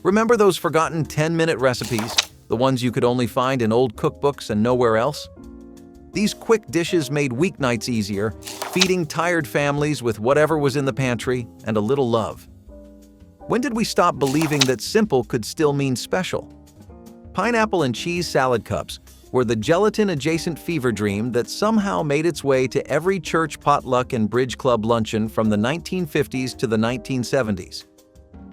Remember those forgotten 10-minute recipes, the ones you could only find in old cookbooks and nowhere else? These quick dishes made weeknights easier, feeding tired families with whatever was in the pantry and a little love. When did we stop believing that simple could still mean special? Pineapple and cheese salad cups were the gelatin-adjacent fever dream that somehow made its way to every church potluck and bridge club luncheon from the 1950s to the 1970s.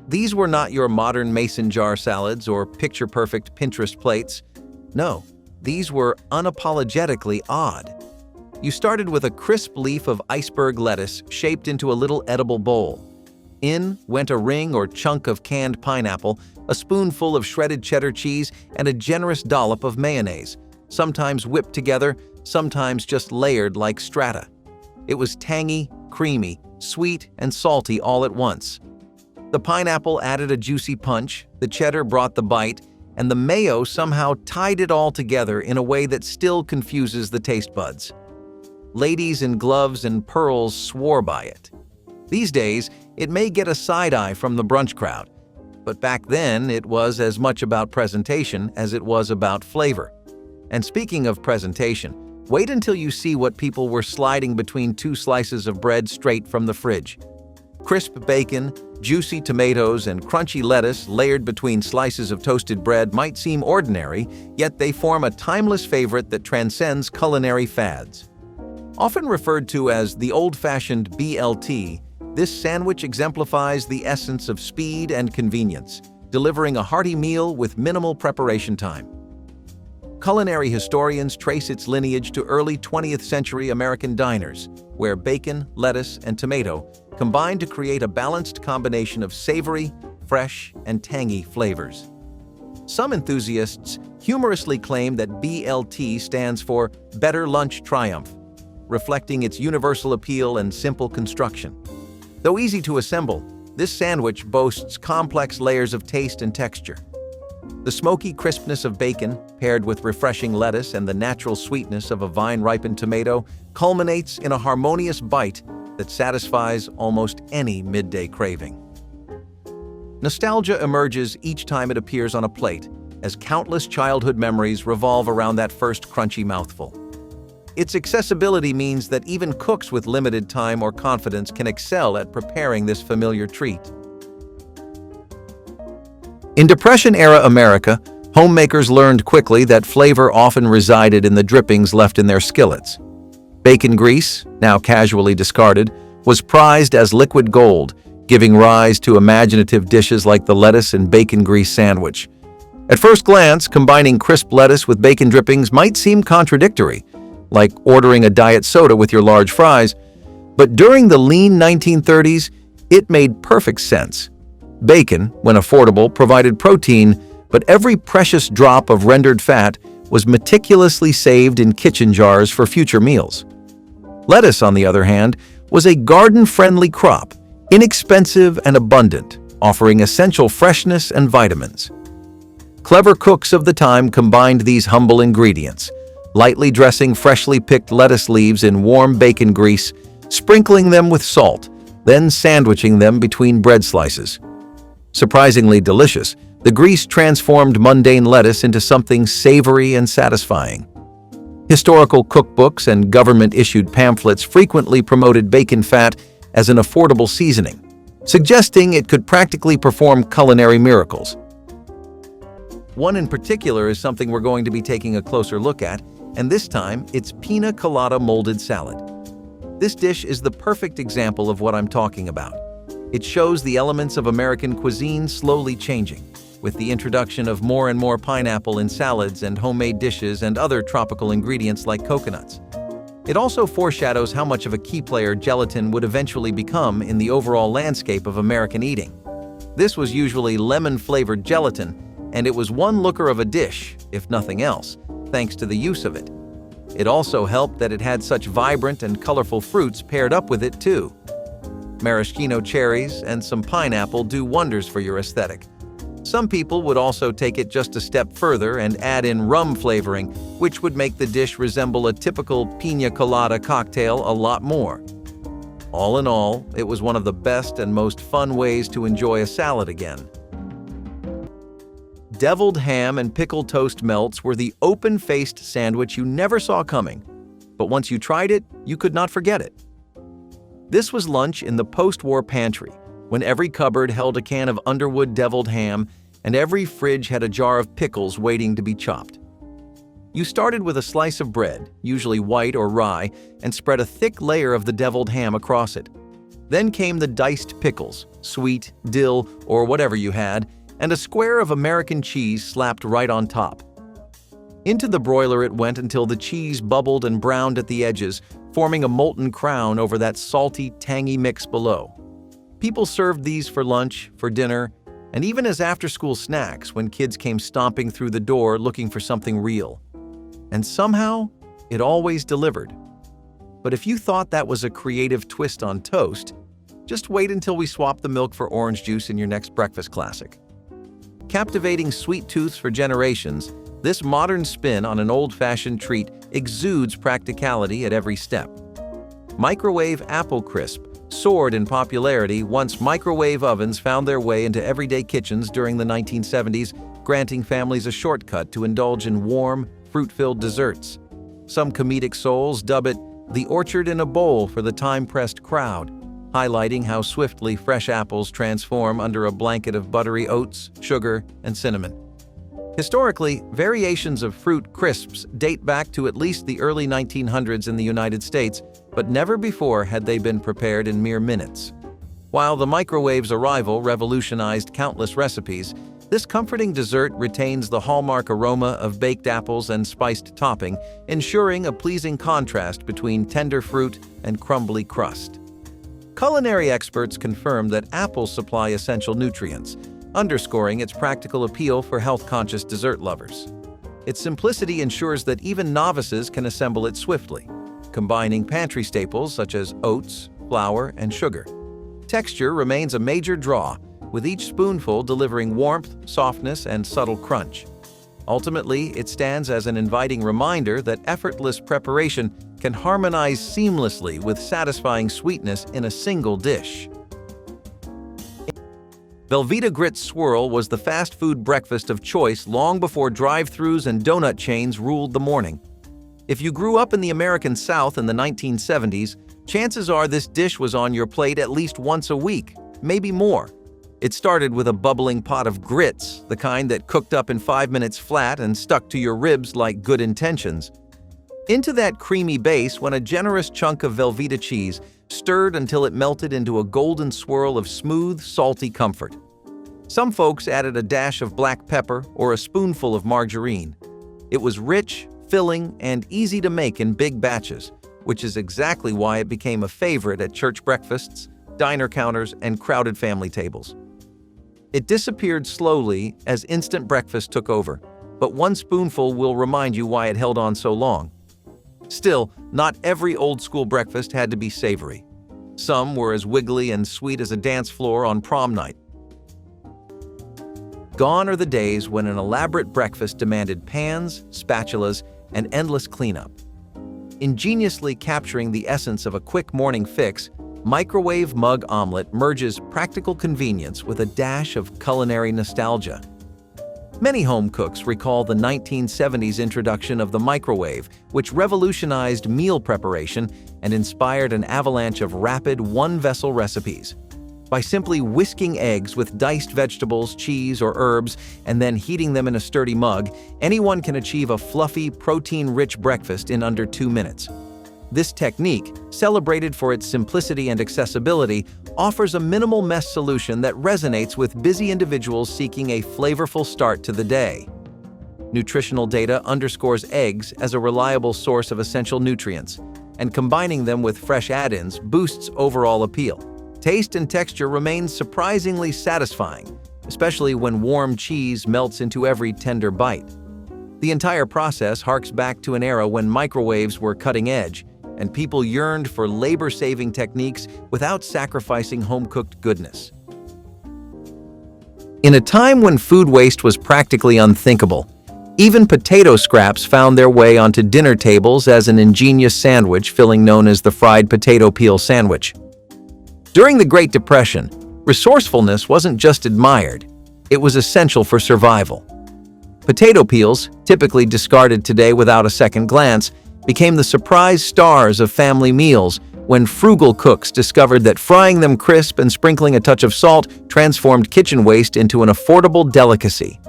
These were not your modern mason jar salads or picture-perfect Pinterest plates. No, these were unapologetically odd. You started with a crisp leaf of iceberg lettuce shaped into a little edible bowl. In went a ring or chunk of canned pineapple, a spoonful of shredded cheddar cheese, and a generous dollop of mayonnaise, sometimes whipped together, sometimes just layered like strata. It was tangy, creamy, sweet, and salty all at once. The pineapple added a juicy punch, the cheddar brought the bite, and the mayo somehow tied it all together in a way that still confuses the taste buds. Ladies in gloves and pearls swore by it. These days, it may get a side eye from the brunch crowd, but back then it was as much about presentation as it was about flavor. And speaking of presentation, wait until you see what people were sliding between two slices of bread straight from the fridge. Crisp bacon, juicy tomatoes, and crunchy lettuce layered between slices of toasted bread might seem ordinary, yet they form a timeless favorite that transcends culinary fads. Often referred to as the old-fashioned BLT, this sandwich exemplifies the essence of speed and convenience, delivering a hearty meal with minimal preparation time. Culinary historians trace its lineage to early 20th century American diners, where bacon, lettuce, and tomato combined to create a balanced combination of savory, fresh, and tangy flavors. Some enthusiasts humorously claim that BLT stands for Better Lunch Triumph, reflecting its universal appeal and simple construction. Though easy to assemble, this sandwich boasts complex layers of taste and texture. The smoky crispness of bacon, paired with refreshing lettuce and the natural sweetness of a vine-ripened tomato, culminates in a harmonious bite that satisfies almost any midday craving. Nostalgia emerges each time it appears on a plate, as countless childhood memories revolve around that first crunchy mouthful. Its accessibility means that even cooks with limited time or confidence can excel at preparing this familiar treat. In Depression-era America, homemakers learned quickly that flavor often resided in the drippings left in their skillets. Bacon grease, now casually discarded, was prized as liquid gold, giving rise to imaginative dishes like the lettuce and bacon grease sandwich. At first glance, combining crisp lettuce with bacon drippings might seem contradictory, like ordering a diet soda with your large fries, but during the lean 1930s, it made perfect sense. Bacon, when affordable, provided protein, but every precious drop of rendered fat was meticulously saved in kitchen jars for future meals. Lettuce, on the other hand, was a garden-friendly crop, inexpensive and abundant, offering essential freshness and vitamins. Clever cooks of the time combined these humble ingredients, lightly dressing freshly picked lettuce leaves in warm bacon grease, sprinkling them with salt, then sandwiching them between bread slices. Surprisingly delicious, the grease transformed mundane lettuce into something savory and satisfying. Historical cookbooks and government-issued pamphlets frequently promoted bacon fat as an affordable seasoning, suggesting it could practically perform culinary miracles. One in particular is something we're going to be taking a closer look at, and this time it's pina colada molded salad. This dish is the perfect example of what I'm talking about. It shows the elements of American cuisine slowly changing, with the introduction of more and more pineapple in salads and homemade dishes and other tropical ingredients like coconuts. It also foreshadows how much of a key player gelatin would eventually become in the overall landscape of American eating. This was usually lemon-flavored gelatin, and it was one looker of a dish, if nothing else, thanks to the use of it. It also helped that it had such vibrant and colorful fruits paired up with it too. Maraschino cherries and some pineapple do wonders for your aesthetic. Some people would also take it just a step further and add in rum flavoring, which would make the dish resemble a typical pina colada cocktail a lot more. All in all, it was one of the best and most fun ways to enjoy a salad again. deviled ham and pickle toast melts were the open-faced sandwich you never saw coming, but once you tried it, you could not forget it. This was lunch in the post-war pantry, when every cupboard held a can of Underwood deviled ham and every fridge had a jar of pickles waiting to be chopped. You started with a slice of bread, usually white or rye, and spread a thick layer of the deviled ham across it. Then came the diced pickles, sweet, dill, or whatever you had, and a square of American cheese slapped right on top. Into the broiler it went until the cheese bubbled and browned at the edges, forming a molten crown over that salty, tangy mix below. People served these for lunch, for dinner, and even as after-school snacks when kids came stomping through the door looking for something real. And somehow, it always delivered. But if you thought that was a creative twist on toast, just wait until we swap the milk for orange juice in your next breakfast classic. Captivating sweet tooths for generations, this modern spin on an old-fashioned treat exudes practicality at every step. Microwave apple crisp soared in popularity once microwave ovens found their way into everyday kitchens during the 1970s, granting families a shortcut to indulge in warm, fruit-filled desserts. Some comedic souls dub it the orchard in a bowl for the time-pressed crowd, highlighting how swiftly fresh apples transform under a blanket of buttery oats, sugar, and cinnamon. Historically, variations of fruit crisps date back to at least the early 1900s in the United States, but never before had they been prepared in mere minutes. While the microwave's arrival revolutionized countless recipes, this comforting dessert retains the hallmark aroma of baked apples and spiced topping, ensuring a pleasing contrast between tender fruit and crumbly crust. Culinary experts confirm that apples supply essential nutrients, underscoring its practical appeal for health-conscious dessert lovers. Its simplicity ensures that even novices can assemble it swiftly, combining pantry staples such as oats, flour, and sugar. Texture remains a major draw, with each spoonful delivering warmth, softness, and subtle crunch. Ultimately, it stands as an inviting reminder that effortless preparation can harmonize seamlessly with satisfying sweetness in a single dish. Velvita Grits Swirl was the fast food breakfast of choice long before drive-thrus and donut chains ruled the morning. If you grew up in the American South in the 1970s, chances are this dish was on your plate at least once a week, maybe more. It started with a bubbling pot of grits, the kind that cooked up in 5 minutes flat and stuck to your ribs like good intentions. Into that creamy base went a generous chunk of Velveeta cheese, stirred until it melted into a golden swirl of smooth, salty comfort. Some folks added a dash of black pepper or a spoonful of margarine. It was rich, filling, and easy to make in big batches, which is exactly why it became a favorite at church breakfasts, diner counters, and crowded family tables. It disappeared slowly as instant breakfast took over, but one spoonful will remind you why it held on so long. Still, not every old-school breakfast had to be savory. Some were as wiggly and sweet as a dance floor on prom night. Gone are the days when an elaborate breakfast demanded pans, spatulas, and endless cleanup. Ingeniously capturing the essence of a quick morning fix, Microwave Mug Omelette merges practical convenience with a dash of culinary nostalgia. Many home cooks recall the 1970s introduction of the microwave, which revolutionized meal preparation and inspired an avalanche of rapid one-vessel recipes. By simply whisking eggs with diced vegetables, cheese, or herbs, and then heating them in a sturdy mug, anyone can achieve a fluffy, protein-rich breakfast in under 2 minutes. This technique, celebrated for its simplicity and accessibility, offers a minimal mess solution that resonates with busy individuals seeking a flavorful start to the day. Nutritional data underscores eggs as a reliable source of essential nutrients, and combining them with fresh add-ins boosts overall appeal. Taste and texture remain surprisingly satisfying, especially when warm cheese melts into every tender bite. The entire process harks back to an era when microwaves were cutting edge, and people yearned for labor-saving techniques without sacrificing home-cooked goodness. In a time when food waste was practically unthinkable, even potato scraps found their way onto dinner tables as an ingenious sandwich filling known as the fried potato peel sandwich. During the Great Depression, resourcefulness wasn't just admired, it was essential for survival. Potato peels, typically discarded today without a second glance, became the surprise stars of family meals when frugal cooks discovered that frying them crisp and sprinkling a touch of salt transformed kitchen waste into an affordable delicacy.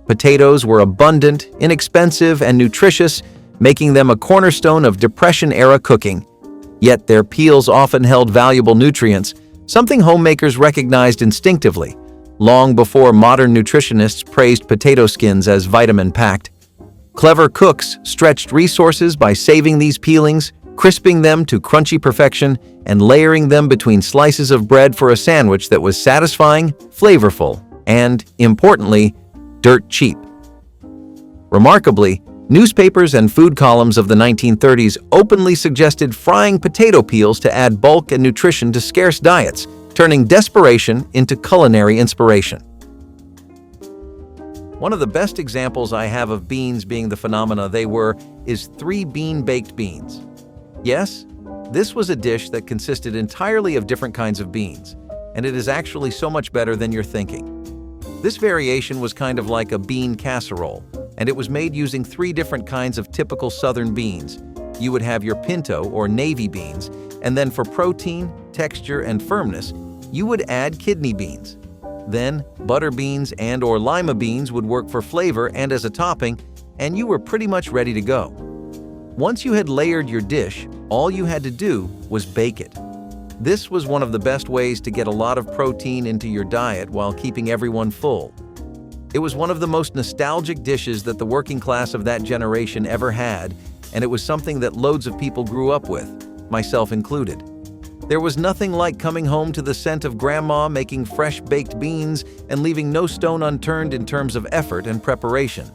Potatoes were abundant, inexpensive, and nutritious, making them a cornerstone of Depression-era cooking. Yet their peels often held valuable nutrients, something homemakers recognized instinctively, long before modern nutritionists praised potato skins as vitamin-packed. Clever cooks stretched resources by saving these peelings, crisping them to crunchy perfection, and layering them between slices of bread for a sandwich that was satisfying, flavorful, and, importantly, dirt cheap. Remarkably, newspapers and food columns of the 1930s openly suggested frying potato peels to add bulk and nutrition to scarce diets, turning desperation into culinary inspiration. One of the best examples I have of beans being the phenomena they were is 3-bean baked beans. Yes, this was a dish that consisted entirely of different kinds of beans, and it is actually so much better than you're thinking. This variation was kind of like a bean casserole, and it was made using 3 different kinds of typical southern beans. You would have your pinto or navy beans, and then for protein, texture, and firmness, you would add kidney beans. Then, butter beans and/or lima beans would work for flavor and as a topping, and you were pretty much ready to go. Once you had layered your dish, all you had to do was bake it. This was one of the best ways to get a lot of protein into your diet while keeping everyone full. It was one of the most nostalgic dishes that the working class of that generation ever had, and it was something that loads of people grew up with, myself included. There was nothing like coming home to the scent of grandma making fresh baked beans and leaving no stone unturned in terms of effort and preparation.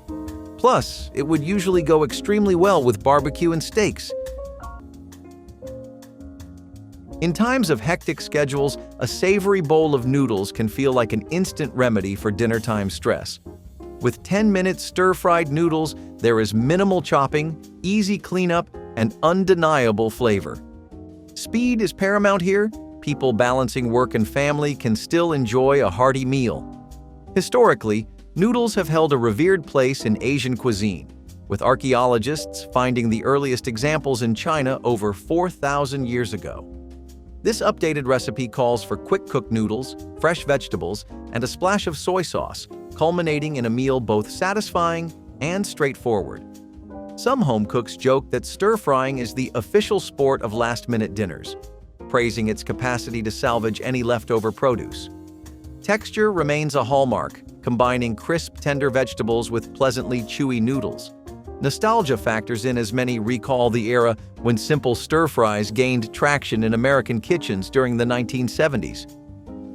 Plus, it would usually go extremely well with barbecue and steaks. In times of hectic schedules, a savory bowl of noodles can feel like an instant remedy for dinnertime stress. With 10-minute stir-fried noodles, there is minimal chopping, easy cleanup, and undeniable flavor. Speed is paramount here. People balancing work and family can still enjoy a hearty meal. Historically, noodles have held a revered place in Asian cuisine, with archaeologists finding the earliest examples in China over 4,000 years ago. This updated recipe calls for quick-cooked noodles, fresh vegetables, and a splash of soy sauce, culminating in a meal both satisfying and straightforward. Some home cooks joke that stir-frying is the official sport of last-minute dinners, praising its capacity to salvage any leftover produce. Texture remains a hallmark, combining crisp, tender vegetables with pleasantly chewy noodles. Nostalgia factors in as many recall the era when simple stir-fries gained traction in American kitchens during the 1970s.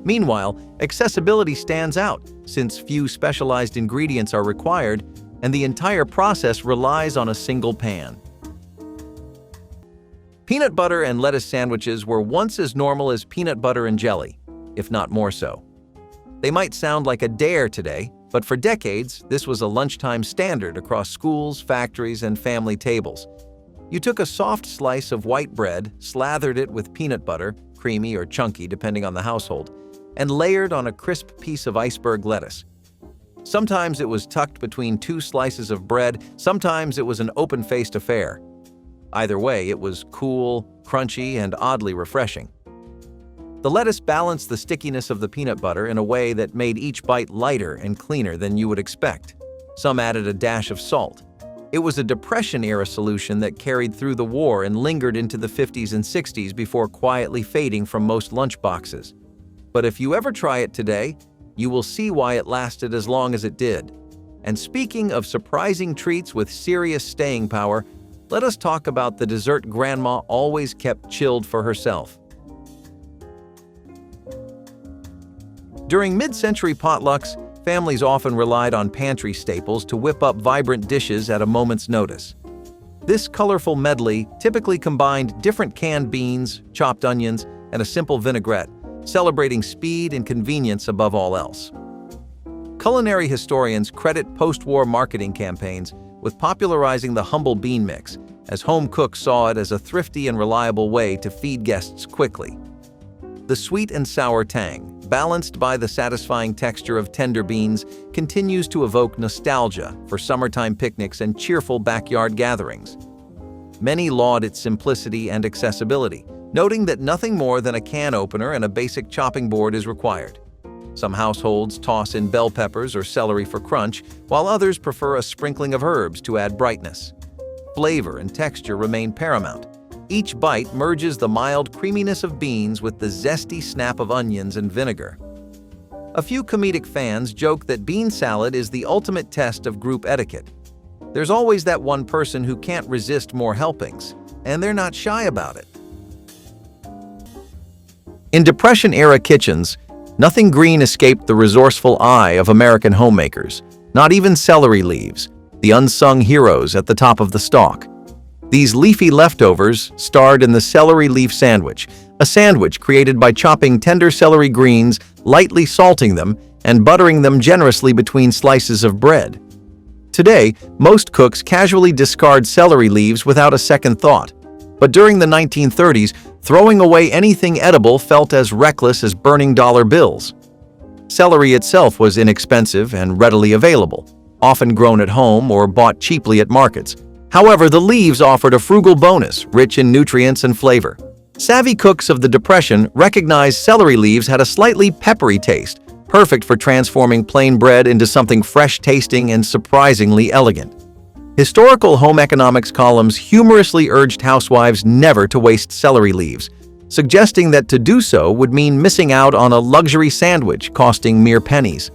Meanwhile, accessibility stands out since few specialized ingredients are required and the entire process relies on a single pan. Peanut butter and lettuce sandwiches were once as normal as peanut butter and jelly, if not more so. They might sound like a dare today, but for decades, this was a lunchtime standard across schools, factories, and family tables. You took a soft slice of white bread, slathered it with peanut butter, creamy or chunky depending on the household, and layered on a crisp piece of iceberg lettuce. Sometimes it was tucked between 2 slices of bread, sometimes it was an open-faced affair. Either way, it was cool, crunchy, and oddly refreshing. The lettuce balanced the stickiness of the peanut butter in a way that made each bite lighter and cleaner than you would expect. Some added a dash of salt. It was a Depression-era solution that carried through the war and lingered into the 50s and 60s before quietly fading from most lunchboxes. But if you ever try it today, you will see why it lasted as long as it did. And speaking of surprising treats with serious staying power, let us talk about the dessert grandma always kept chilled for herself. During mid-century potlucks, families often relied on pantry staples to whip up vibrant dishes at a moment's notice. This colorful medley typically combined different canned beans, chopped onions, and a simple vinaigrette, celebrating speed and convenience above all else. Culinary historians credit post-war marketing campaigns with popularizing the humble bean mix, as home cooks saw it as a thrifty and reliable way to feed guests quickly. The sweet and sour tang, balanced by the satisfying texture of tender beans, continues to evoke nostalgia for summertime picnics and cheerful backyard gatherings. Many laud its simplicity and accessibility, noting that nothing more than a can opener and a basic chopping board is required. Some households toss in bell peppers or celery for crunch, while others prefer a sprinkling of herbs to add brightness. Flavor and texture remain paramount. Each bite merges the mild creaminess of beans with the zesty snap of onions and vinegar. A few comedic fans joke that bean salad is the ultimate test of group etiquette. There's always that one person who can't resist more helpings, and they're not shy about it. In Depression-era kitchens, nothing green escaped the resourceful eye of American homemakers, not even celery leaves, the unsung heroes at the top of the stalk. These leafy leftovers starred in the celery leaf sandwich, a sandwich created by chopping tender celery greens, lightly salting them, and buttering them generously between slices of bread. Today, most cooks casually discard celery leaves without a second thought. But during the 1930s, throwing away anything edible felt as reckless as burning dollar bills. Celery itself was inexpensive and readily available, often grown at home or bought cheaply at markets. However, the leaves offered a frugal bonus, rich in nutrients and flavor. Savvy cooks of the Depression recognized celery leaves had a slightly peppery taste, perfect for transforming plain bread into something fresh-tasting and surprisingly elegant. Historical home economics columns humorously urged housewives never to waste celery leaves, suggesting that to do so would mean missing out on a luxury sandwich costing mere pennies.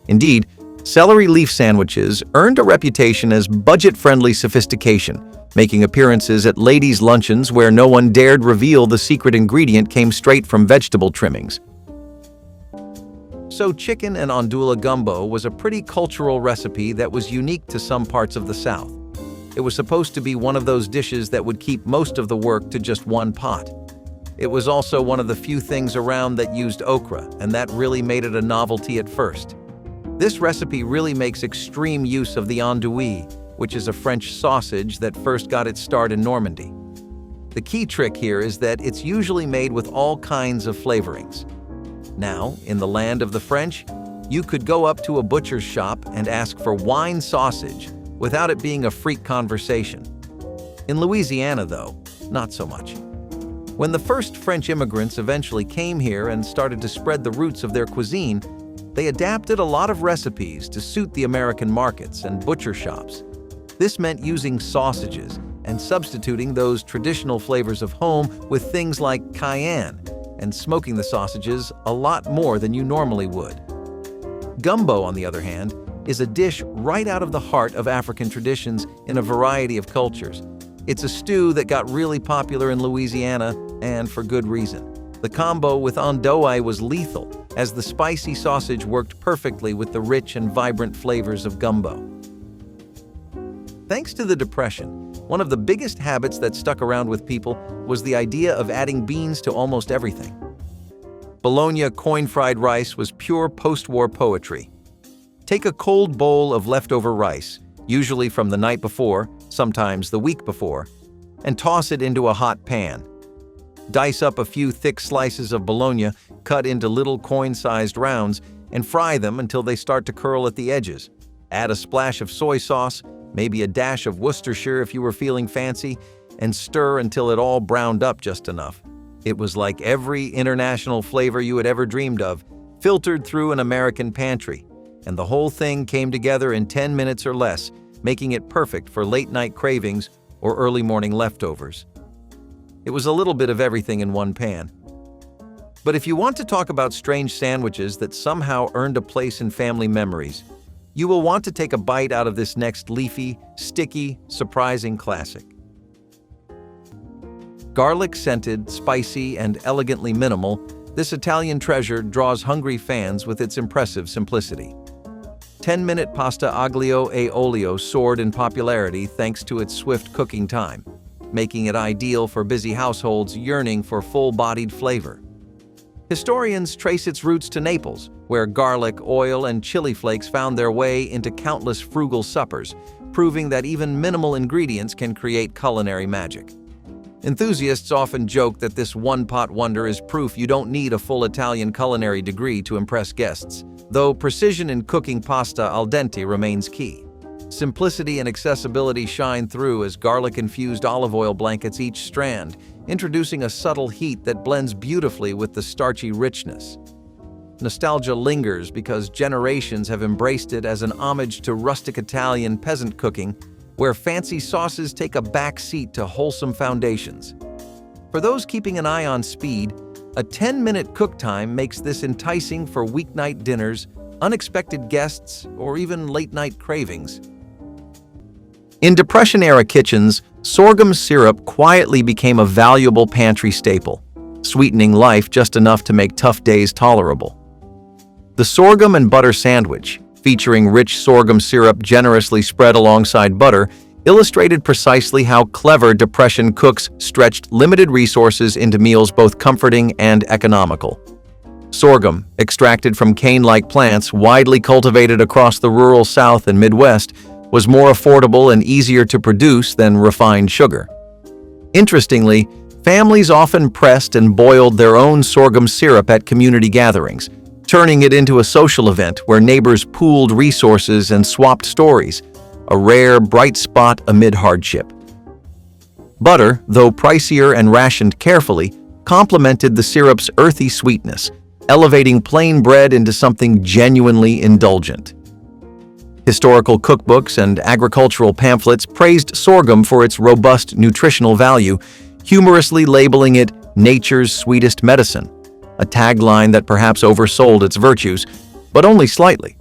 Indeed, celery leaf sandwiches earned a reputation as budget-friendly sophistication, making appearances at ladies' luncheons where no one dared reveal the secret ingredient came straight from vegetable trimmings. So chicken and andouille gumbo was a pretty cultural recipe that was unique to some parts of the South. It was supposed to be one of those dishes that would keep most of the work to just one pot. It was also one of the few things around that used okra, and that really made it a novelty at first. This recipe really makes extreme use of the andouille, which is a French sausage that first got its start in Normandy. The key trick here is that it's usually made with all kinds of flavorings. Now, in the land of the French, you could go up to a butcher's shop and ask for wine sausage without it being a freak conversation. In Louisiana, though, not so much. When the first French immigrants eventually came here and started to spread the roots of their cuisine, they adapted a lot of recipes to suit the American markets and butcher shops. This meant using sausages and substituting those traditional flavors of home with things like cayenne and smoking the sausages a lot more than you normally would. Gumbo, on the other hand, is a dish right out of the heart of African traditions in a variety of cultures. It's a stew that got really popular in Louisiana, and for good reason. The combo with andouille was lethal, as the spicy sausage worked perfectly with the rich and vibrant flavors of gumbo. Thanks to the Depression, one of the biggest habits that stuck around with people was the idea of adding beans to almost everything. Bologna coin-fried rice was pure post-war poetry. Take a cold bowl of leftover rice, usually from the night before, sometimes the week before, and toss it into a hot pan. Dice up a few thick slices of bologna, cut into little coin-sized rounds, and fry them until they start to curl at the edges. Add a splash of soy sauce, maybe a dash of Worcestershire if you were feeling fancy, and stir until it all browned up just enough. It was like every international flavor you had ever dreamed of, filtered through an American pantry, and the whole thing came together in 10 minutes or less, making it perfect for late-night cravings or early morning leftovers. It was a little bit of everything in one pan. But if you want to talk about strange sandwiches that somehow earned a place in family memories, you will want to take a bite out of this next leafy, sticky, surprising classic. Garlic-scented, spicy, and elegantly minimal, this Italian treasure draws hungry fans with its impressive simplicity. 10-minute pasta aglio e olio soared in popularity thanks to its swift cooking time, making it ideal for busy households yearning for full-bodied flavor. Historians trace its roots to Naples, where garlic, oil, and chili flakes found their way into countless frugal suppers, proving that even minimal ingredients can create culinary magic. Enthusiasts often joke that this one-pot wonder is proof you don't need a full Italian culinary degree to impress guests, though precision in cooking pasta al dente remains key. Simplicity and accessibility shine through as garlic-infused olive oil blankets each strand, introducing a subtle heat that blends beautifully with the starchy richness. Nostalgia lingers because generations have embraced it as an homage to rustic Italian peasant cooking, where fancy sauces take a back seat to wholesome foundations. For those keeping an eye on speed, a 10-minute cook time makes this enticing for weeknight dinners, unexpected guests, or even late-night cravings. In Depression-era kitchens, sorghum syrup quietly became a valuable pantry staple, sweetening life just enough to make tough days tolerable. The sorghum and butter sandwich, featuring rich sorghum syrup generously spread alongside butter, illustrated precisely how clever Depression cooks stretched limited resources into meals both comforting and economical. Sorghum, extracted from cane-like plants widely cultivated across the rural South and Midwest, was more affordable and easier to produce than refined sugar. Interestingly, families often pressed and boiled their own sorghum syrup at community gatherings, turning it into a social event where neighbors pooled resources and swapped stories, a rare, bright spot amid hardship. Butter, though pricier and rationed carefully, complemented the syrup's earthy sweetness, elevating plain bread into something genuinely indulgent. Historical cookbooks and agricultural pamphlets praised sorghum for its robust nutritional value, humorously labeling it nature's sweetest medicine, a tagline that perhaps oversold its virtues, but only slightly.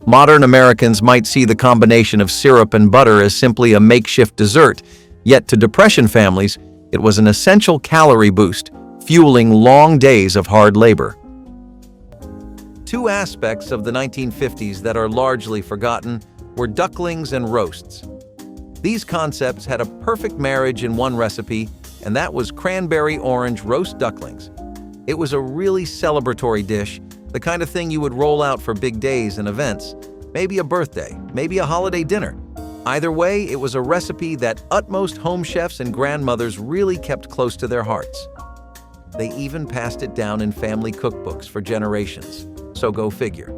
Modern Americans might see the combination of syrup and butter as simply a makeshift dessert, yet to Depression families, it was an essential calorie boost, fueling long days of hard labor. Two aspects of the 1950s that are largely forgotten were ducklings and roasts. These concepts had a perfect marriage in one recipe, and that was cranberry orange roast ducklings. It was a really celebratory dish, the kind of thing you would roll out for big days and events, maybe a birthday, maybe a holiday dinner. Either way, it was a recipe that utmost home chefs and grandmothers really kept close to their hearts. They even passed it down in family cookbooks for generations. So go figure.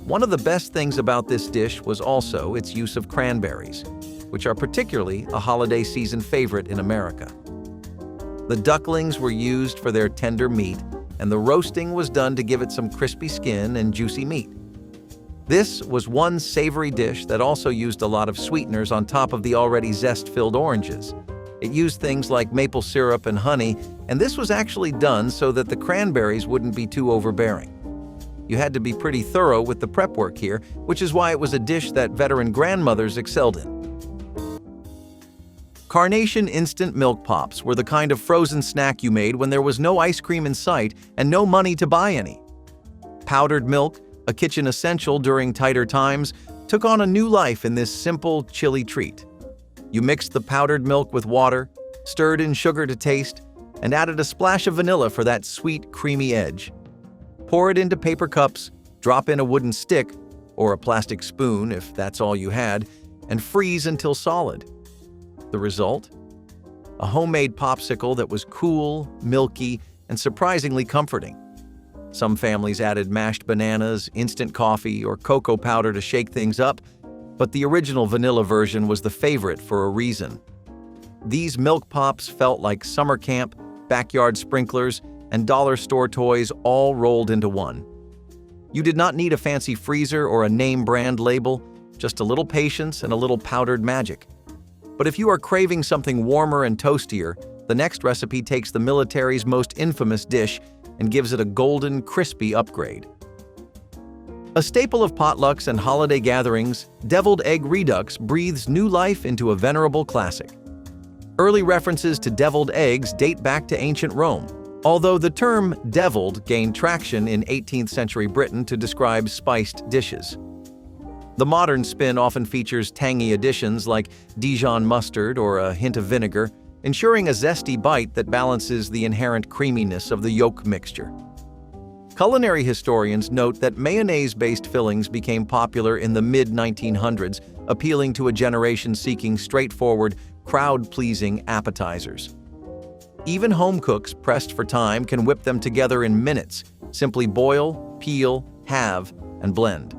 One of the best things about this dish was also its use of cranberries, which are particularly a holiday season favorite in America. The ducklings were used for their tender meat, and the roasting was done to give it some crispy skin and juicy meat. This was one savory dish that also used a lot of sweeteners on top of the already zest-filled oranges. It used things like maple syrup and honey, and this was actually done so that the cranberries wouldn't be too overbearing. You had to be pretty thorough with the prep work here, which is why it was a dish that veteran grandmothers excelled in. Coronation instant milk pops were the kind of frozen snack you made when there was no ice cream in sight and no money to buy any. Powdered milk, a kitchen essential during tighter times, took on a new life in this simple, chilly treat. You mixed the powdered milk with water, stirred in sugar to taste, and added a splash of vanilla for that sweet, creamy edge. Pour it into paper cups, drop in a wooden stick, or a plastic spoon if that's all you had, and freeze until solid. The result? A homemade popsicle that was cool, milky, and surprisingly comforting. Some families added mashed bananas, instant coffee, or cocoa powder to shake things up, but the original vanilla version was the favorite for a reason. These milk pops felt like summer camp, backyard sprinklers, and dollar store toys all rolled into one. You did not need a fancy freezer or a name brand label, just a little patience and a little powdered magic. But if you are craving something warmer and toastier, the next recipe takes the military's most infamous dish and gives it a golden, crispy upgrade. A staple of potlucks and holiday gatherings, Dilled Egg Redux breathes new life into a venerable classic. Early references to deviled eggs date back to ancient Rome, although the term deviled gained traction in 18th century Britain to describe spiced dishes. The modern spin often features tangy additions like Dijon mustard or a hint of vinegar, ensuring a zesty bite that balances the inherent creaminess of the yolk mixture. Culinary historians note that mayonnaise-based fillings became popular in the mid-1900s, appealing to a generation seeking straightforward, crowd-pleasing appetizers. Even home cooks pressed for time can whip them together in minutes. Simply boil, peel, halve, and blend.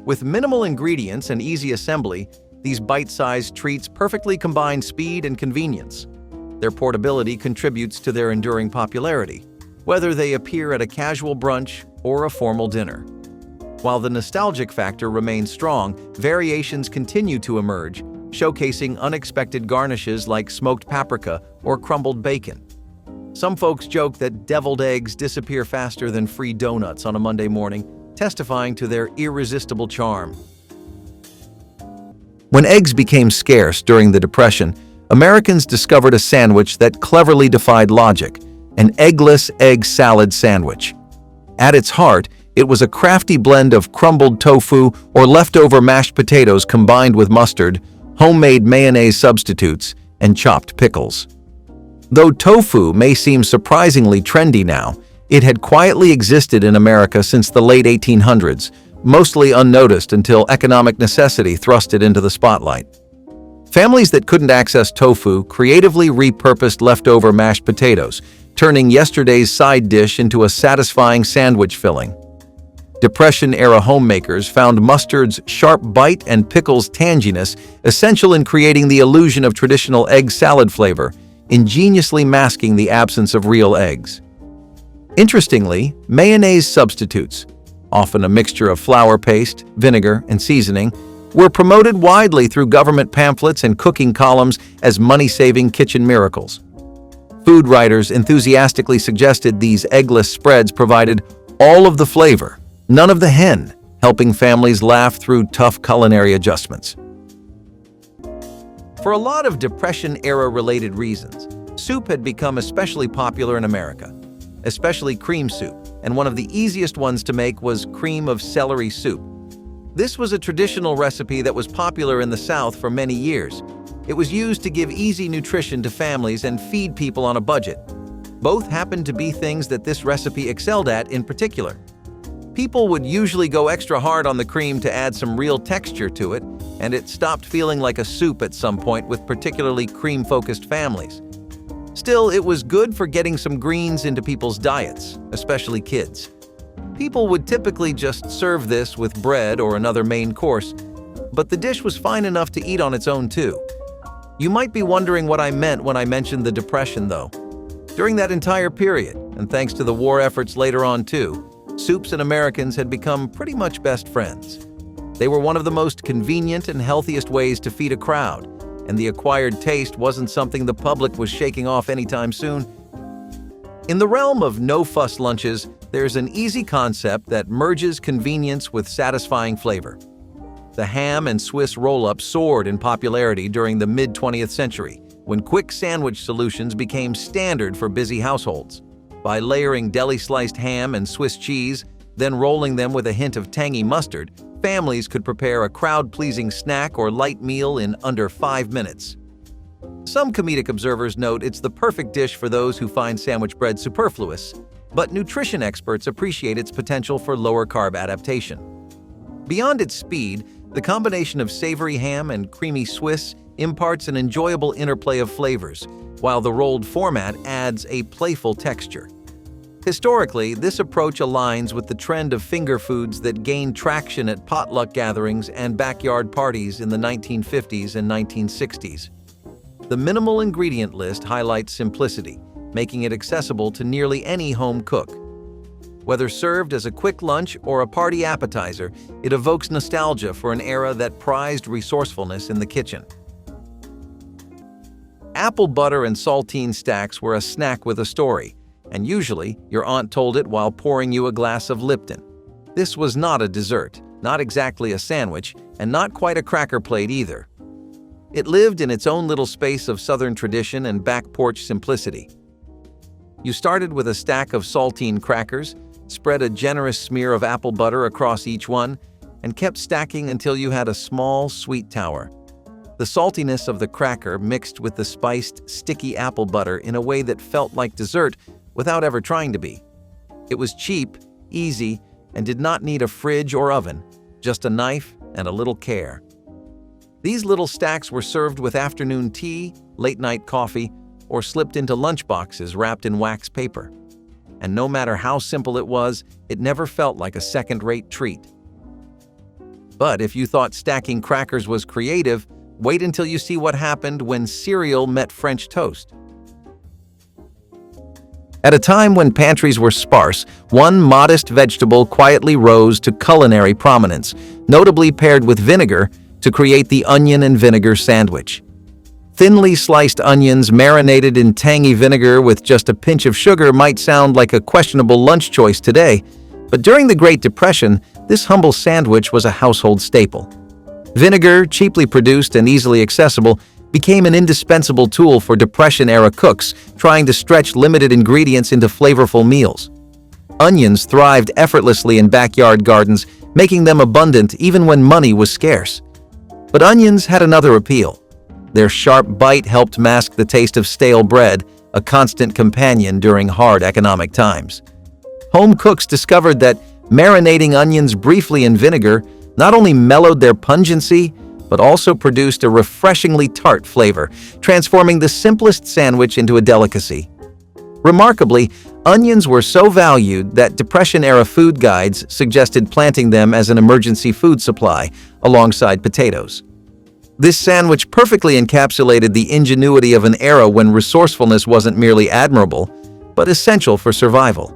With minimal ingredients and easy assembly, these bite-sized treats perfectly combine speed and convenience. Their portability contributes to their enduring popularity, whether they appear at a casual brunch or a formal dinner. While the nostalgic factor remains strong, variations continue to emerge, showcasing unexpected garnishes like smoked paprika or crumbled bacon. Some folks joke that deviled eggs disappear faster than free donuts on a Monday morning, testifying to their irresistible charm. When eggs became scarce during the Depression, Americans discovered a sandwich that cleverly defied logic: an eggless egg salad sandwich. At its heart, it was a crafty blend of crumbled tofu or leftover mashed potatoes combined with mustard, homemade mayonnaise substitutes, and chopped pickles. Though tofu may seem surprisingly trendy now, it had quietly existed in America since the late 1800s, mostly unnoticed until economic necessity thrust it into the spotlight. Families that couldn't access tofu creatively repurposed leftover mashed potatoes, turning yesterday's side dish into a satisfying sandwich filling. Depression-era homemakers found mustard's sharp bite and pickles' tanginess essential in creating the illusion of traditional egg salad flavor, ingeniously masking the absence of real eggs. Interestingly, mayonnaise substitutes, often a mixture of flour paste, vinegar, and seasoning, were promoted widely through government pamphlets and cooking columns as money-saving kitchen miracles. Food writers enthusiastically suggested these eggless spreads provided all of the flavor, none of the hen, helping families laugh through tough culinary adjustments. For a lot of Depression-era related reasons, soup had become especially popular in America, especially cream soup, and one of the easiest ones to make was cream of celery soup. This was a traditional recipe that was popular in the South for many years. It was used to give easy nutrition to families and feed people on a budget. Both happened to be things that this recipe excelled at in particular. People would usually go extra hard on the cream to add some real texture to it, and it stopped feeling like a soup at some point with particularly cream-focused families. Still, it was good for getting some greens into people's diets, especially kids. People would typically just serve this with bread or another main course, but the dish was fine enough to eat on its own too. You might be wondering what I meant when I mentioned the Depression, though. During that entire period, and thanks to the war efforts later on too, soups and Americans had become pretty much best friends. They were one of the most convenient and healthiest ways to feed a crowd, and the acquired taste wasn't something the public was shaking off anytime soon. In the realm of no-fuss lunches, there's an easy concept that merges convenience with satisfying flavor. The ham and Swiss Rollup soared in popularity during the mid-20th century, when quick sandwich solutions became standard for busy households. By layering deli-sliced ham and Swiss cheese, then rolling them with a hint of tangy mustard, families could prepare a crowd-pleasing snack or light meal in under 5 minutes. Some comedic observers note it's the perfect dish for those who find sandwich bread superfluous, but nutrition experts appreciate its potential for lower-carb adaptation. Beyond its speed, the combination of savory ham and creamy Swiss imparts an enjoyable interplay of flavors, while the rolled format adds a playful texture. Historically, this approach aligns with the trend of finger foods that gained traction at potluck gatherings and backyard parties in the 1950s and 1960s. The minimal ingredient list highlights simplicity, making it accessible to nearly any home cook. Whether served as a quick lunch or a party appetizer, it evokes nostalgia for an era that prized resourcefulness in the kitchen. Apple butter and saltine stacks were a snack with a story, and usually your aunt told it while pouring you a glass of Lipton. This was not a dessert, not exactly a sandwich, and not quite a cracker plate either. It lived in its own little space of Southern tradition and back porch simplicity. You started with a stack of saltine crackers, spread a generous smear of apple butter across each one, and kept stacking until you had a small, sweet tower. The saltiness of the cracker mixed with the spiced, sticky apple butter in a way that felt like dessert without ever trying to be. It was cheap, easy, and did not need a fridge or oven, just a knife and a little care. These little stacks were served with afternoon tea, late-night coffee, or slipped into lunchboxes wrapped in wax paper. And no matter how simple it was, it never felt like a second-rate treat. But if you thought stacking crackers was creative, wait until you see what happened when cereal met French toast. At a time when pantries were sparse, one modest vegetable quietly rose to culinary prominence, notably paired with vinegar to create the onion and vinegar sandwich. Thinly sliced onions marinated in tangy vinegar with just a pinch of sugar might sound like a questionable lunch choice today, but during the Great Depression, this humble sandwich was a household staple. Vinegar, cheaply produced and easily accessible, became an indispensable tool for Depression-era cooks trying to stretch limited ingredients into flavorful meals. Onions thrived effortlessly in backyard gardens, making them abundant even when money was scarce. But onions had another appeal. Their sharp bite helped mask the taste of stale bread, a constant companion during hard economic times. Home cooks discovered that marinating onions briefly in vinegar not only mellowed their pungency, but also produced a refreshingly tart flavor, transforming the simplest sandwich into a delicacy. Remarkably, onions were so valued that Depression-era food guides suggested planting them as an emergency food supply, alongside potatoes. This sandwich perfectly encapsulated the ingenuity of an era when resourcefulness wasn't merely admirable, but essential for survival.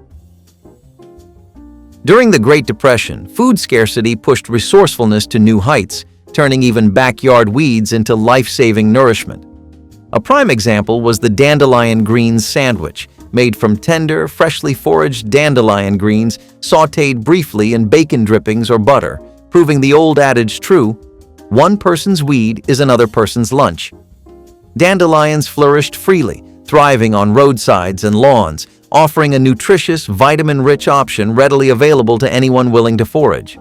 During the Great Depression, food scarcity pushed resourcefulness to new heights, turning even backyard weeds into life-saving nourishment. A prime example was the dandelion greens sandwich, made from tender, freshly foraged dandelion greens sautéed briefly in bacon drippings or butter, proving the old adage true: one person's weed is another person's lunch. Dandelions flourished freely, thriving on roadsides and lawns, offering a nutritious, vitamin-rich option readily available to anyone willing to forage.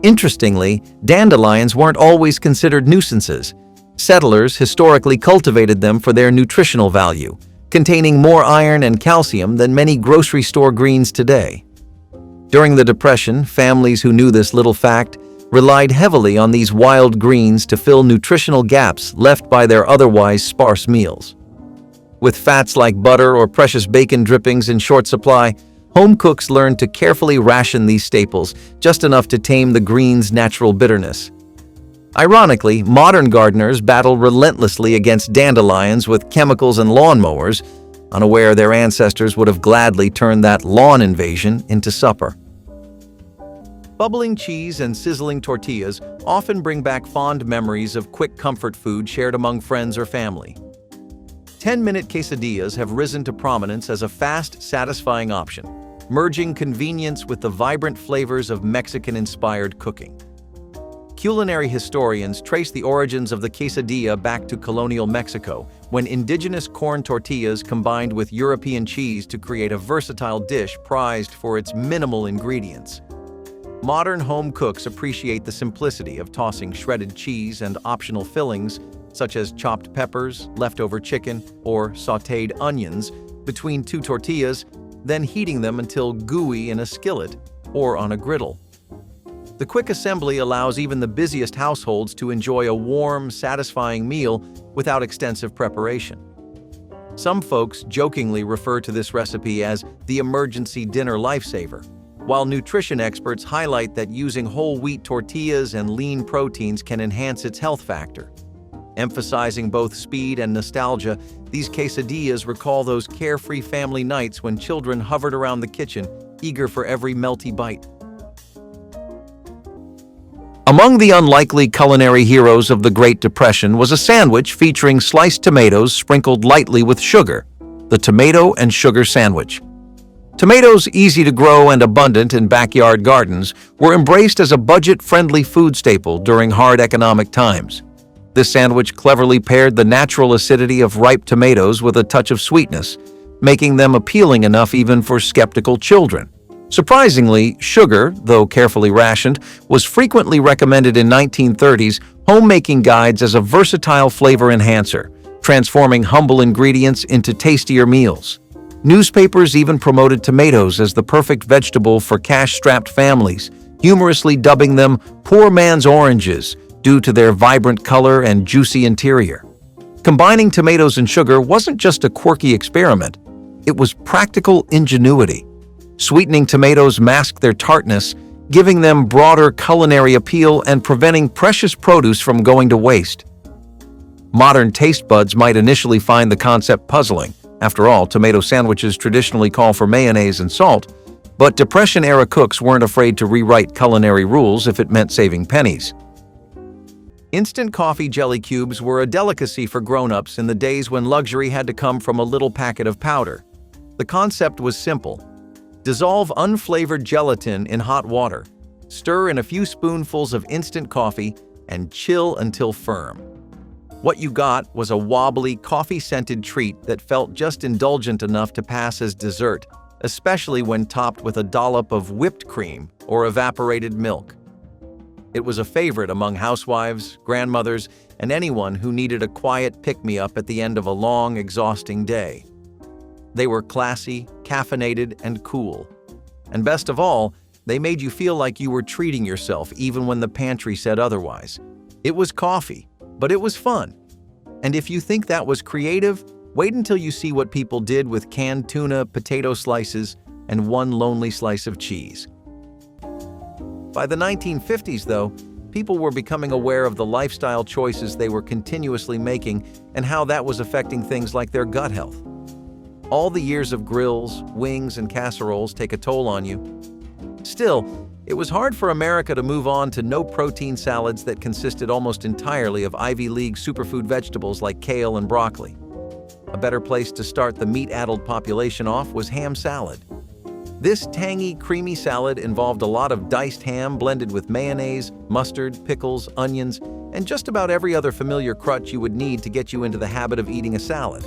Interestingly, dandelions weren't always considered nuisances. Settlers historically cultivated them for their nutritional value, containing more iron and calcium than many grocery store greens today. During the Depression, families who knew this little fact relied heavily on these wild greens to fill nutritional gaps left by their otherwise sparse meals. With fats like butter or precious bacon drippings in short supply, home cooks learned to carefully ration these staples, just enough to tame the green's natural bitterness. Ironically, modern gardeners battle relentlessly against dandelions with chemicals and lawnmowers, unaware their ancestors would have gladly turned that lawn invasion into supper. Bubbling cheese and sizzling tortillas often bring back fond memories of quick comfort food shared among friends or family. 10-minute quesadillas have risen to prominence as a fast, satisfying option, merging convenience with the vibrant flavors of Mexican-inspired cooking. Culinary historians trace the origins of the quesadilla back to colonial Mexico, when indigenous corn tortillas combined with European cheese to create a versatile dish prized for its minimal ingredients. Modern home cooks appreciate the simplicity of tossing shredded cheese and optional fillings, such as chopped peppers, leftover chicken, or sautéed onions, between two tortillas, then heating them until gooey in a skillet or on a griddle. The quick assembly allows even the busiest households to enjoy a warm, satisfying meal without extensive preparation. Some folks jokingly refer to this recipe as the emergency dinner lifesaver, while nutrition experts highlight that using whole wheat tortillas and lean proteins can enhance its health factor. Emphasizing both speed and nostalgia, these quesadillas recall those carefree family nights when children hovered around the kitchen, eager for every melty bite. Among the unlikely culinary heroes of the Great Depression was a sandwich featuring sliced tomatoes sprinkled lightly with sugar, the tomato and sugar sandwich. Tomatoes, easy to grow and abundant in backyard gardens, were embraced as a budget-friendly food staple during hard economic times. This sandwich cleverly paired the natural acidity of ripe tomatoes with a touch of sweetness, making them appealing enough even for skeptical children. Surprisingly, sugar, though carefully rationed, was frequently recommended in 1930s homemaking guides as a versatile flavor enhancer, transforming humble ingredients into tastier meals. Newspapers even promoted tomatoes as the perfect vegetable for cash-strapped families, humorously dubbing them poor man's oranges, due to their vibrant color and juicy interior. Combining tomatoes and sugar wasn't just a quirky experiment, it was practical ingenuity. Sweetening tomatoes masked their tartness, giving them broader culinary appeal and preventing precious produce from going to waste. Modern taste buds might initially find the concept puzzling. After all, tomato sandwiches traditionally call for mayonnaise and salt, but Depression-era cooks weren't afraid to rewrite culinary rules if it meant saving pennies. Instant coffee jelly cubes were a delicacy for grown-ups in the days when luxury had to come from a little packet of powder. The concept was simple. Dissolve unflavored gelatin in hot water, stir in a few spoonfuls of instant coffee, and chill until firm. What you got was a wobbly, coffee-scented treat that felt just indulgent enough to pass as dessert, especially when topped with a dollop of whipped cream or evaporated milk. It was a favorite among housewives, grandmothers, and anyone who needed a quiet pick-me-up at the end of a long, exhausting day. They were classy, caffeinated, and cool. And best of all, they made you feel like you were treating yourself even when the pantry said otherwise. It was coffee, but it was fun. And if you think that was creative, wait until you see what people did with canned tuna, potato slices, and one lonely slice of cheese. By the 1950s, though, people were becoming aware of the lifestyle choices they were continuously making and how that was affecting things like their gut health. All the years of grills, wings, and casseroles take a toll on you. Still, it was hard for America to move on to no-protein salads that consisted almost entirely of Ivy League superfood vegetables like kale and broccoli. A better place to start the meat-addled population off was ham salad. This tangy, creamy salad involved a lot of diced ham blended with mayonnaise, mustard, pickles, onions, and just about every other familiar crutch you would need to get you into the habit of eating a salad.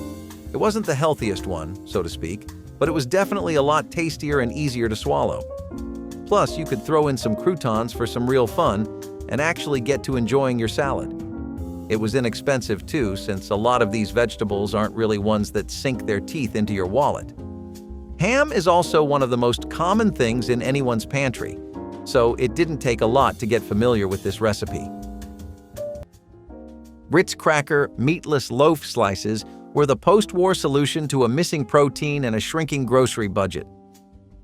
It wasn't the healthiest one, so to speak, but it was definitely a lot tastier and easier to swallow. Plus, you could throw in some croutons for some real fun and actually get to enjoying your salad. It was inexpensive too, since a lot of these vegetables aren't really ones that sink their teeth into your wallet. Ham is also one of the most common things in anyone's pantry, so it didn't take a lot to get familiar with this recipe. Ritz cracker meatless loaf slices were the post-war solution to a missing protein and a shrinking grocery budget.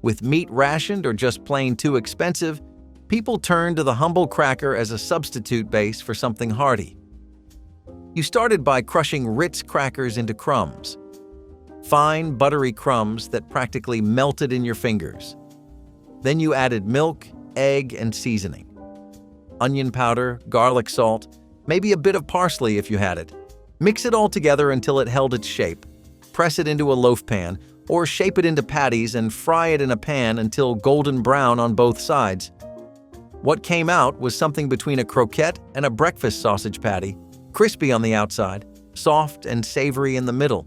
With meat rationed or just plain too expensive, people turned to the humble cracker as a substitute base for something hearty. You started by crushing Ritz crackers into crumbs. Fine, buttery crumbs that practically melted in your fingers. Then you added milk, egg, and seasoning. Onion powder, garlic salt, maybe a bit of parsley if you had it. Mix it all together until it held its shape. Press it into a loaf pan, or shape it into patties and fry it in a pan until golden brown on both sides. What came out was something between a croquette and a breakfast sausage patty, crispy on the outside, soft and savory in the middle.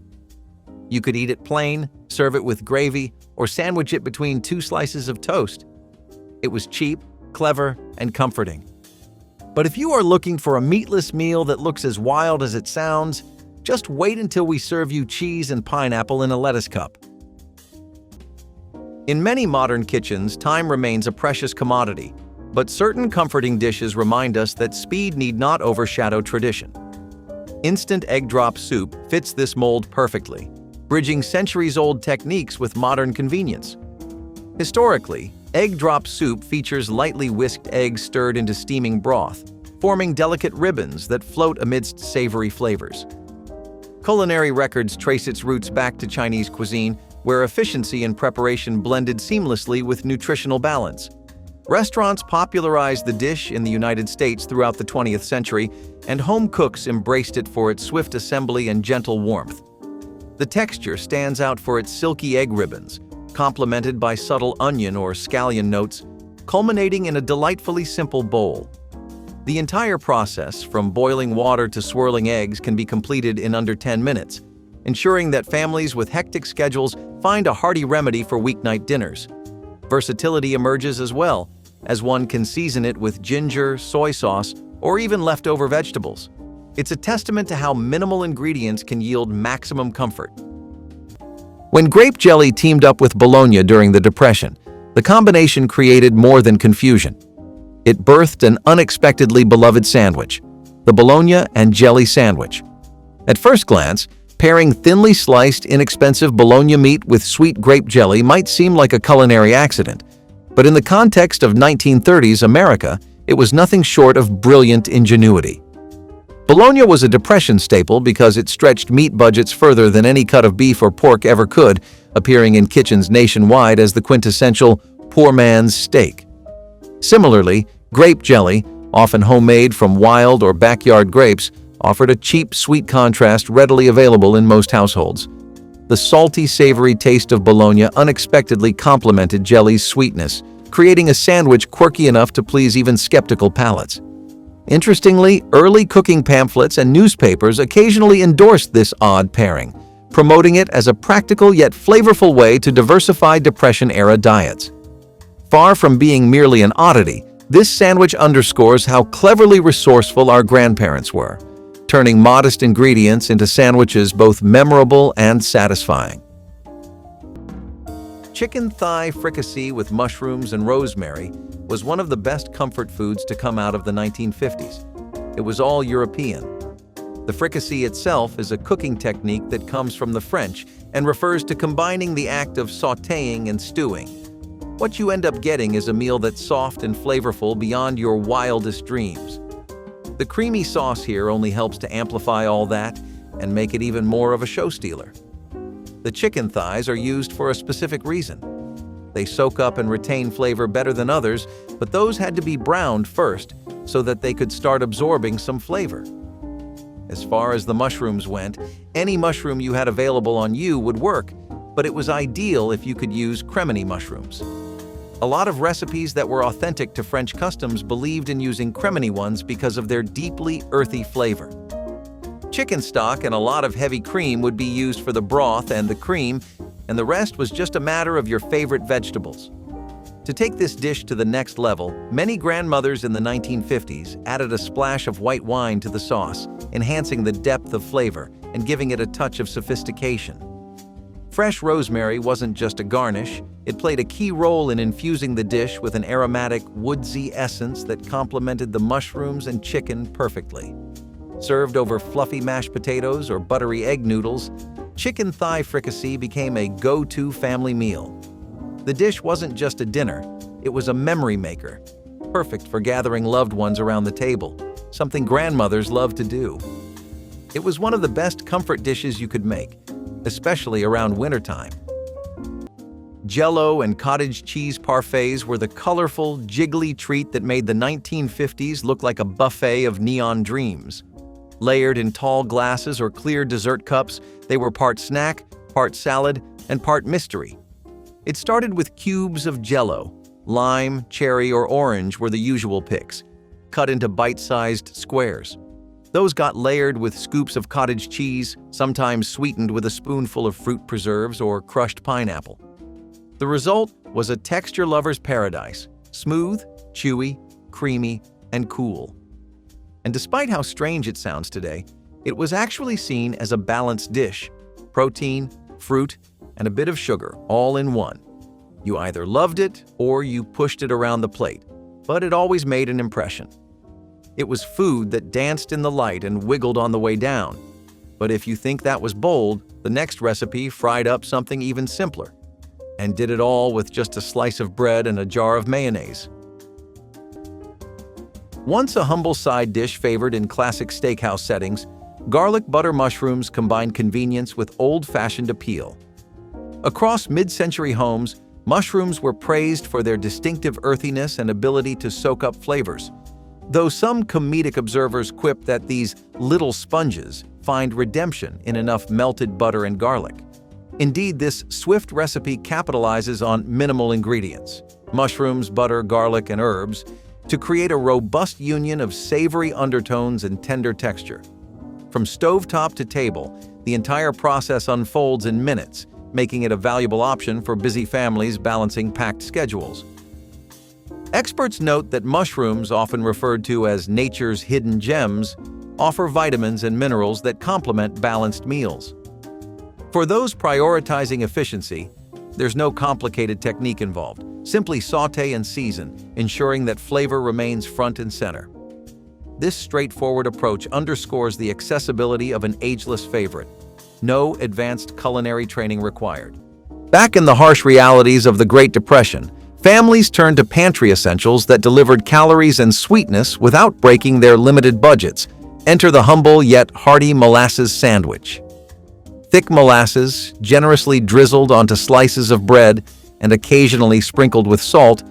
You could eat it plain, serve it with gravy, or sandwich it between two slices of toast. It was cheap, clever, and comforting. But if you are looking for a meatless meal that looks as wild as it sounds, just wait until we serve you cheese and pineapple in a lettuce cup. In many modern kitchens, time remains a precious commodity, but certain comforting dishes remind us that speed need not overshadow tradition. Instant egg drop soup fits this mold perfectly, bridging centuries-old techniques with modern convenience. Historically, egg drop soup features lightly whisked eggs stirred into steaming broth, forming delicate ribbons that float amidst savory flavors. Culinary records trace its roots back to Chinese cuisine, where efficiency in preparation blended seamlessly with nutritional balance. Restaurants popularized the dish in the United States throughout the 20th century, and home cooks embraced it for its swift assembly and gentle warmth. The texture stands out for its silky egg ribbons, complemented by subtle onion or scallion notes, culminating in a delightfully simple bowl. The entire process, from boiling water to swirling eggs, can be completed in under 10 minutes, ensuring that families with hectic schedules find a hearty remedy for weeknight dinners. Versatility emerges as well, as one can season it with ginger, soy sauce, or even leftover vegetables. It's a testament to how minimal ingredients can yield maximum comfort. When grape jelly teamed up with Bologna during the Depression, the combination created more than confusion. it birthed an unexpectedly beloved sandwich, the Bologna and jelly sandwich. At first glance, pairing thinly sliced, inexpensive Bologna meat with sweet grape jelly might seem like a culinary accident, but in the context of 1930s America, it was nothing short of brilliant ingenuity. Bologna was a Depression staple because it stretched meat budgets further than any cut of beef or pork ever could, appearing in kitchens nationwide as the quintessential poor man's steak. Similarly, grape jelly, often homemade from wild or backyard grapes, offered a cheap, sweet contrast readily available in most households. The salty, savory taste of Bologna unexpectedly complemented jelly's sweetness, creating a sandwich quirky enough to please even skeptical palates. Interestingly, early cooking pamphlets and newspapers occasionally endorsed this odd pairing, promoting it as a practical yet flavorful way to diversify Depression-era diets. Far from being merely an oddity, this sandwich underscores how cleverly resourceful our grandparents were, turning modest ingredients into sandwiches both memorable and satisfying. Chicken thigh fricassee with mushrooms and rosemary was one of the best comfort foods to come out of the 1950s. It was all European. The fricassee itself is a cooking technique that comes from the French and refers to combining the act of sautéing and stewing. What you end up getting is a meal that's soft and flavorful beyond your wildest dreams. The creamy sauce here only helps to amplify all that and make it even more of a show stealer. The chicken thighs are used for a specific reason. They soak up and retain flavor better than others, but those had to be browned first so that they could start absorbing some flavor. As far as the mushrooms went, any mushroom you had available on you would work, but it was ideal if you could use cremini mushrooms. A lot of recipes that were authentic to French customs believed in using cremini ones because of their deeply earthy flavor. Chicken stock and a lot of heavy cream would be used for the broth and the cream, and the rest was just a matter of your favorite vegetables. To take this dish to the next level, many grandmothers in the 1950s added a splash of white wine to the sauce, enhancing the depth of flavor and giving it a touch of sophistication. Fresh rosemary wasn't just a garnish, it played a key role in infusing the dish with an aromatic, woodsy essence that complemented the mushrooms and chicken perfectly. Served over fluffy mashed potatoes or buttery egg noodles, chicken thigh fricassee became a go-to family meal. The dish wasn't just a dinner, it was a memory maker, perfect for gathering loved ones around the table, something grandmothers loved to do. It was one of the best comfort dishes you could make, especially around wintertime. JellO and cottage cheese parfaits were the colorful, jiggly treat that made the 1950s look like a buffet of neon dreams. Layered in tall glasses or clear dessert cups, they were part snack, part salad, and part mystery. It started with cubes of JellO. Lime, cherry, or orange were the usual picks, cut into bite-sized squares. Those got layered with scoops of cottage cheese, sometimes sweetened with a spoonful of fruit preserves or crushed pineapple. The result was a texture lover's paradise, smooth, chewy, creamy, and cool. And despite how strange it sounds today, it was actually seen as a balanced dish: protein, fruit, and a bit of sugar, all in one. You either loved it or you pushed it around the plate, but it always made an impression. It was food that danced in the light and wiggled on the way down. But if you think that was bold, the next recipe fried up something even simpler, and did it all with just a slice of bread and a jar of mayonnaise. Once a humble side dish favored in classic steakhouse settings, garlic butter mushrooms combined convenience with old-fashioned appeal. Across mid-century homes, mushrooms were praised for their distinctive earthiness and ability to soak up flavors, though some comedic observers quip that these little sponges find redemption in enough melted butter and garlic. Indeed, this swift recipe capitalizes on minimal ingredients, mushrooms, butter, garlic, and herbs, to create a robust union of savory undertones and tender texture. From stovetop to table, the entire process unfolds in minutes, making it a valuable option for busy families balancing packed schedules. Experts note that mushrooms, often referred to as nature's hidden gems, offer vitamins and minerals that complement balanced meals. For those prioritizing efficiency, there's no complicated technique involved. Simply saute and season, ensuring that flavor remains front and center. This straightforward approach underscores the accessibility of an ageless favorite. No advanced culinary training required. Back in the harsh realities of the Great Depression, families turned to pantry essentials that delivered calories and sweetness without breaking their limited budgets. Enter the humble yet hearty molasses sandwich. Thick molasses, generously drizzled onto slices of bread and occasionally sprinkled with salt,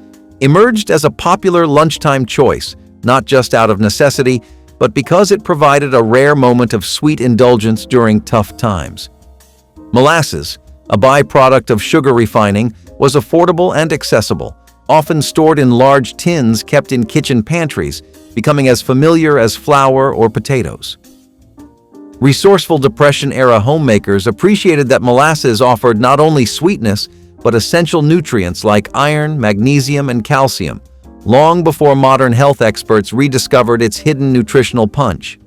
emerged as a popular lunchtime choice, not just out of necessity, but because it provided a rare moment of sweet indulgence during tough times. Molasses, a byproduct of sugar refining, was affordable and accessible, often stored in large tins kept in kitchen pantries, becoming as familiar as flour or potatoes. Resourceful Depression-era homemakers appreciated that molasses offered not only sweetness, but essential nutrients like iron, magnesium, and calcium, long before modern health experts rediscovered its hidden nutritional punch.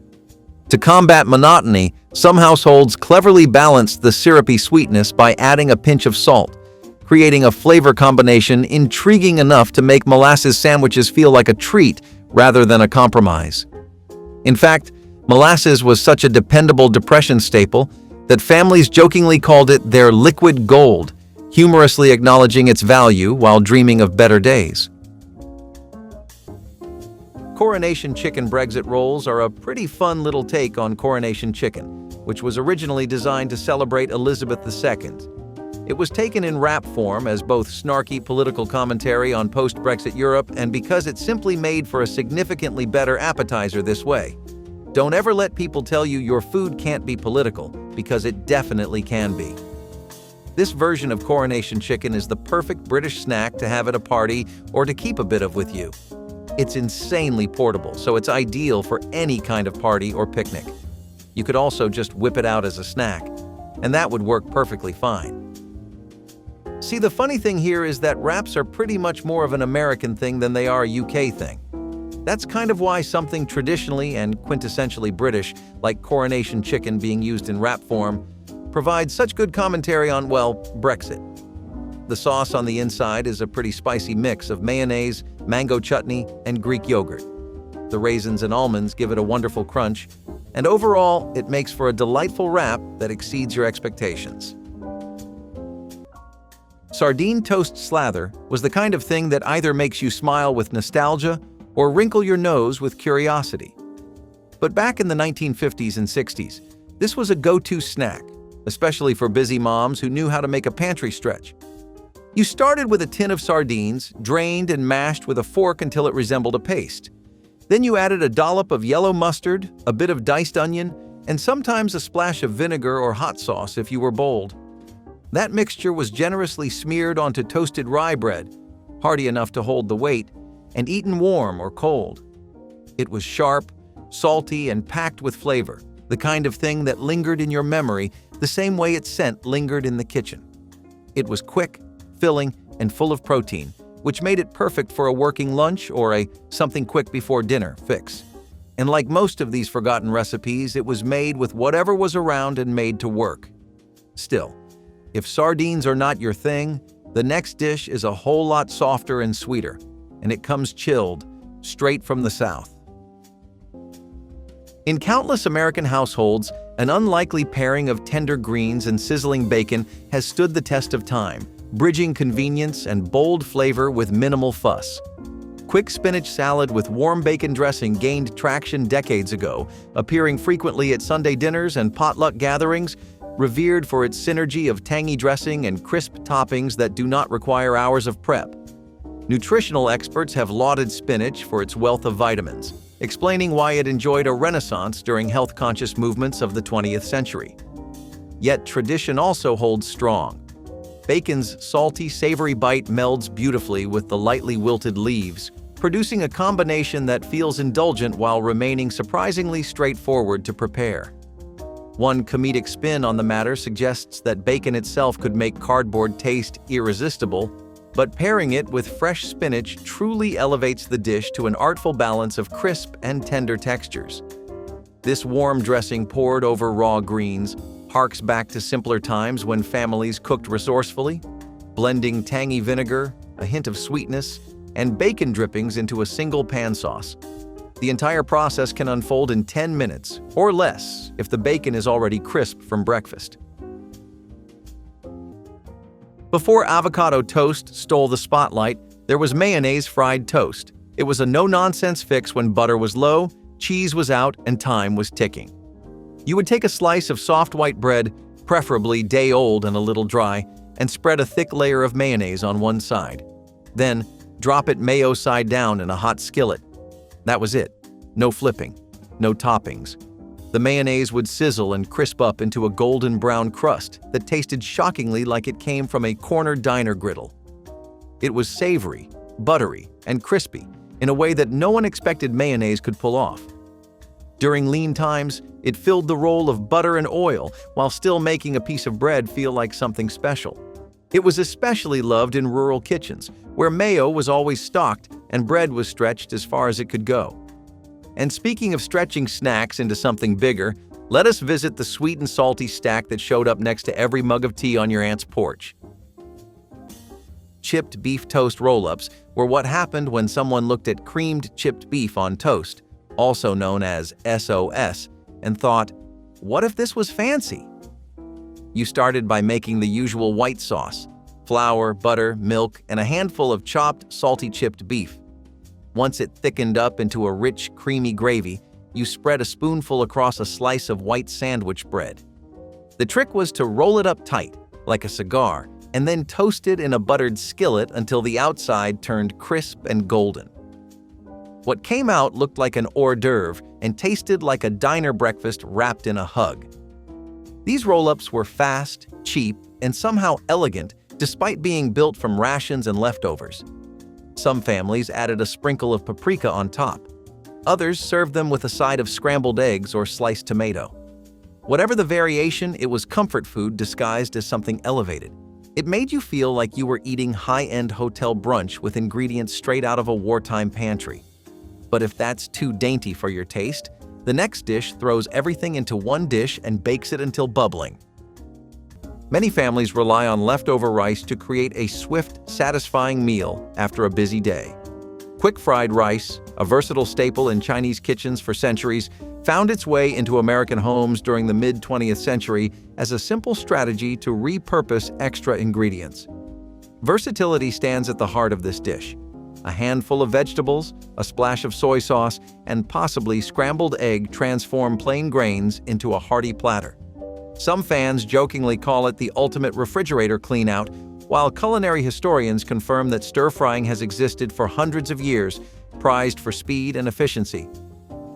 To combat monotony, some households cleverly balanced the syrupy sweetness by adding a pinch of salt, creating a flavor combination intriguing enough to make molasses sandwiches feel like a treat rather than a compromise. In fact, molasses was such a dependable Depression staple that families jokingly called it their liquid gold, humorously acknowledging its value while dreaming of better days. Coronation chicken Brexit rolls are a pretty fun little take on Coronation chicken, which was originally designed to celebrate Elizabeth II. It was taken in wrap form as both snarky political commentary on post-Brexit Europe and because it simply made for a significantly better appetizer this way. Don't ever let people tell you your food can't be political, because it definitely can be. This version of Coronation chicken is the perfect British snack to have at a party or to keep a bit of with you. It's insanely portable, so it's ideal for any kind of party or picnic. You could also just whip it out as a snack, and that would work perfectly fine. See, the funny thing here is that wraps are pretty much more of an American thing than they are a UK thing. That's kind of why something traditionally and quintessentially British, like Coronation chicken being used in wrap form, provides such good commentary on, well, Brexit. The sauce on the inside is a pretty spicy mix of mayonnaise, mango chutney, and Greek yogurt. The raisins and almonds give it a wonderful crunch, and overall, it makes for a delightful wrap that exceeds your expectations. Sardine Toast slather was the kind of thing that either makes you smile with nostalgia or wrinkle your nose with curiosity. But back in the 1950s and 60s, this was a go-to snack, especially for busy moms who knew how to make a pantry stretch. You started with a tin of sardines, drained and mashed with a fork until it resembled a paste. Then you added a dollop of yellow mustard, a bit of diced onion, and sometimes a splash of vinegar or hot sauce if you were bold. That mixture was generously smeared onto toasted rye bread, hearty enough to hold the weight, and eaten warm or cold. It was sharp, salty, and packed with flavor, the kind of thing that lingered in your memory the same way its scent lingered in the kitchen. It was quick, filling, and full of protein, which made it perfect for a working lunch or a something quick before dinner fix. And like most of these forgotten recipes, it was made with whatever was around and made to work. Still, if sardines are not your thing, the next dish is a whole lot softer and sweeter, and it comes chilled, straight from the South. In countless American households, an unlikely pairing of tender greens and sizzling bacon has stood the test of time, bridging convenience and bold flavor with minimal fuss. Quick spinach salad with warm bacon dressing gained traction decades ago, appearing frequently at Sunday dinners and potluck gatherings, revered for its synergy of tangy dressing and crisp toppings that do not require hours of prep. Nutritional experts have lauded spinach for its wealth of vitamins, explaining why it enjoyed a renaissance during health-conscious movements of the 20th century. Yet tradition also holds strong. Bacon's salty, savory bite melds beautifully with the lightly wilted leaves, producing a combination that feels indulgent while remaining surprisingly straightforward to prepare. One comedic spin on the matter suggests that bacon itself could make cardboard taste irresistible, but pairing it with fresh spinach truly elevates the dish to an artful balance of crisp and tender textures. This warm dressing poured over raw greens harks back to simpler times when families cooked resourcefully, blending tangy vinegar, a hint of sweetness, and bacon drippings into a single pan sauce. The entire process can unfold in 10 minutes, or less, if the bacon is already crisp from breakfast. Before avocado toast stole the spotlight, there was mayonnaise fried toast. It was a no-nonsense fix when butter was low, cheese was out, and time was ticking. You would take a slice of soft white bread, preferably day-old and a little dry, and spread a thick layer of mayonnaise on one side. Then, drop it mayo side down in a hot skillet. That was it. No flipping. No toppings. The mayonnaise would sizzle and crisp up into a golden brown crust that tasted shockingly like it came from a corner diner griddle. It was savory, buttery, and crispy in a way that no one expected mayonnaise could pull off. During lean times, it filled the role of butter and oil while still making a piece of bread feel like something special. It was especially loved in rural kitchens, where mayo was always stocked and bread was stretched as far as it could go. And speaking of stretching snacks into something bigger, let us visit the sweet and salty stack that showed up next to every mug of tea on your aunt's porch. Chipped beef toast roll-ups were what happened when someone looked at creamed chipped beef on toast, also known as SOS, and thought, what if this was fancy? You started by making the usual white sauce: flour, butter, milk, and a handful of chopped, salty chipped beef. Once it thickened up into a rich, creamy gravy, you spread a spoonful across a slice of white sandwich bread. The trick was to roll it up tight, like a cigar, and then toast it in a buttered skillet until the outside turned crisp and golden. What came out looked like an hors d'oeuvre and tasted like a diner breakfast wrapped in a hug. These roll-ups were fast, cheap, and somehow elegant despite being built from rations and leftovers. Some families added a sprinkle of paprika on top. Others served them with a side of scrambled eggs or sliced tomato. Whatever the variation, it was comfort food disguised as something elevated. It made you feel like you were eating high-end hotel brunch with ingredients straight out of a wartime pantry. But if that's too dainty for your taste, the next dish throws everything into one dish and bakes it until bubbling. Many families rely on leftover rice to create a swift, satisfying meal after a busy day. Quick-fried rice, a versatile staple in Chinese kitchens for centuries, found its way into American homes during the mid-20th century as a simple strategy to repurpose extra ingredients. Versatility stands at the heart of this dish. A handful of vegetables, a splash of soy sauce, and possibly scrambled egg transform plain grains into a hearty platter. Some fans jokingly call it the ultimate refrigerator clean-out, while culinary historians confirm that stir-frying has existed for hundreds of years, prized for speed and efficiency.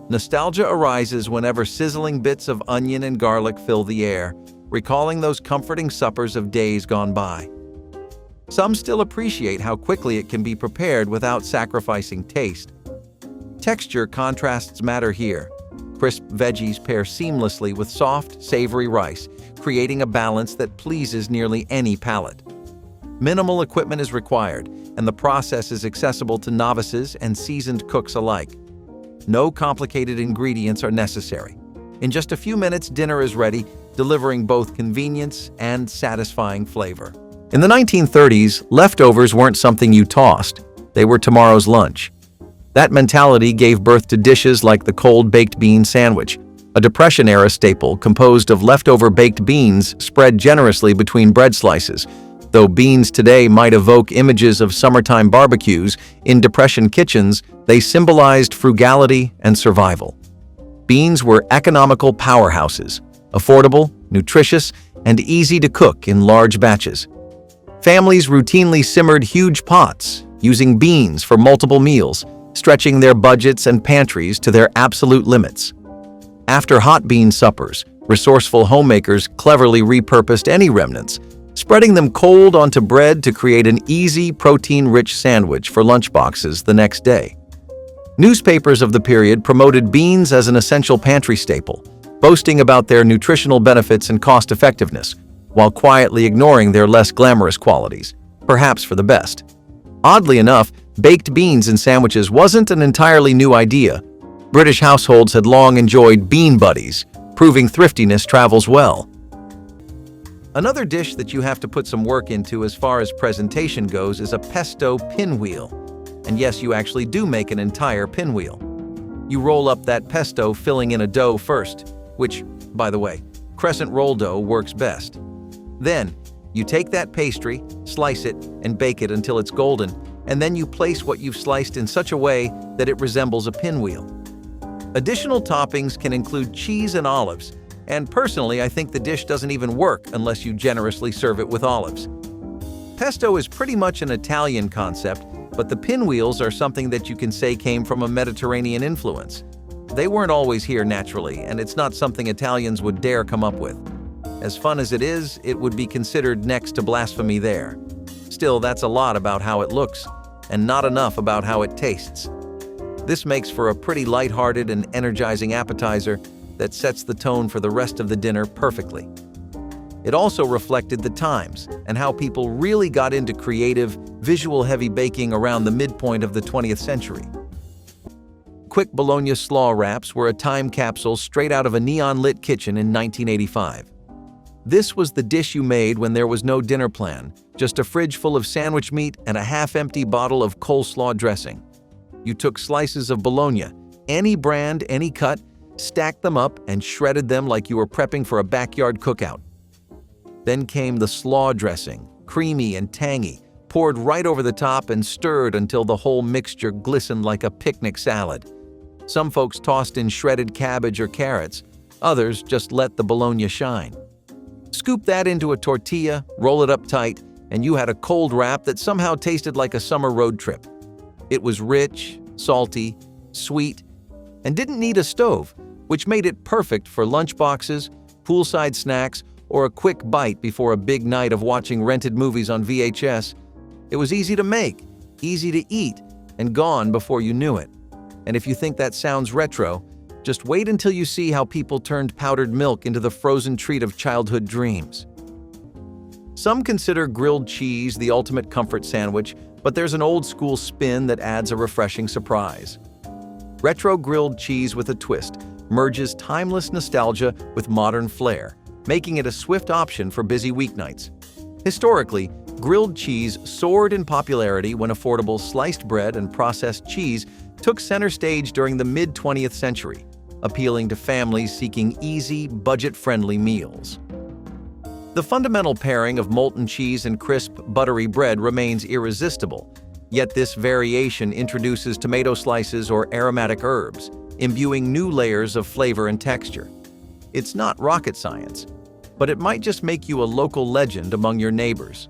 Nostalgia arises whenever sizzling bits of onion and garlic fill the air, recalling those comforting suppers of days gone by. Some still appreciate how quickly it can be prepared without sacrificing taste. Texture contrasts matter here. Crisp veggies pair seamlessly with soft, savory rice, creating a balance that pleases nearly any palate. Minimal equipment is required, and the process is accessible to novices and seasoned cooks alike. No complicated ingredients are necessary. In just a few minutes, dinner is ready, delivering both convenience and satisfying flavor. In the 1930s, leftovers weren't something you tossed. They were tomorrow's lunch. That mentality gave birth to dishes like the cold baked bean sandwich, a Depression-era staple composed of leftover baked beans spread generously between bread slices. Though beans today might evoke images of summertime barbecues, in Depression kitchens, they symbolized frugality and survival. Beans were economical powerhouses, affordable, nutritious, and easy to cook in large batches. Families routinely simmered huge pots, using beans for multiple meals, stretching their budgets and pantries to their absolute limits. After hot bean suppers, resourceful homemakers cleverly repurposed any remnants, spreading them cold onto bread to create an easy, protein-rich sandwich for lunchboxes the next day. Newspapers of the period promoted beans as an essential pantry staple, boasting about their nutritional benefits and cost-effectiveness, while quietly ignoring their less glamorous qualities, perhaps for the best. Oddly enough, baked beans in sandwiches wasn't an entirely new idea. British households had long enjoyed bean buddies, proving thriftiness travels well. Another dish that you have to put some work into as far as presentation goes is a pesto pinwheel. And yes, you actually do make an entire pinwheel. You roll up that pesto, filling in a dough first, which, by the way, crescent roll dough works best. Then, you take that pastry, slice it, and bake it until it's golden, and then you place what you've sliced in such a way that it resembles a pinwheel. Additional toppings can include cheese and olives, and personally, I think the dish doesn't even work unless you generously serve it with olives. Pesto is pretty much an Italian concept, but the pinwheels are something that you can say came from a Mediterranean influence. They weren't always here naturally, and it's not something Italians would dare come up with. As fun as it is, it would be considered next to blasphemy there. Still, that's a lot about how it looks, and not enough about how it tastes. This makes for a pretty lighthearted and energizing appetizer that sets the tone for the rest of the dinner perfectly. It also reflected the times and how people really got into creative, visual-heavy baking around the midpoint of the 20th century. Quick Bologna slaw wraps were a time capsule straight out of a neon-lit kitchen in 1985. This was the dish you made when there was no dinner plan, just a fridge full of sandwich meat and a half-empty bottle of coleslaw dressing. You took slices of Bologna, any brand, any cut, stacked them up and shredded them like you were prepping for a backyard cookout. Then came the slaw dressing, creamy and tangy, poured right over the top and stirred until the whole mixture glistened like a picnic salad. Some folks tossed in shredded cabbage or carrots, others just let the Bologna shine. Scoop that into a tortilla, roll it up tight, and you had a cold wrap that somehow tasted like a summer road trip. It was rich, salty, sweet, and didn't need a stove, which made it perfect for lunchboxes, poolside snacks, or a quick bite before a big night of watching rented movies on VHS. It was easy to make, easy to eat, and gone before you knew it. And if you think that sounds retro, just wait until you see how people turned powdered milk into the frozen treat of childhood dreams. Some consider grilled cheese the ultimate comfort sandwich, but there's an old-school spin that adds a refreshing surprise. Retro grilled cheese with a twist merges timeless nostalgia with modern flair, making it a swift option for busy weeknights. Historically, grilled cheese soared in popularity when affordable sliced bread and processed cheese took center stage during the mid-20th century, appealing to families seeking easy, budget-friendly meals. The fundamental pairing of molten cheese and crisp, buttery bread remains irresistible, yet this variation introduces tomato slices or aromatic herbs, imbuing new layers of flavor and texture. It's not rocket science, but it might just make you a local legend among your neighbors.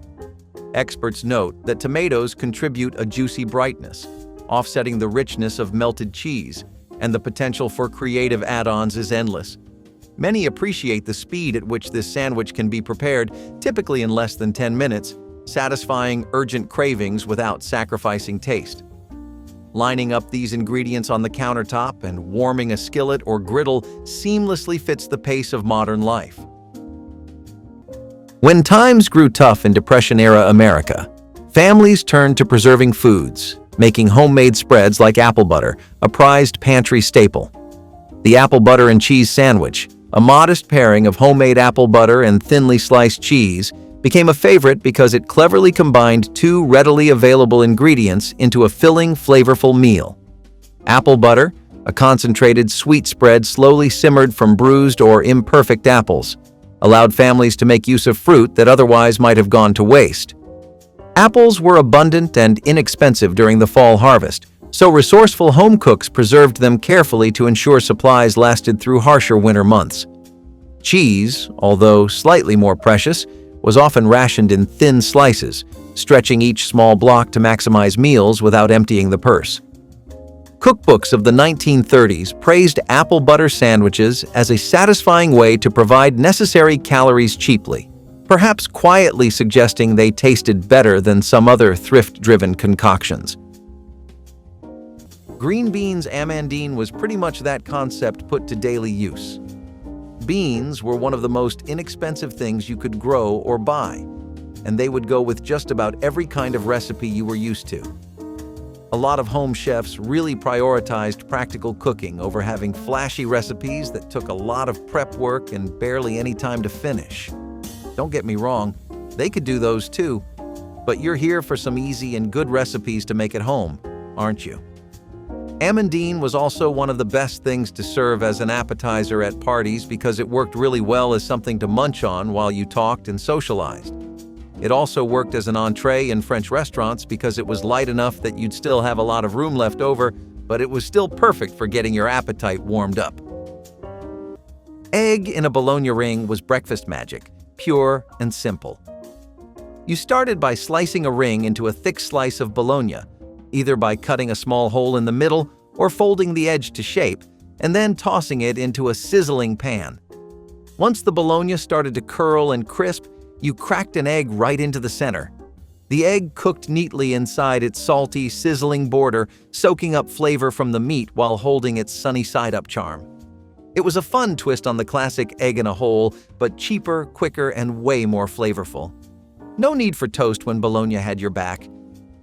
Experts note that tomatoes contribute a juicy brightness, offsetting the richness of melted cheese, and the potential for creative add-ons is endless. Many appreciate the speed at which this sandwich can be prepared, typically in less than 10 minutes, satisfying urgent cravings without sacrificing taste. Lining up these ingredients on the countertop and warming a skillet or griddle seamlessly fits the pace of modern life. When times grew tough in Depression-era America, families turned to preserving foods, making homemade spreads like apple butter, a prized pantry staple. The apple butter and cheese sandwich, a modest pairing of homemade apple butter and thinly sliced cheese, became a favorite because it cleverly combined two readily available ingredients into a filling, flavorful meal. Apple butter, a concentrated sweet spread slowly simmered from bruised or imperfect apples, allowed families to make use of fruit that otherwise might have gone to waste. Apples were abundant and inexpensive during the fall harvest, so resourceful home cooks preserved them carefully to ensure supplies lasted through harsher winter months. Cheese, although slightly more precious, was often rationed in thin slices, stretching each small block to maximize meals without emptying the purse. Cookbooks of the 1930s praised apple butter sandwiches as a satisfying way to provide necessary calories cheaply, perhaps quietly suggesting they tasted better than some other thrift-driven concoctions. Green beans amandine was pretty much that concept put to daily use. Beans were one of the most inexpensive things you could grow or buy, and they would go with just about every kind of recipe you were used to. A lot of home chefs really prioritized practical cooking over having flashy recipes that took a lot of prep work and barely any time to finish. Don't get me wrong, they could do those too. But you're here for some easy and good recipes to make at home, aren't you? Amandine was also one of the best things to serve as an appetizer at parties because it worked really well as something to munch on while you talked and socialized. It also worked as an entree in French restaurants because it was light enough that you'd still have a lot of room left over, but it was still perfect for getting your appetite warmed up. Egg in a Bologna ring was breakfast magic, pure and simple. You started by slicing a ring into a thick slice of Bologna, either by cutting a small hole in the middle or folding the edge to shape, and then tossing it into a sizzling pan. Once the Bologna started to curl and crisp, you cracked an egg right into the center. The egg cooked neatly inside its salty, sizzling border, soaking up flavor from the meat while holding its sunny side-up charm. It was a fun twist on the classic egg in a hole, but cheaper, quicker, and way more flavorful. No need for toast when Bologna had your back.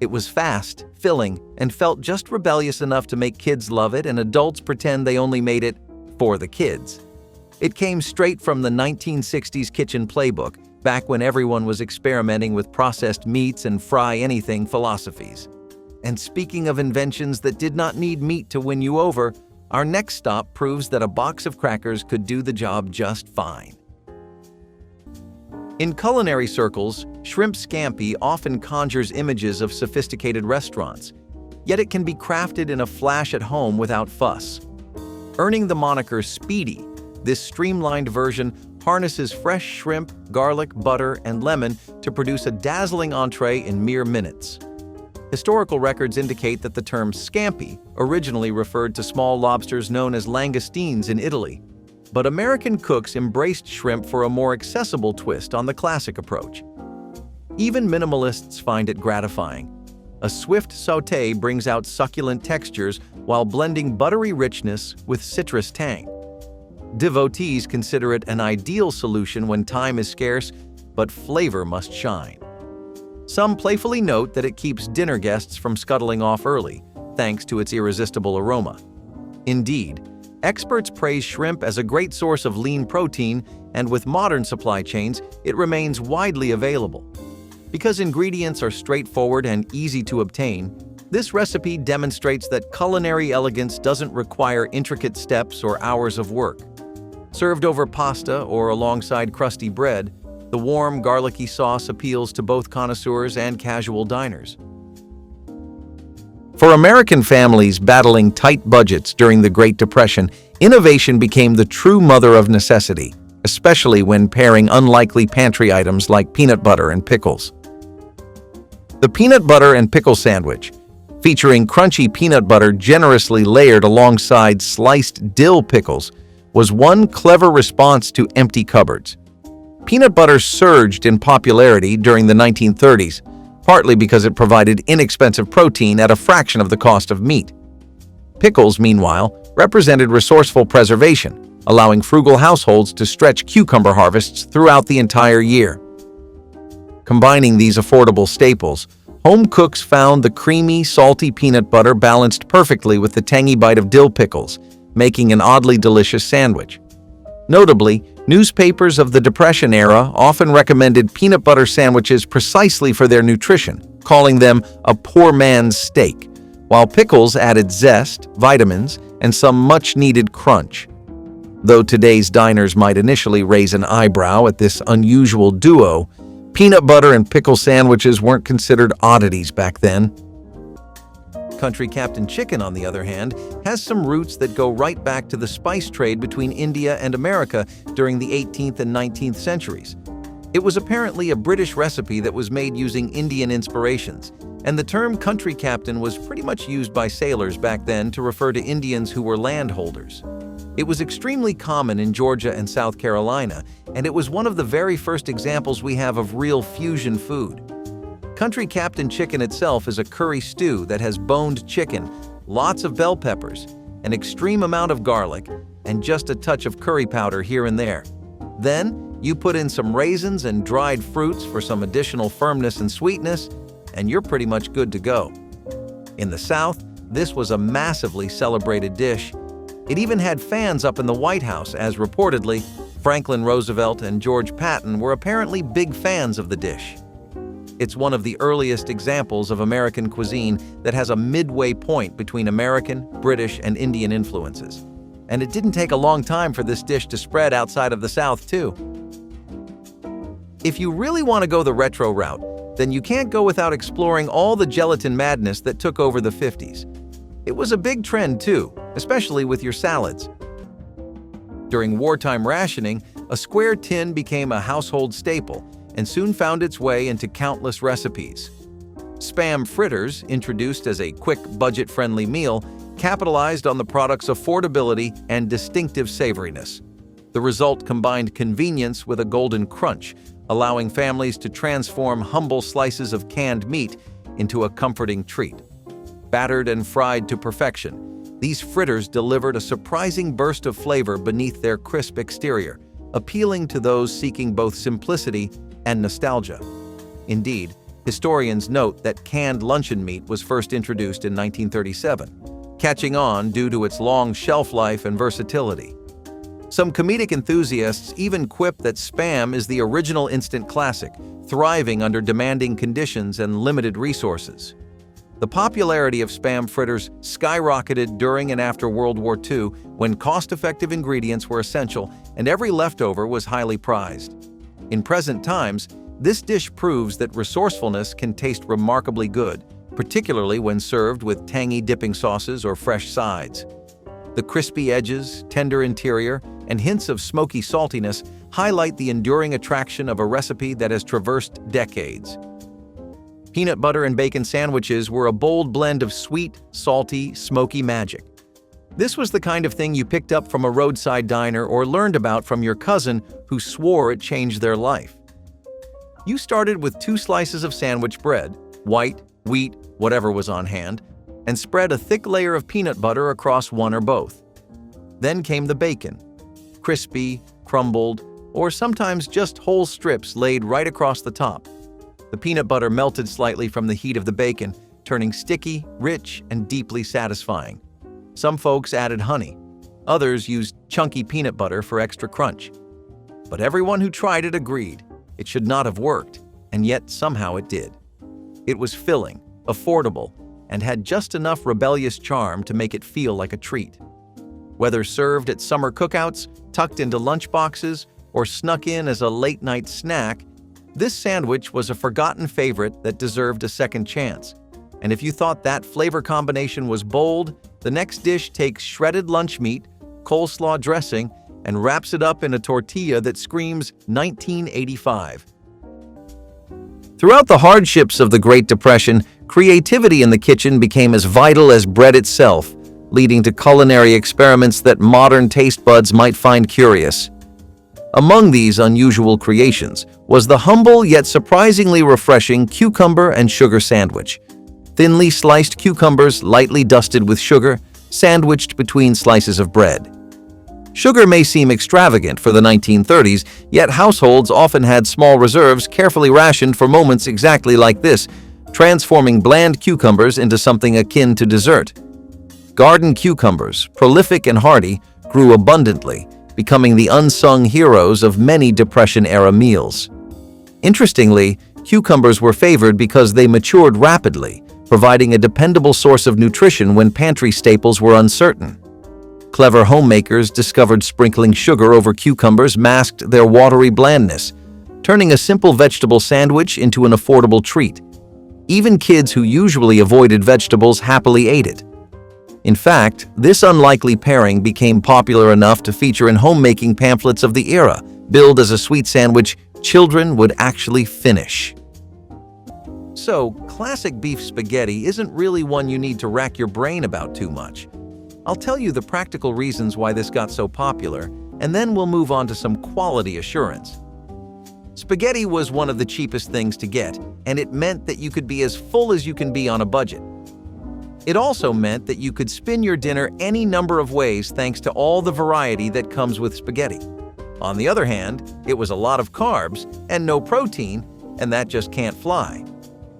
It was fast, filling, and felt just rebellious enough to make kids love it and adults pretend they only made it for the kids. It came straight from the 1960s kitchen playbook, back when everyone was experimenting with processed meats and fry anything philosophies. And speaking of inventions that did not need meat to win you over, our next stop proves that a box of crackers could do the job just fine. In culinary circles, shrimp scampi often conjures images of sophisticated restaurants, yet it can be crafted in a flash at home without fuss. Earning the moniker Speedy, this streamlined version harnesses fresh shrimp, garlic, butter, and lemon to produce a dazzling entree in mere minutes. Historical records indicate that the term scampi originally referred to small lobsters known as langoustines in Italy, but American cooks embraced shrimp for a more accessible twist on the classic approach. Even minimalists find it gratifying. A swift sauté brings out succulent textures while blending buttery richness with citrus tang. Devotees consider it an ideal solution when time is scarce, but flavor must shine. Some playfully note that it keeps dinner guests from scuttling off early, thanks to its irresistible aroma. Indeed, experts praise shrimp as a great source of lean protein, and with modern supply chains, it remains widely available. Because ingredients are straightforward and easy to obtain, this recipe demonstrates that culinary elegance doesn't require intricate steps or hours of work. Served over pasta or alongside crusty bread, the warm, garlicky sauce appeals to both connoisseurs and casual diners. For American families battling tight budgets during the Great Depression, innovation became the true mother of necessity, especially when pairing unlikely pantry items like peanut butter and pickles. The peanut butter and pickle sandwich, featuring crunchy peanut butter generously layered alongside sliced dill pickles, was one clever response to empty cupboards. Peanut butter surged in popularity during the 1930s, partly because it provided inexpensive protein at a fraction of the cost of meat. Pickles, meanwhile, represented resourceful preservation, allowing frugal households to stretch cucumber harvests throughout the entire year. Combining these affordable staples, home cooks found the creamy, salty peanut butter balanced perfectly with the tangy bite of dill pickles, making an oddly delicious sandwich. Notably, newspapers of the Depression era often recommended peanut butter sandwiches precisely for their nutrition, calling them a poor man's steak, while pickles added zest, vitamins, and some much-needed crunch. Though today's diners might initially raise an eyebrow at this unusual duo, peanut butter and pickle sandwiches weren't considered oddities back then. Country Captain Chicken, on the other hand, has some roots that go right back to the spice trade between India and America during the 18th and 19th centuries. It was apparently a British recipe that was made using Indian inspirations, and the term country captain was pretty much used by sailors back then to refer to Indians who were landholders. It was extremely common in Georgia and South Carolina, and it was one of the very first examples we have of real fusion food. Country Captain Chicken itself is a curry stew that has boned chicken, lots of bell peppers, an extreme amount of garlic, and just a touch of curry powder here and there. Then, you put in some raisins and dried fruits for some additional firmness and sweetness, and you're pretty much good to go. In the South, this was a massively celebrated dish. It even had fans up in the White House, as reportedly, Franklin Roosevelt and George Patton were apparently big fans of the dish. It's one of the earliest examples of American cuisine that has a midway point between American, British, and Indian influences. And it didn't take a long time for this dish to spread outside of the South, too. If you really want to go the retro route, then you can't go without exploring all the gelatin madness that took over the 50s. It was a big trend, too, especially with your salads. During wartime rationing, a square tin became a household staple and soon found its way into countless recipes. Spam fritters, introduced as a quick, budget-friendly meal, capitalized on the product's affordability and distinctive savoriness. The result combined convenience with a golden crunch, allowing families to transform humble slices of canned meat into a comforting treat. Battered and fried to perfection, these fritters delivered a surprising burst of flavor beneath their crisp exterior, appealing to those seeking both simplicity and nostalgia. Indeed, historians note that canned luncheon meat was first introduced in 1937, catching on due to its long shelf life and versatility. Some comedic enthusiasts even quip that Spam is the original instant classic, thriving under demanding conditions and limited resources. The popularity of Spam fritters skyrocketed during and after World War II, when cost-effective ingredients were essential and every leftover was highly prized. In present times, this dish proves that resourcefulness can taste remarkably good, particularly when served with tangy dipping sauces or fresh sides. The crispy edges, tender interior, and hints of smoky saltiness highlight the enduring attraction of a recipe that has traversed decades. Peanut butter and bacon sandwiches were a bold blend of sweet, salty, smoky magic. This was the kind of thing you picked up from a roadside diner or learned about from your cousin who swore it changed their life. You started with 2 slices of sandwich bread, white, wheat, whatever was on hand, and spread a thick layer of peanut butter across one or both. Then came the bacon, crispy, crumbled, or sometimes just whole strips laid right across the top. The peanut butter melted slightly from the heat of the bacon, turning sticky, rich, and deeply satisfying. Some folks added honey. Others used chunky peanut butter for extra crunch. But everyone who tried it agreed it should not have worked, and yet somehow it did. It was filling, affordable, and had just enough rebellious charm to make it feel like a treat. Whether served at summer cookouts, tucked into lunchboxes, or snuck in as a late-night snack, this sandwich was a forgotten favorite that deserved a second chance. And if you thought that flavor combination was bold, the next dish takes shredded lunch meat, coleslaw dressing, and wraps it up in a tortilla that screams 1985. Throughout the hardships of the Great Depression, creativity in the kitchen became as vital as bread itself, leading to culinary experiments that modern taste buds might find curious. Among these unusual creations was the humble yet surprisingly refreshing cucumber and sugar sandwich. Thinly sliced cucumbers lightly dusted with sugar, sandwiched between slices of bread. Sugar may seem extravagant for the 1930s, yet households often had small reserves carefully rationed for moments exactly like this, transforming bland cucumbers into something akin to dessert. Garden cucumbers, prolific and hardy, grew abundantly, becoming the unsung heroes of many Depression-era meals. Interestingly, cucumbers were favored because they matured rapidly, providing a dependable source of nutrition when pantry staples were uncertain. Clever homemakers discovered sprinkling sugar over cucumbers masked their watery blandness, turning a simple vegetable sandwich into an affordable treat. Even kids who usually avoided vegetables happily ate it. In fact, this unlikely pairing became popular enough to feature in homemaking pamphlets of the era, billed as a sweet sandwich children would actually finish. So, classic beef spaghetti isn't really one you need to rack your brain about too much. I'll tell you the practical reasons why this got so popular, and then we'll move on to some quality assurance. Spaghetti was one of the cheapest things to get, and it meant that you could be as full as you can be on a budget. It also meant that you could spin your dinner any number of ways thanks to all the variety that comes with spaghetti. On the other hand, it was a lot of carbs and no protein, and that just can't fly.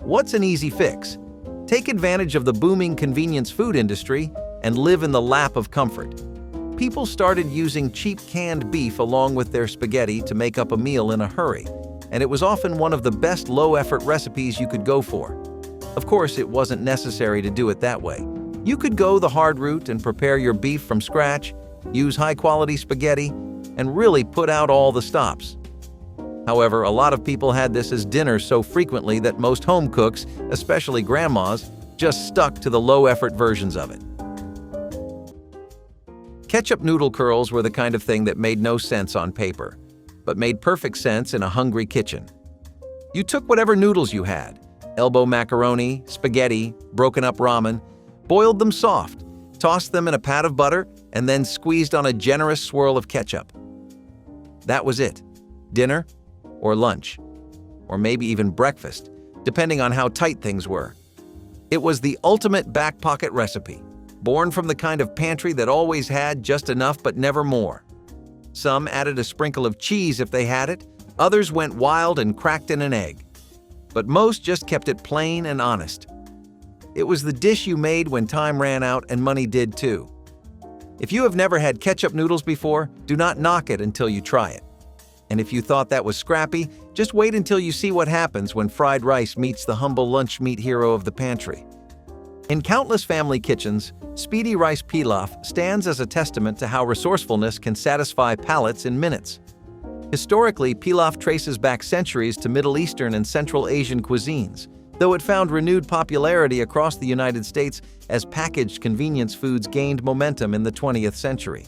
What's an easy fix? Take advantage of the booming convenience food industry and live in the lap of comfort. people started using cheap canned beef along with their spaghetti to make up a meal in a hurry, and it was often one of the best low-effort recipes you could go for. Of course, it wasn't necessary to do it that way. You could go the hard route and prepare your beef from scratch, use high-quality spaghetti, and really put out all the stops. However, a lot of people had this as dinner so frequently that most home cooks, especially grandmas, just stuck to the low-effort versions of it. Ketchup noodle curls were the kind of thing that made no sense on paper, but made perfect sense in a hungry kitchen. You took whatever noodles you had, elbow macaroni, spaghetti, broken up ramen, boiled them soft, tossed them in a pat of butter, and then squeezed on a generous swirl of ketchup. That was it. Dinner, or lunch, or maybe even breakfast, depending on how tight things were. It was the ultimate back pocket recipe, born from the kind of pantry that always had just enough but never more. Some added a sprinkle of cheese if they had it, others went wild and cracked in an egg. But most just kept it plain and honest. It was the dish you made when time ran out and money did too. If you have never had ketchup noodles before, do not knock it until you try it. And if you thought that was scrappy, just wait until you see what happens when fried rice meets the humble lunch meat hero of the pantry. In countless family kitchens, speedy rice pilaf stands as a testament to how resourcefulness can satisfy palates in minutes. Historically, pilaf traces back centuries to Middle Eastern and Central Asian cuisines, though it found renewed popularity across the United States as packaged convenience foods gained momentum in the 20th century.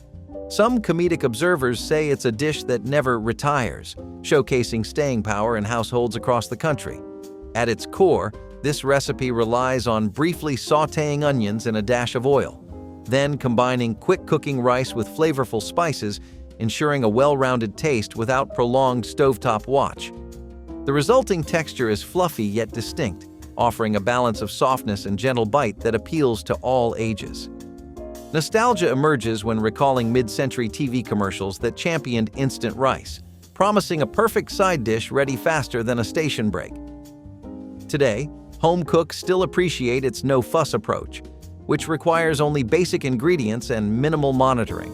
Some comedic observers say it's a dish that never retires, showcasing staying power in households across the country. At its core, this recipe relies on briefly sautéing onions in a dash of oil, then combining quick-cooking rice with flavorful spices, ensuring a well-rounded taste without prolonged stovetop watch. The resulting texture is fluffy yet distinct, offering a balance of softness and gentle bite that appeals to all ages. Nostalgia emerges when recalling mid-century TV commercials that championed instant rice, promising a perfect side dish ready faster than a station break. Today, home cooks still appreciate its no-fuss approach, which requires only basic ingredients and minimal monitoring.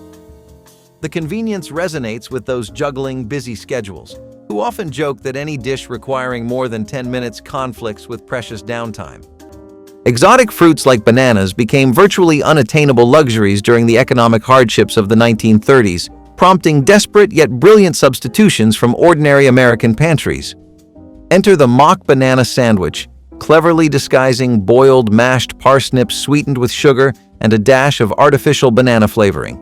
The convenience resonates with those juggling busy schedules, who often joke that any dish requiring more than 10 minutes conflicts with precious downtime. Exotic fruits like bananas became virtually unattainable luxuries during the economic hardships of the 1930s, prompting desperate yet brilliant substitutions from ordinary American pantries. Enter the mock banana sandwich, cleverly disguising boiled mashed parsnips sweetened with sugar and a dash of artificial banana flavoring.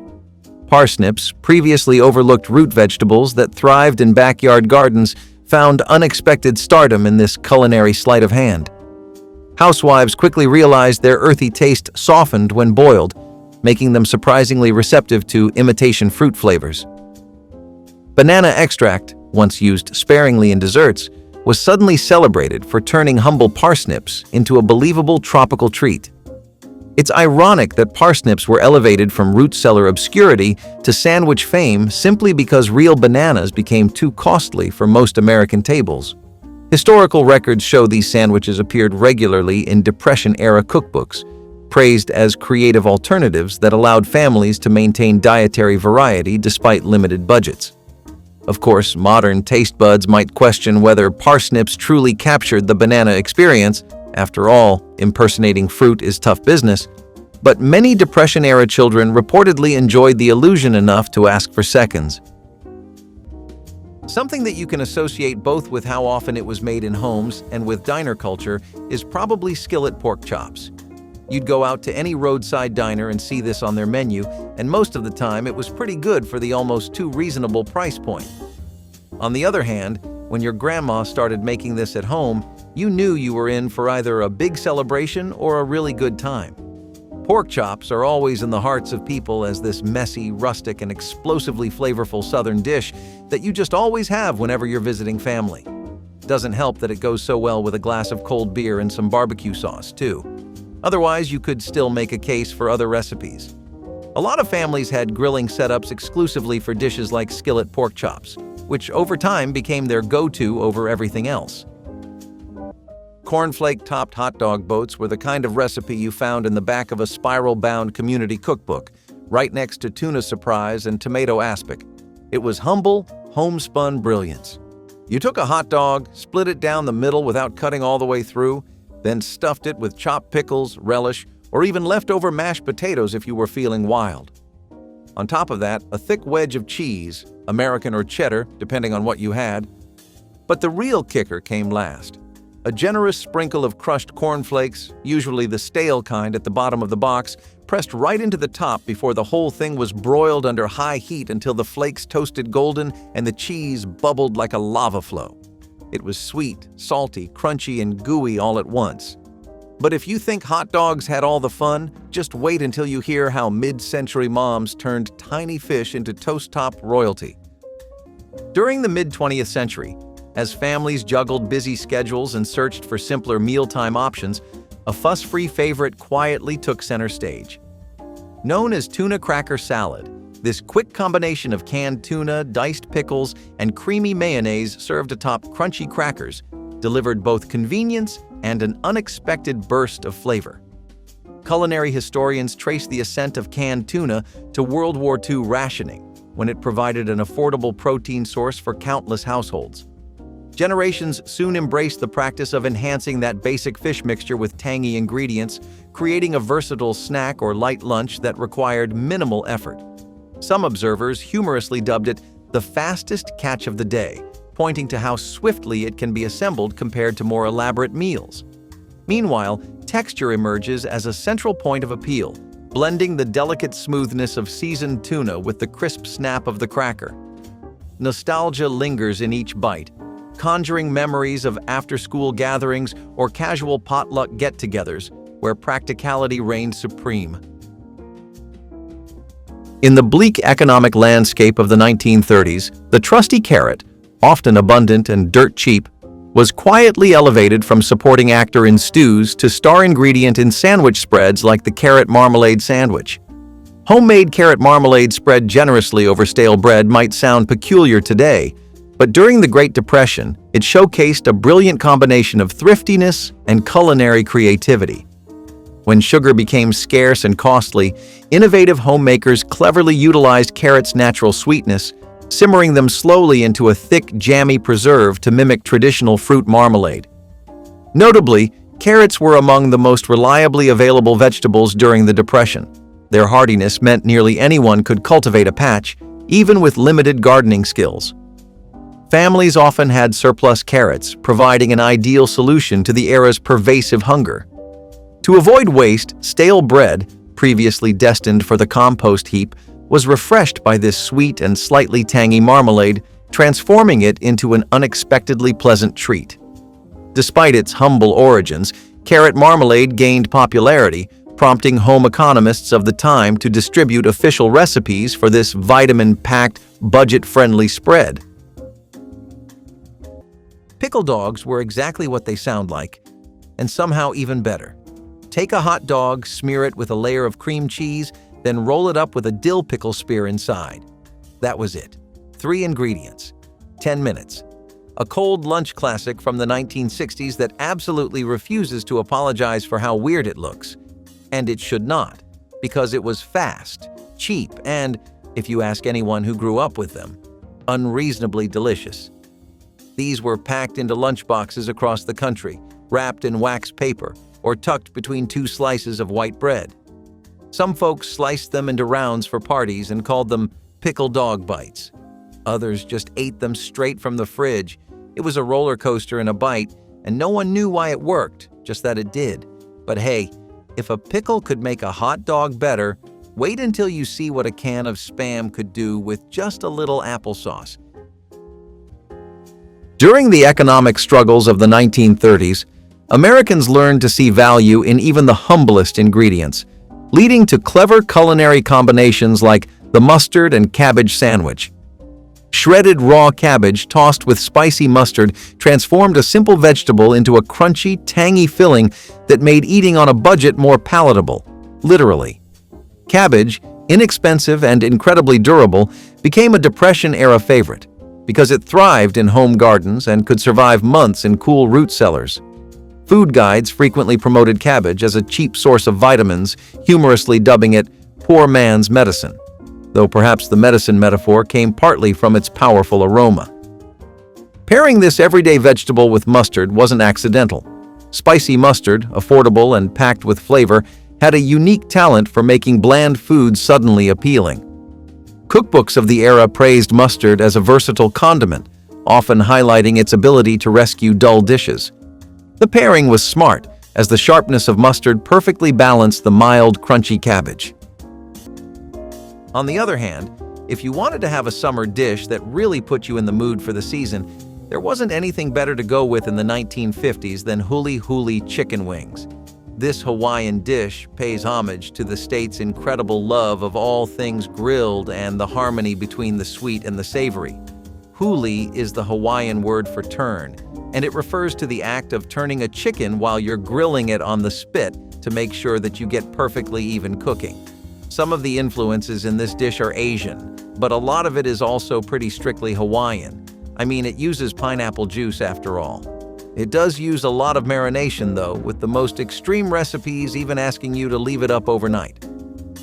Parsnips, previously overlooked root vegetables that thrived in backyard gardens, found unexpected stardom in this culinary sleight of hand. Housewives quickly realized their earthy taste softened when boiled, making them surprisingly receptive to imitation fruit flavors. Banana extract, once used sparingly in desserts, was suddenly celebrated for turning humble parsnips into a believable tropical treat. It's ironic that parsnips were elevated from root cellar obscurity to sandwich fame simply because real bananas became too costly for most American tables. Historical records show these sandwiches appeared regularly in Depression-era cookbooks, praised as creative alternatives that allowed families to maintain dietary variety despite limited budgets. Of course, modern taste buds might question whether parsnips truly captured the banana experience. After all, impersonating fruit is tough business. But many Depression-era children reportedly enjoyed the illusion enough to ask for seconds. Something that you can associate both with how often it was made in homes and with diner culture is probably skillet pork chops. You'd go out to any roadside diner and see this on their menu, and most of the time it was pretty good for the almost too reasonable price point. On the other hand, when your grandma started making this at home, you knew you were in for either a big celebration or a really good time. Pork chops are always in the hearts of people as this messy, rustic, and explosively flavorful Southern dish that you just always have whenever you're visiting family. Doesn't help that it goes so well with a glass of cold beer and some barbecue sauce, too. Otherwise, you could still make a case for other recipes. A lot of families had grilling setups exclusively for dishes like skillet pork chops, which over time became their go-to over everything else. Cornflake-topped hot dog boats were the kind of recipe you found in the back of a spiral-bound community cookbook, right next to tuna surprise and tomato aspic. It was humble, homespun brilliance. You took a hot dog, split it down the middle without cutting all the way through, then stuffed it with chopped pickles, relish, or even leftover mashed potatoes if you were feeling wild. On top of that, a thick wedge of cheese, American or cheddar, depending on what you had. But the real kicker came last. A generous sprinkle of crushed cornflakes, usually the stale kind at the bottom of the box, pressed right into the top before the whole thing was broiled under high heat until the flakes toasted golden and the cheese bubbled like a lava flow. It was sweet, salty, crunchy, and gooey all at once. But if you think hot dogs had all the fun, just wait until you hear how mid-century moms turned tiny fish into toast-top royalty. During the mid-20th century, as families juggled busy schedules and searched for simpler mealtime options, a fuss-free favorite quietly took center stage. Known as tuna cracker salad, this quick combination of canned tuna, diced pickles, and creamy mayonnaise served atop crunchy crackers delivered both convenience and an unexpected burst of flavor. Culinary historians trace the ascent of canned tuna to World War II rationing, when it provided an affordable protein source for countless households. Generations soon embraced the practice of enhancing that basic fish mixture with tangy ingredients, creating a versatile snack or light lunch that required minimal effort. Some observers humorously dubbed it the fastest catch of the day, pointing to how swiftly it can be assembled compared to more elaborate meals. Meanwhile, texture emerges as a central point of appeal, blending the delicate smoothness of seasoned tuna with the crisp snap of the cracker. Nostalgia lingers in each bite, conjuring memories of after-school gatherings or casual potluck get-togethers where practicality reigned supreme. In the bleak economic landscape of the 1930s, the trusty carrot, often abundant and dirt cheap, was quietly elevated from supporting actor in stews to star ingredient in sandwich spreads like the carrot marmalade sandwich. Homemade carrot marmalade spread generously over stale bread might sound peculiar today, but during the Great Depression, it showcased a brilliant combination of thriftiness and culinary creativity. When sugar became scarce and costly, innovative homemakers cleverly utilized carrots' natural sweetness, simmering them slowly into a thick, jammy preserve to mimic traditional fruit marmalade. Notably, carrots were among the most reliably available vegetables during the Depression. Their hardiness meant nearly anyone could cultivate a patch, even with limited gardening skills. Families often had surplus carrots, providing an ideal solution to the era's pervasive hunger. To avoid waste, stale bread, previously destined for the compost heap, was refreshed by this sweet and slightly tangy marmalade, transforming it into an unexpectedly pleasant treat. Despite its humble origins, carrot marmalade gained popularity, prompting home economists of the time to distribute official recipes for this vitamin-packed, budget-friendly spread. Pickle dogs were exactly what they sound like, and somehow even better. Take a hot dog, smear it with a layer of cream cheese, then roll it up with a dill pickle spear inside. That was it. 3 ingredients. 10 minutes. A cold lunch classic from the 1960s that absolutely refuses to apologize for how weird it looks. And it should not, because it was fast, cheap, and, if you ask anyone who grew up with them, unreasonably delicious. These were packed into lunchboxes across the country, wrapped in wax paper, or tucked between 2 slices of white bread. Some folks sliced them into rounds for parties and called them pickle dog bites. Others just ate them straight from the fridge. It was a roller coaster in a bite, and no one knew why it worked, just that it did. But hey, if a pickle could make a hot dog better, wait until you see what a can of Spam could do with just a little applesauce. During the economic struggles of the 1930s, Americans learned to see value in even the humblest ingredients, leading to clever culinary combinations like the mustard and cabbage sandwich. Shredded raw cabbage tossed with spicy mustard transformed a simple vegetable into a crunchy, tangy filling that made eating on a budget more palatable, literally. Cabbage, inexpensive and incredibly durable, became a Depression-era favorite because it thrived in home gardens and could survive months in cool root cellars. Food guides frequently promoted cabbage as a cheap source of vitamins, humorously dubbing it poor man's medicine, though perhaps the medicine metaphor came partly from its powerful aroma. Pairing this everyday vegetable with mustard wasn't accidental. Spicy mustard, affordable and packed with flavor, had a unique talent for making bland food suddenly appealing. Cookbooks of the era praised mustard as a versatile condiment, often highlighting its ability to rescue dull dishes. The pairing was smart, as the sharpness of mustard perfectly balanced the mild, crunchy cabbage. On the other hand, if you wanted to have a summer dish that really put you in the mood for the season, there wasn't anything better to go with in the 1950s than huli huli chicken wings. This Hawaiian dish pays homage to the state's incredible love of all things grilled and the harmony between the sweet and the savory. Huli is the Hawaiian word for turn, and it refers to the act of turning a chicken while you're grilling it on the spit to make sure that you get perfectly even cooking. Some of the influences in this dish are Asian, but a lot of it is also pretty strictly Hawaiian. I mean, it uses pineapple juice after all. It does use a lot of marination though, with the most extreme recipes even asking you to leave it up overnight.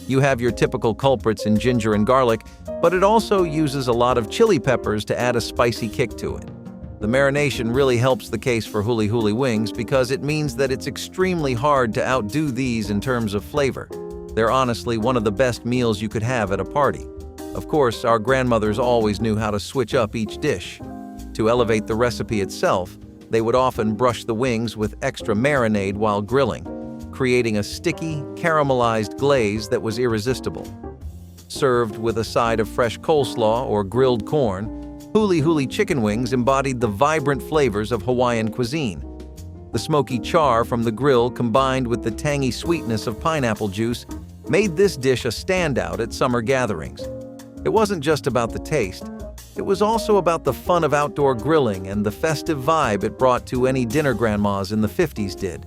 You have your typical culprits in ginger and garlic, but it also uses a lot of chili peppers to add a spicy kick to it. The marination really helps the case for huli huli wings because it means that it's extremely hard to outdo these in terms of flavor. They're honestly one of the best meals you could have at a party. Of course, our grandmothers always knew how to switch up each dish. To elevate the recipe itself, they would often brush the wings with extra marinade while grilling, creating a sticky, caramelized glaze that was irresistible. Served with a side of fresh coleslaw or grilled corn, huli huli chicken wings embodied the vibrant flavors of Hawaiian cuisine. The smoky char from the grill combined with the tangy sweetness of pineapple juice made this dish a standout at summer gatherings. It wasn't just about the taste. It was also about the fun of outdoor grilling and the festive vibe it brought to any dinner grandmas in the 50s did.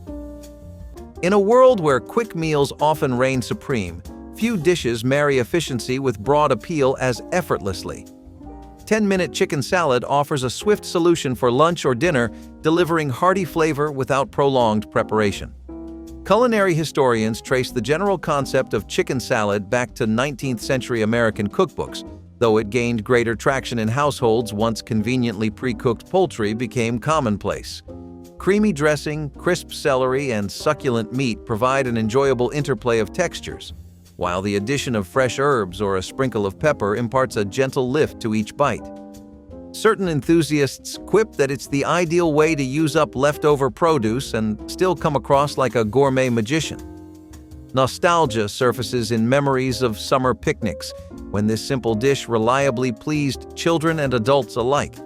In a world where quick meals often reign supreme, few dishes marry efficiency with broad appeal as effortlessly. 10-minute chicken salad offers a swift solution for lunch or dinner, delivering hearty flavor without prolonged preparation. Culinary historians trace the general concept of chicken salad back to 19th century American cookbooks, though it gained greater traction in households once conveniently pre-cooked poultry became commonplace. Creamy dressing, crisp celery, and succulent meat provide an enjoyable interplay of textures, while the addition of fresh herbs or a sprinkle of pepper imparts a gentle lift to each bite. Certain enthusiasts quip that it's the ideal way to use up leftover produce and still come across like a gourmet magician. Nostalgia surfaces in memories of summer picnics, when this simple dish reliably pleased children and adults alike.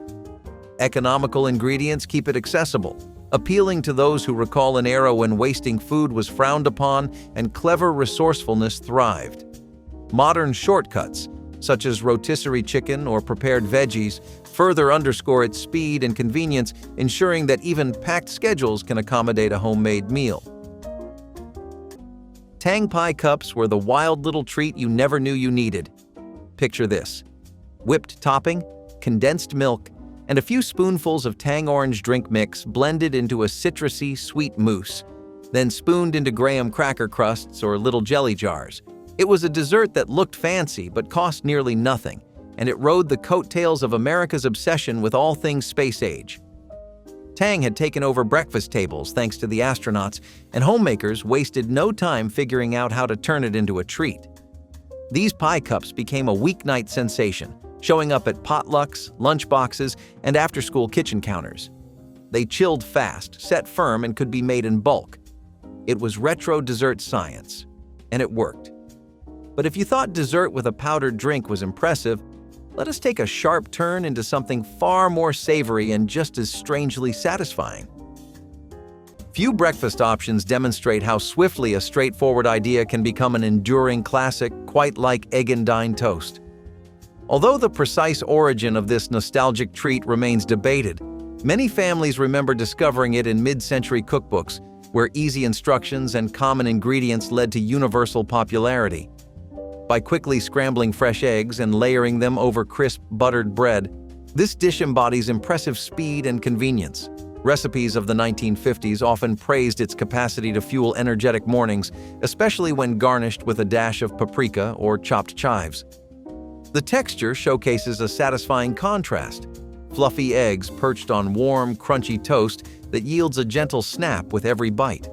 Economical ingredients keep it accessible, appealing to those who recall an era when wasting food was frowned upon and clever resourcefulness thrived. Modern shortcuts, such as rotisserie chicken or prepared veggies, further underscore its speed and convenience, ensuring that even packed schedules can accommodate a homemade meal. Tang pie cups were the wild little treat you never knew you needed. Picture this: whipped topping, condensed milk, and a few spoonfuls of tang orange drink mix blended into a citrusy, sweet mousse, then spooned into graham cracker crusts or little jelly jars. It was a dessert that looked fancy but cost nearly nothing, and it rode the coattails of America's obsession with all things space age. Tang had taken over breakfast tables thanks to the astronauts, and homemakers wasted no time figuring out how to turn it into a treat. These pie cups became a weeknight sensation, showing up at potlucks, lunchboxes, and after-school kitchen counters. They chilled fast, set firm, and could be made in bulk. It was retro dessert science, and it worked. But if you thought dessert with a powdered drink was impressive, let us take a sharp turn into something far more savory and just as strangely satisfying. Few breakfast options demonstrate how swiftly a straightforward idea can become an enduring classic, quite like Sardine Toast. Although the precise origin of this nostalgic treat remains debated, many families remember discovering it in mid-century cookbooks, where easy instructions and common ingredients led to universal popularity. By quickly scrambling fresh eggs and layering them over crisp, buttered bread, this dish embodies impressive speed and convenience, Recipes of the 1950s often praised its capacity to fuel energetic mornings, especially when garnished with a dash of paprika or chopped chives. The texture showcases a satisfying contrast: fluffy eggs perched on warm, crunchy toast that yields a gentle snap with every bite.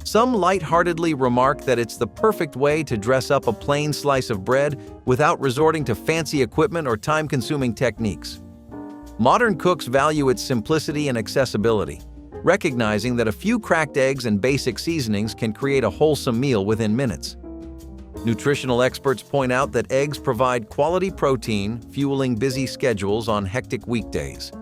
Some lightheartedly remark that it's the perfect way to dress up a plain slice of bread without resorting to fancy equipment or time-consuming techniques. Modern cooks value its simplicity and accessibility, recognizing that a few cracked eggs and basic seasonings can create a wholesome meal within minutes. Nutritional experts point out that eggs provide quality protein, fueling busy schedules on hectic weekdays.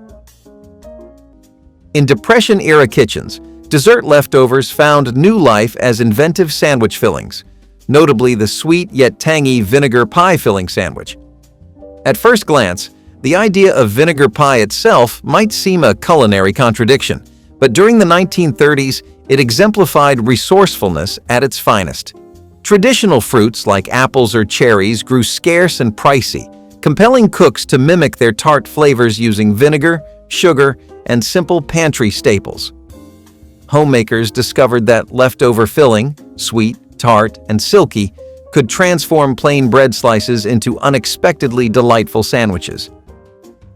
In Depression-era kitchens, dessert leftovers found new life as inventive sandwich fillings, notably the sweet yet tangy vinegar pie filling sandwich. At first glance, the idea of vinegar pie itself might seem a culinary contradiction, but during the 1930s, it exemplified resourcefulness at its finest. Traditional fruits like apples or cherries grew scarce and pricey, compelling cooks to mimic their tart flavors using vinegar, sugar, and simple pantry staples. Homemakers discovered that leftover filling, sweet, tart, and silky, could transform plain bread slices into unexpectedly delightful sandwiches.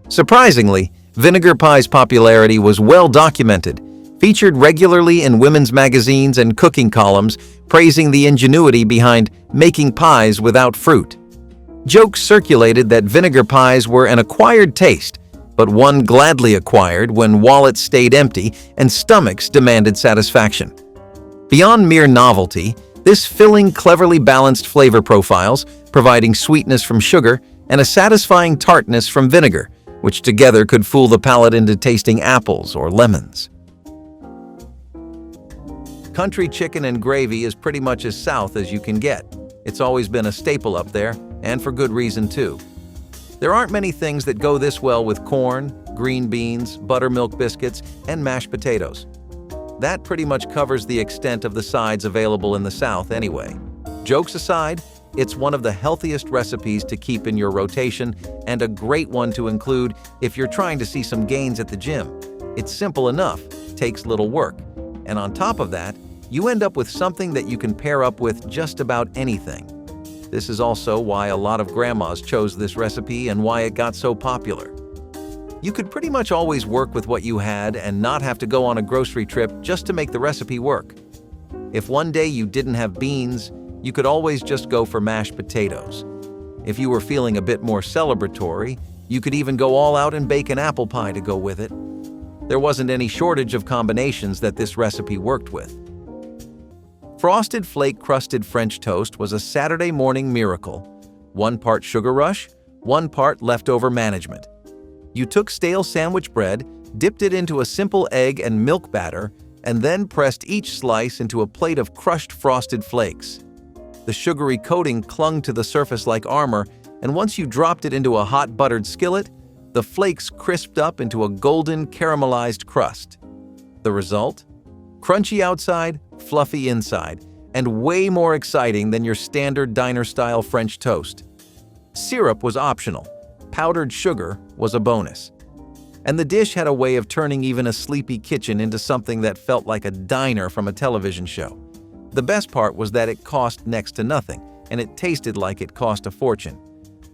Surprisingly, vinegar pie's popularity was well documented, featured regularly in women's magazines and cooking columns, praising the ingenuity behind making pies without fruit. Jokes circulated that vinegar pies were an acquired taste, but one gladly acquired when wallets stayed empty and stomachs demanded satisfaction. Beyond mere novelty, this filling cleverly balanced flavor profiles, providing sweetness from sugar and a satisfying tartness from vinegar, which together could fool the palate into tasting apples or lemons. Country chicken and gravy is pretty much as South as you can get. It's always been a staple up there, and for good reason too. There aren't many things that go this well with corn, green beans, buttermilk biscuits, and mashed potatoes. That pretty much covers the extent of the sides available in the South anyway. Jokes aside, it's one of the healthiest recipes to keep in your rotation and a great one to include if you're trying to see some gains at the gym. It's simple enough, takes little work, and on top of that, you end up with something that you can pair up with just about anything. This is also why a lot of grandmas chose this recipe and why it got so popular. You could pretty much always work with what you had and not have to go on a grocery trip just to make the recipe work. If one day you didn't have beans, you could always just go for mashed potatoes. If you were feeling a bit more celebratory, you could even go all out and bake an apple pie to go with it. There wasn't any shortage of combinations that this recipe worked with. Frosted flake-crusted French toast was a Saturday morning miracle. 1 part sugar rush, 1 part leftover management. You took stale sandwich bread, dipped it into a simple egg and milk batter, and then pressed each slice into a plate of crushed frosted flakes. The sugary coating clung to the surface like armor, and once you dropped it into a hot buttered skillet, the flakes crisped up into a golden caramelized crust. The result? Crunchy outside, fluffy inside, and way more exciting than your standard diner-style French toast. Syrup was optional. Powdered sugar was a bonus. And the dish had a way of turning even a sleepy kitchen into something that felt like a diner from a television show. The best part was that it cost next to nothing, and it tasted like it cost a fortune.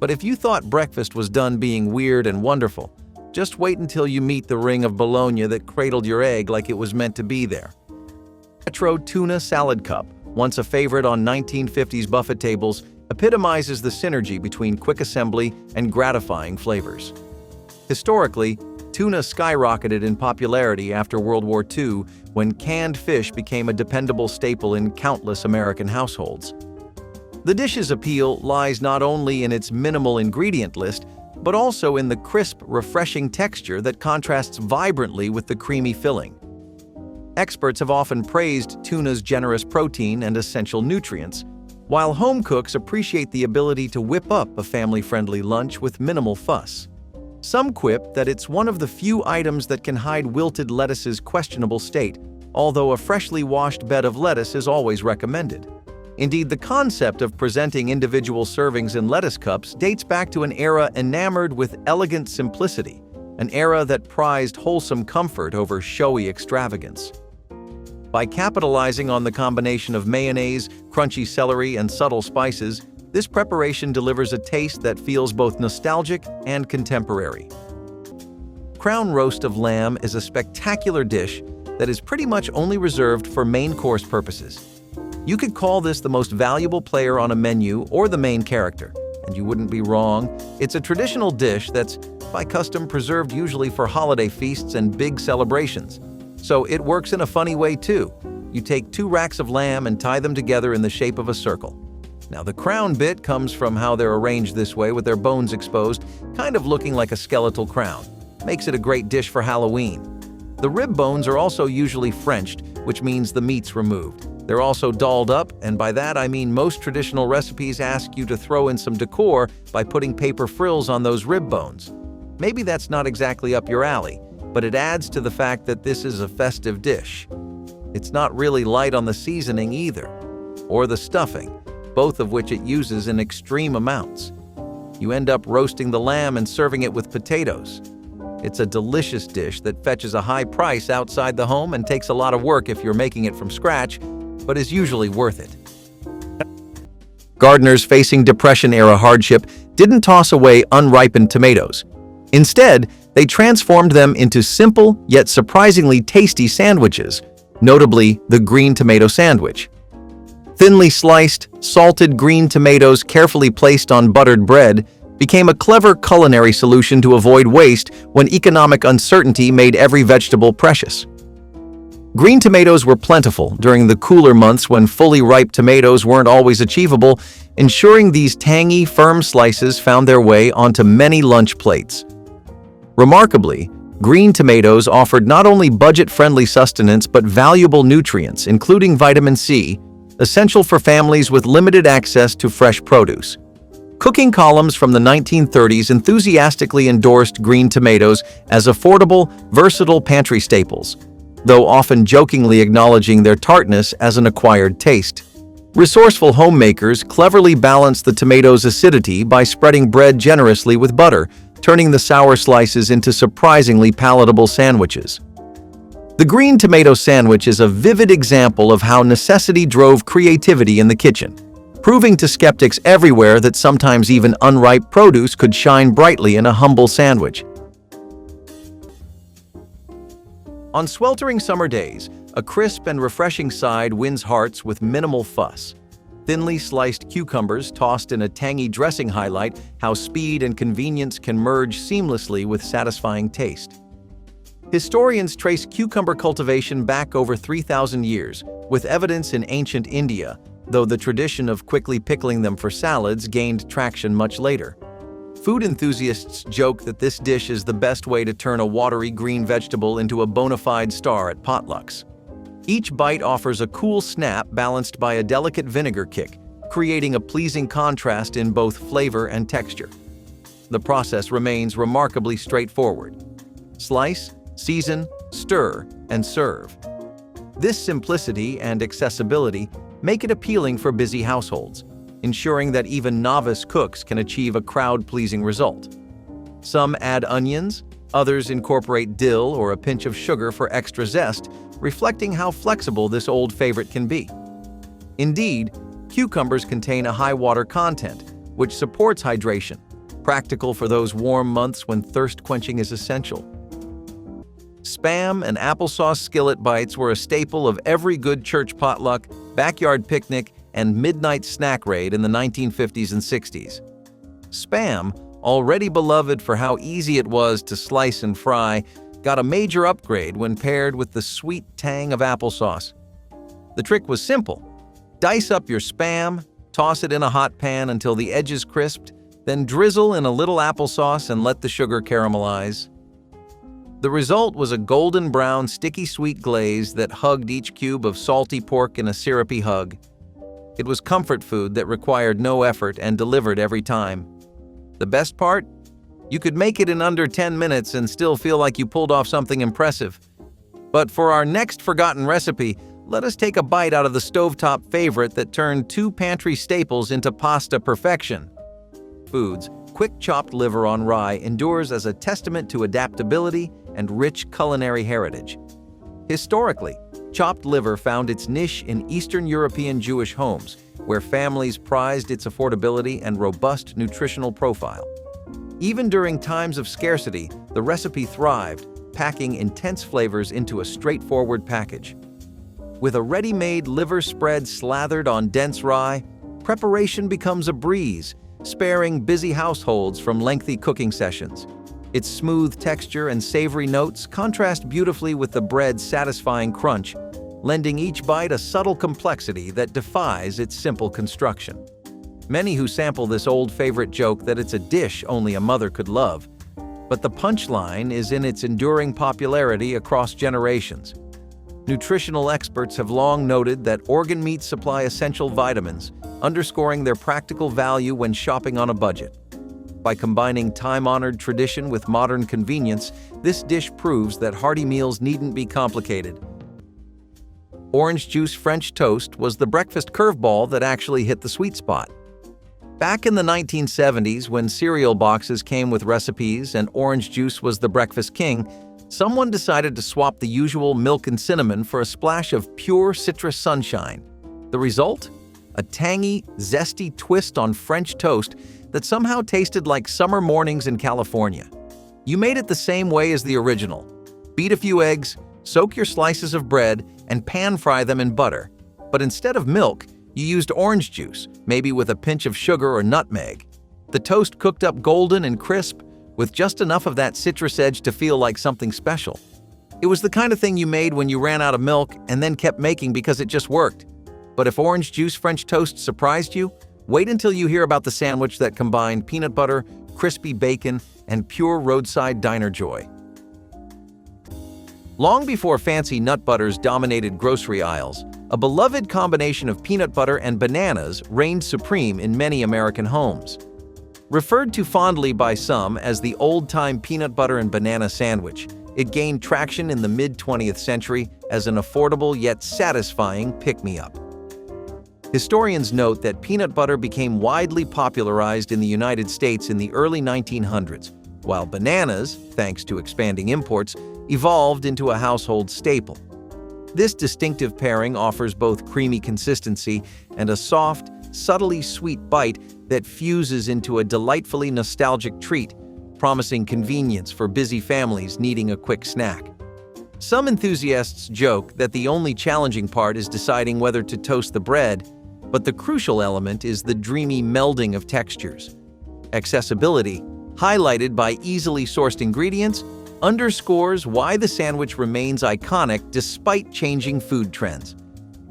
But if you thought breakfast was done being weird and wonderful, just wait until you meet the ring of Bologna that cradled your egg like it was meant to be there. Retro tuna salad cup, once a favorite on 1950s buffet tables, epitomizes the synergy between quick assembly and gratifying flavors. Historically, tuna skyrocketed in popularity after World War II when canned fish became a dependable staple in countless American households. The dish's appeal lies not only in its minimal ingredient list, but also in the crisp, refreshing texture that contrasts vibrantly with the creamy filling. Experts have often praised tuna's generous protein and essential nutrients, while home cooks appreciate the ability to whip up a family-friendly lunch with minimal fuss. Some quip that it's one of the few items that can hide wilted lettuce's questionable state, although a freshly washed bed of lettuce is always recommended. Indeed, the concept of presenting individual servings in lettuce cups dates back to an era enamored with elegant simplicity, an era that prized wholesome comfort over showy extravagance. By capitalizing on the combination of mayonnaise, crunchy celery, and subtle spices, this preparation delivers a taste that feels both nostalgic and contemporary. Crown roast of lamb is a spectacular dish that is pretty much only reserved for main course purposes. You could call this the most valuable player on a menu or the main character, and you wouldn't be wrong. It's a traditional dish that's, by custom, preserved usually for holiday feasts and big celebrations. So it works in a funny way too. You take 2 racks of lamb and tie them together in the shape of a circle. Now the crown bit comes from how they're arranged this way with their bones exposed, kind of looking like a skeletal crown. Makes it a great dish for Halloween. The rib bones are also usually Frenched, which means the meat's removed. They're also dolled up, and by that I mean most traditional recipes ask you to throw in some decor by putting paper frills on those rib bones. Maybe that's not exactly up your alley, but it adds to the fact that this is a festive dish. It's not really light on the seasoning either, or the stuffing, both of which it uses in extreme amounts. You end up roasting the lamb and serving it with potatoes. It's a delicious dish that fetches a high price outside the home and takes a lot of work if you're making it from scratch, but is usually worth it. Gardeners facing Depression-era hardship didn't toss away unripened tomatoes. Instead, they transformed them into simple yet surprisingly tasty sandwiches, notably the green tomato sandwich. Thinly sliced, salted green tomatoes carefully placed on buttered bread became a clever culinary solution to avoid waste when economic uncertainty made every vegetable precious. Green tomatoes were plentiful during the cooler months when fully ripe tomatoes weren't always achievable, ensuring these tangy, firm slices found their way onto many lunch plates. Remarkably, green tomatoes offered not only budget-friendly sustenance but valuable nutrients, including vitamin C, essential for families with limited access to fresh produce. Cooking columns from the 1930s enthusiastically endorsed green tomatoes as affordable, versatile pantry staples, though often jokingly acknowledging their tartness as an acquired taste. Resourceful homemakers cleverly balanced the tomatoes' acidity by spreading bread generously with butter, turning the sour slices into surprisingly palatable sandwiches. The green tomato sandwich is a vivid example of how necessity drove creativity in the kitchen, proving to skeptics everywhere that sometimes even unripe produce could shine brightly in a humble sandwich. On sweltering summer days, a crisp and refreshing side wins hearts with minimal fuss. Thinly sliced cucumbers tossed in a tangy dressing highlight how speed and convenience can merge seamlessly with satisfying taste. Historians trace cucumber cultivation back over 3,000 years, with evidence in ancient India, though the tradition of quickly pickling them for salads gained traction much later. Food enthusiasts joke that this dish is the best way to turn a watery green vegetable into a bona fide star at potlucks. Each bite offers a cool snap balanced by a delicate vinegar kick, creating a pleasing contrast in both flavor and texture. The process remains remarkably straightforward. Slice, season, stir, and serve. This simplicity and accessibility make it appealing for busy households, ensuring that even novice cooks can achieve a crowd-pleasing result. Some add onions, others incorporate dill or a pinch of sugar for extra zest, reflecting how flexible this old favorite can be. Indeed, cucumbers contain a high water content, which supports hydration, practical for those warm months when thirst quenching is essential. Spam and applesauce skillet bites were a staple of every good church potluck, backyard picnic, and midnight snack raid in the 1950s and 60s. Spam, already beloved for how easy it was to slice and fry, got a major upgrade when paired with the sweet tang of applesauce. The trick was simple. Dice up your Spam, toss it in a hot pan until the edges crisped, then drizzle in a little applesauce and let the sugar caramelize. The result was a golden brown, sticky sweet glaze that hugged each cube of salty pork in a syrupy hug. It was comfort food that required no effort and delivered every time. The best part? You could make it in under 10 minutes and still feel like you pulled off something impressive. But for our next forgotten recipe, let us take a bite out of the stovetop favorite that turned 2 pantry staples into pasta perfection. Foods, quick chopped liver on rye endures as a testament to adaptability and rich culinary heritage. Historically, chopped liver found its niche in Eastern European Jewish homes, where families prized its affordability and robust nutritional profile. Even during times of scarcity, the recipe thrived, packing intense flavors into a straightforward package. With a ready-made liver spread slathered on dense rye, preparation becomes a breeze, sparing busy households from lengthy cooking sessions. Its smooth texture and savory notes contrast beautifully with the bread's satisfying crunch, lending each bite a subtle complexity that defies its simple construction. Many who sample this old favorite joke that it's a dish only a mother could love, but the punchline is in its enduring popularity across generations. Nutritional experts have long noted that organ meats supply essential vitamins, underscoring their practical value when shopping on a budget. By combining time-honored tradition with modern convenience, this dish proves that hearty meals needn't be complicated. Orange juice French toast was the breakfast curveball that actually hit the sweet spot. Back in the 1970s, when cereal boxes came with recipes and orange juice was the breakfast king, someone decided to swap the usual milk and cinnamon for a splash of pure citrus sunshine. The result? A tangy, zesty twist on French toast that somehow tasted like summer mornings in California. You made it the same way as the original. Beat a few eggs, soak your slices of bread, and pan-fry them in butter. But instead of milk, you used orange juice, maybe with a pinch of sugar or nutmeg. The toast cooked up golden and crisp, with just enough of that citrus edge to feel like something special. It was the kind of thing you made when you ran out of milk and then kept making because it just worked. But if orange juice French toast surprised you, wait until you hear about the sandwich that combined peanut butter, crispy bacon, and pure roadside diner joy. Long before fancy nut butters dominated grocery aisles, a beloved combination of peanut butter and bananas reigned supreme in many American homes. Referred to fondly by some as the old-time peanut butter and banana sandwich, it gained traction in the mid-20th century as an affordable yet satisfying pick-me-up. Historians note that peanut butter became widely popularized in the United States in the early 1900s, while bananas, thanks to expanding imports, evolved into a household staple. This distinctive pairing offers both creamy consistency and a soft, subtly sweet bite that fuses into a delightfully nostalgic treat, promising convenience for busy families needing a quick snack. Some enthusiasts joke that the only challenging part is deciding whether to toast the bread, but the crucial element is the dreamy melding of textures. Accessibility, highlighted by easily sourced ingredients, underscores why the sandwich remains iconic despite changing food trends.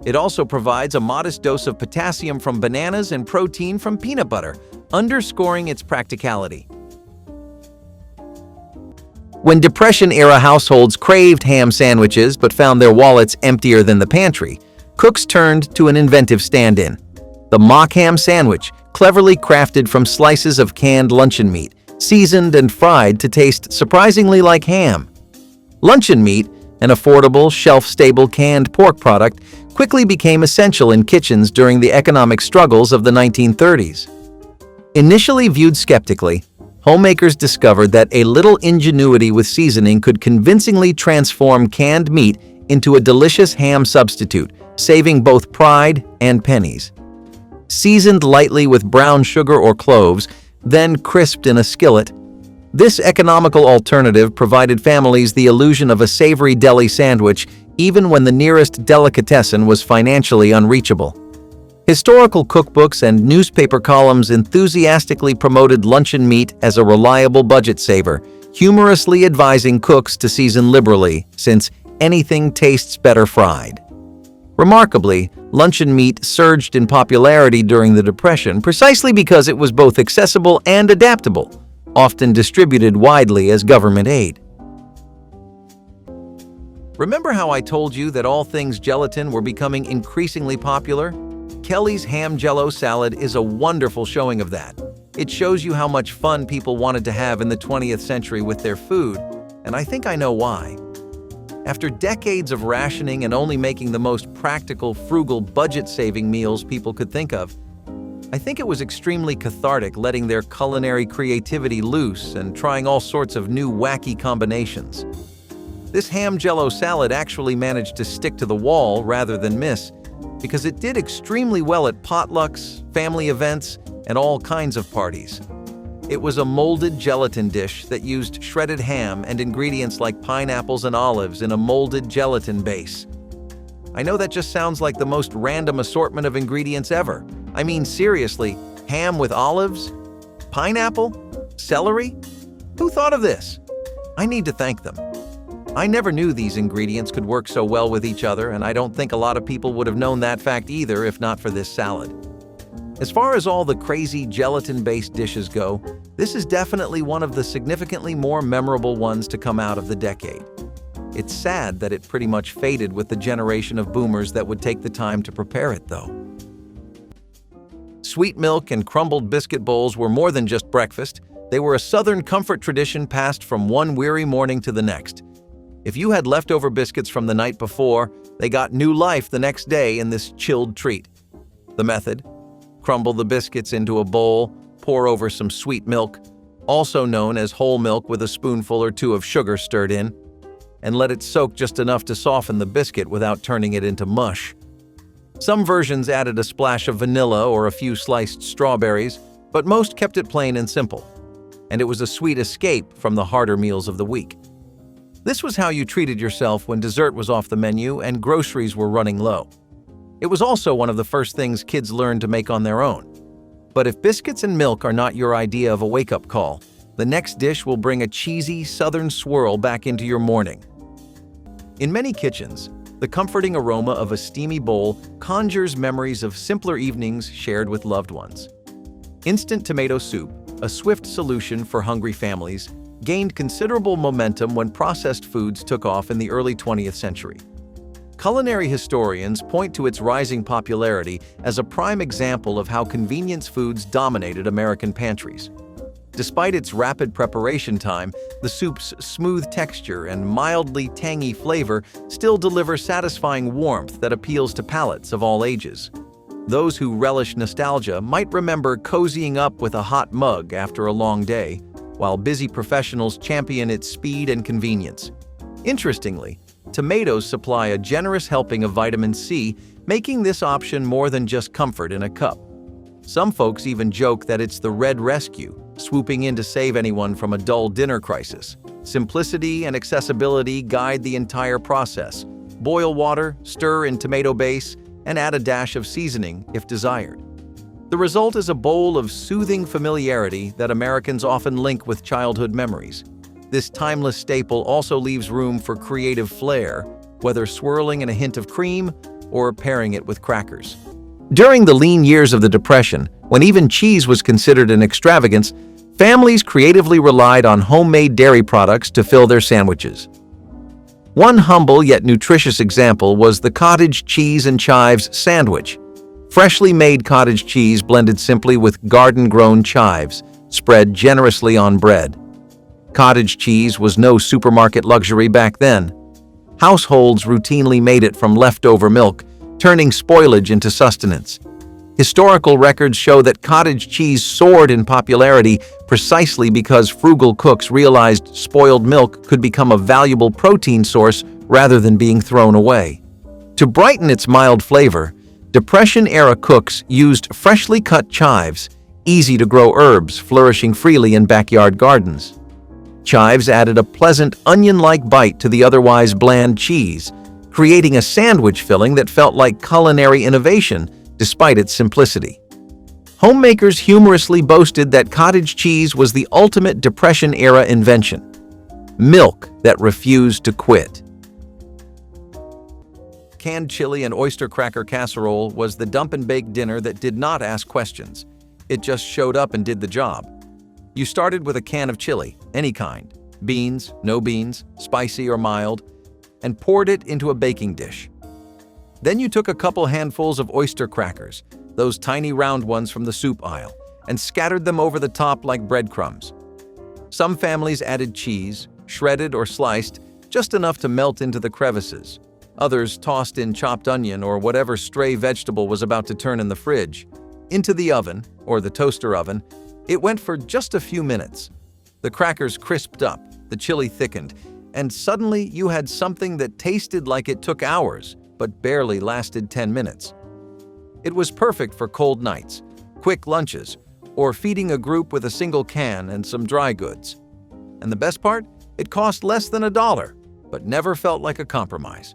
It also provides a modest dose of potassium from bananas and protein from peanut butter, underscoring its practicality. When Depression-era households craved ham sandwiches but found their wallets emptier than the pantry, cooks turned to an inventive stand-in: the mock ham sandwich, cleverly crafted from slices of canned luncheon meat, seasoned and fried to taste surprisingly like ham. Luncheon meat, an affordable, shelf-stable canned pork product, quickly became essential in kitchens during the economic struggles of the 1930s. Initially viewed skeptically, homemakers discovered that a little ingenuity with seasoning could convincingly transform canned meat into a delicious ham substitute, saving both pride and pennies. Seasoned lightly with brown sugar or cloves, then crisped in a skillet, this economical alternative provided families the illusion of a savory deli sandwich even when the nearest delicatessen was financially unreachable. Historical cookbooks and newspaper columns enthusiastically promoted luncheon meat as a reliable budget saver, humorously advising cooks to season liberally, since anything tastes better fried. Remarkably, luncheon meat surged in popularity during the Depression precisely because it was both accessible and adaptable, often distributed widely as government aid. Remember how I told you that all things gelatin were becoming increasingly popular? Kelly's Ham JellO Salad is a wonderful showing of that. It shows you how much fun people wanted to have in the 20th century with their food, and I think I know why. After decades of rationing and only making the most practical, frugal, budget-saving meals people could think of, I think it was extremely cathartic letting their culinary creativity loose and trying all sorts of new wacky combinations. This ham JellO salad actually managed to stick to the wall rather than miss, because it did extremely well at potlucks, family events, and all kinds of parties. It was a molded gelatin dish that used shredded ham and ingredients like pineapples and olives in a molded gelatin base. I know that just sounds like the most random assortment of ingredients ever. I mean, seriously, ham with olives? Pineapple? Celery? Who thought of this? I need to thank them. I never knew these ingredients could work so well with each other, and I don't think a lot of people would have known that fact either if not for this salad. As far as all the crazy gelatin-based dishes go, this is definitely one of the significantly more memorable ones to come out of the decade. It's sad that it pretty much faded with the generation of boomers that would take the time to prepare it, though. Sweet milk and crumbled biscuit bowls were more than just breakfast. They were a Southern comfort tradition passed from one weary morning to the next. If you had leftover biscuits from the night before, they got new life the next day in this chilled treat. The method: crumble the biscuits into a bowl, pour over some sweet milk, also known as whole milk with a spoonful or two of sugar stirred in, and let it soak just enough to soften the biscuit without turning it into mush. Some versions added a splash of vanilla or a few sliced strawberries, but most kept it plain and simple. And it was a sweet escape from the harder meals of the week. This was how you treated yourself when dessert was off the menu and groceries were running low. It was also one of the first things kids learned to make on their own. But if biscuits and milk are not your idea of a wake-up call, the next dish will bring a cheesy Southern swirl back into your morning. In many kitchens, the comforting aroma of a steamy bowl conjures memories of simpler evenings shared with loved ones. Instant tomato soup, a swift solution for hungry families, gained considerable momentum when processed foods took off in the early 20th century. Culinary historians point to its rising popularity as a prime example of how convenience foods dominated American pantries. Despite its rapid preparation time, the soup's smooth texture and mildly tangy flavor still deliver satisfying warmth that appeals to palates of all ages. Those who relish nostalgia might remember cozying up with a hot mug after a long day, while busy professionals champion its speed and convenience. Interestingly, tomatoes supply a generous helping of vitamin C, making this option more than just comfort in a cup. Some folks even joke that it's the red rescue, swooping in to save anyone from a dull dinner crisis. Simplicity and accessibility guide the entire process. Boil water, stir in tomato base, and add a dash of seasoning if desired. The result is a bowl of soothing familiarity that Americans often link with childhood memories. This timeless staple also leaves room for creative flair, whether swirling in a hint of cream or pairing it with crackers. During the lean years of the Depression, when even cheese was considered an extravagance, families creatively relied on homemade dairy products to fill their sandwiches. One humble yet nutritious example was the cottage cheese and chives sandwich. Freshly made cottage cheese blended simply with garden-grown chives, spread generously on bread. Cottage cheese was no supermarket luxury back then. Households routinely made it from leftover milk, turning spoilage into sustenance. Historical records show that cottage cheese soared in popularity precisely because frugal cooks realized spoiled milk could become a valuable protein source rather than being thrown away. To brighten its mild flavor, Depression-era cooks used freshly cut chives, easy-to-grow herbs flourishing freely in backyard gardens. Chives added a pleasant onion-like bite to the otherwise bland cheese, creating a sandwich filling that felt like culinary innovation despite its simplicity. Homemakers humorously boasted that cottage cheese was the ultimate Depression-era invention, milk that refused to quit. Canned chili and oyster cracker casserole was the dump-and-bake dinner that did not ask questions. It just showed up and did the job. You started with a can of chili, any kind, beans, no beans, spicy or mild, and poured it into a baking dish. Then you took a couple handfuls of oyster crackers, those tiny round ones from the soup aisle, and scattered them over the top like breadcrumbs. Some families added cheese, shredded or sliced, just enough to melt into the crevices. Others tossed in chopped onion or whatever stray vegetable was about to turn in the fridge. Into the oven, or the toaster oven, it went for just a few minutes. The crackers crisped up, the chili thickened, and suddenly you had something that tasted like it took hours, but barely lasted 10 minutes. It was perfect for cold nights, quick lunches, or feeding a group with a single can and some dry goods. And the best part? It cost less than $1, but never felt like a compromise.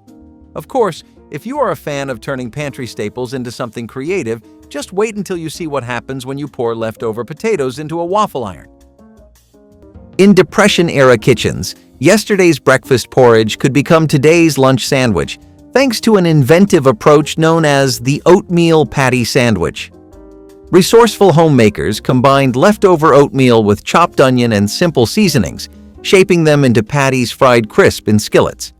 Of course, if you are a fan of turning pantry staples into something creative, just wait until you see what happens when you pour leftover potatoes into a waffle iron. In Depression-era kitchens, yesterday's breakfast porridge could become today's lunch sandwich, thanks to an inventive approach known as the oatmeal patty sandwich. Resourceful homemakers combined leftover oatmeal with chopped onion and simple seasonings, shaping them into patties fried crisp in skillets.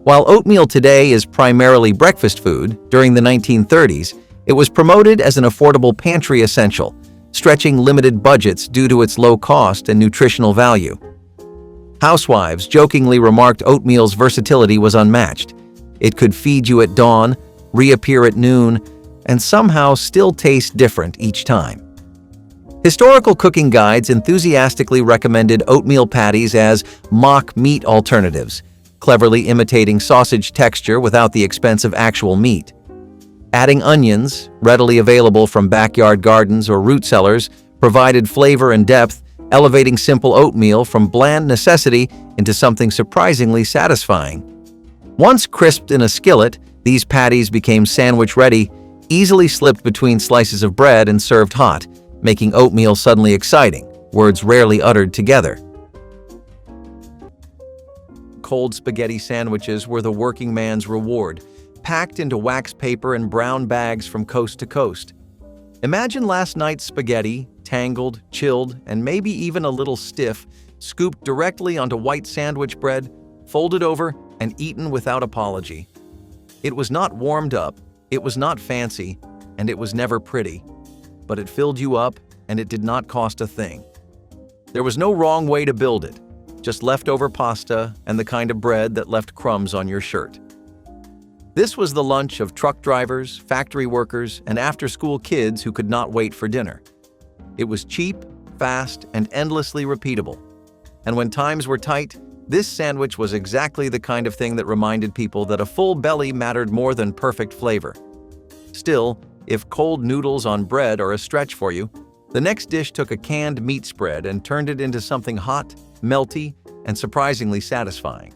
While oatmeal today is primarily breakfast food, during the 1930s, it was promoted as an affordable pantry essential, stretching limited budgets due to its low cost and nutritional value. Housewives jokingly remarked oatmeal's versatility was unmatched. It could feed you at dawn, reappear at noon, and somehow still taste different each time. Historical cooking guides enthusiastically recommended oatmeal patties as mock meat alternatives, cleverly imitating sausage texture without the expense of actual meat. Adding onions, readily available from backyard gardens or root cellars, provided flavor and depth, elevating simple oatmeal from bland necessity into something surprisingly satisfying. Once crisped in a skillet, these patties became sandwich-ready, easily slipped between slices of bread and served hot, making oatmeal suddenly exciting, words rarely uttered together. Cold spaghetti sandwiches were the working man's reward, packed into wax paper and brown bags from coast to coast. Imagine last night's spaghetti, tangled, chilled, and maybe even a little stiff, scooped directly onto white sandwich bread, folded over, and eaten without apology. It was not warmed up, it was not fancy, and it was never pretty. But it filled you up, and it did not cost a thing. There was no wrong way to build it, just leftover pasta and the kind of bread that left crumbs on your shirt. This was the lunch of truck drivers, factory workers, and after-school kids who could not wait for dinner. It was cheap, fast, and endlessly repeatable. And when times were tight, this sandwich was exactly the kind of thing that reminded people that a full belly mattered more than perfect flavor. Still, if cold noodles on bread are a stretch for you, the next dish took a canned meat spread and turned it into something hot, melty, and surprisingly satisfying.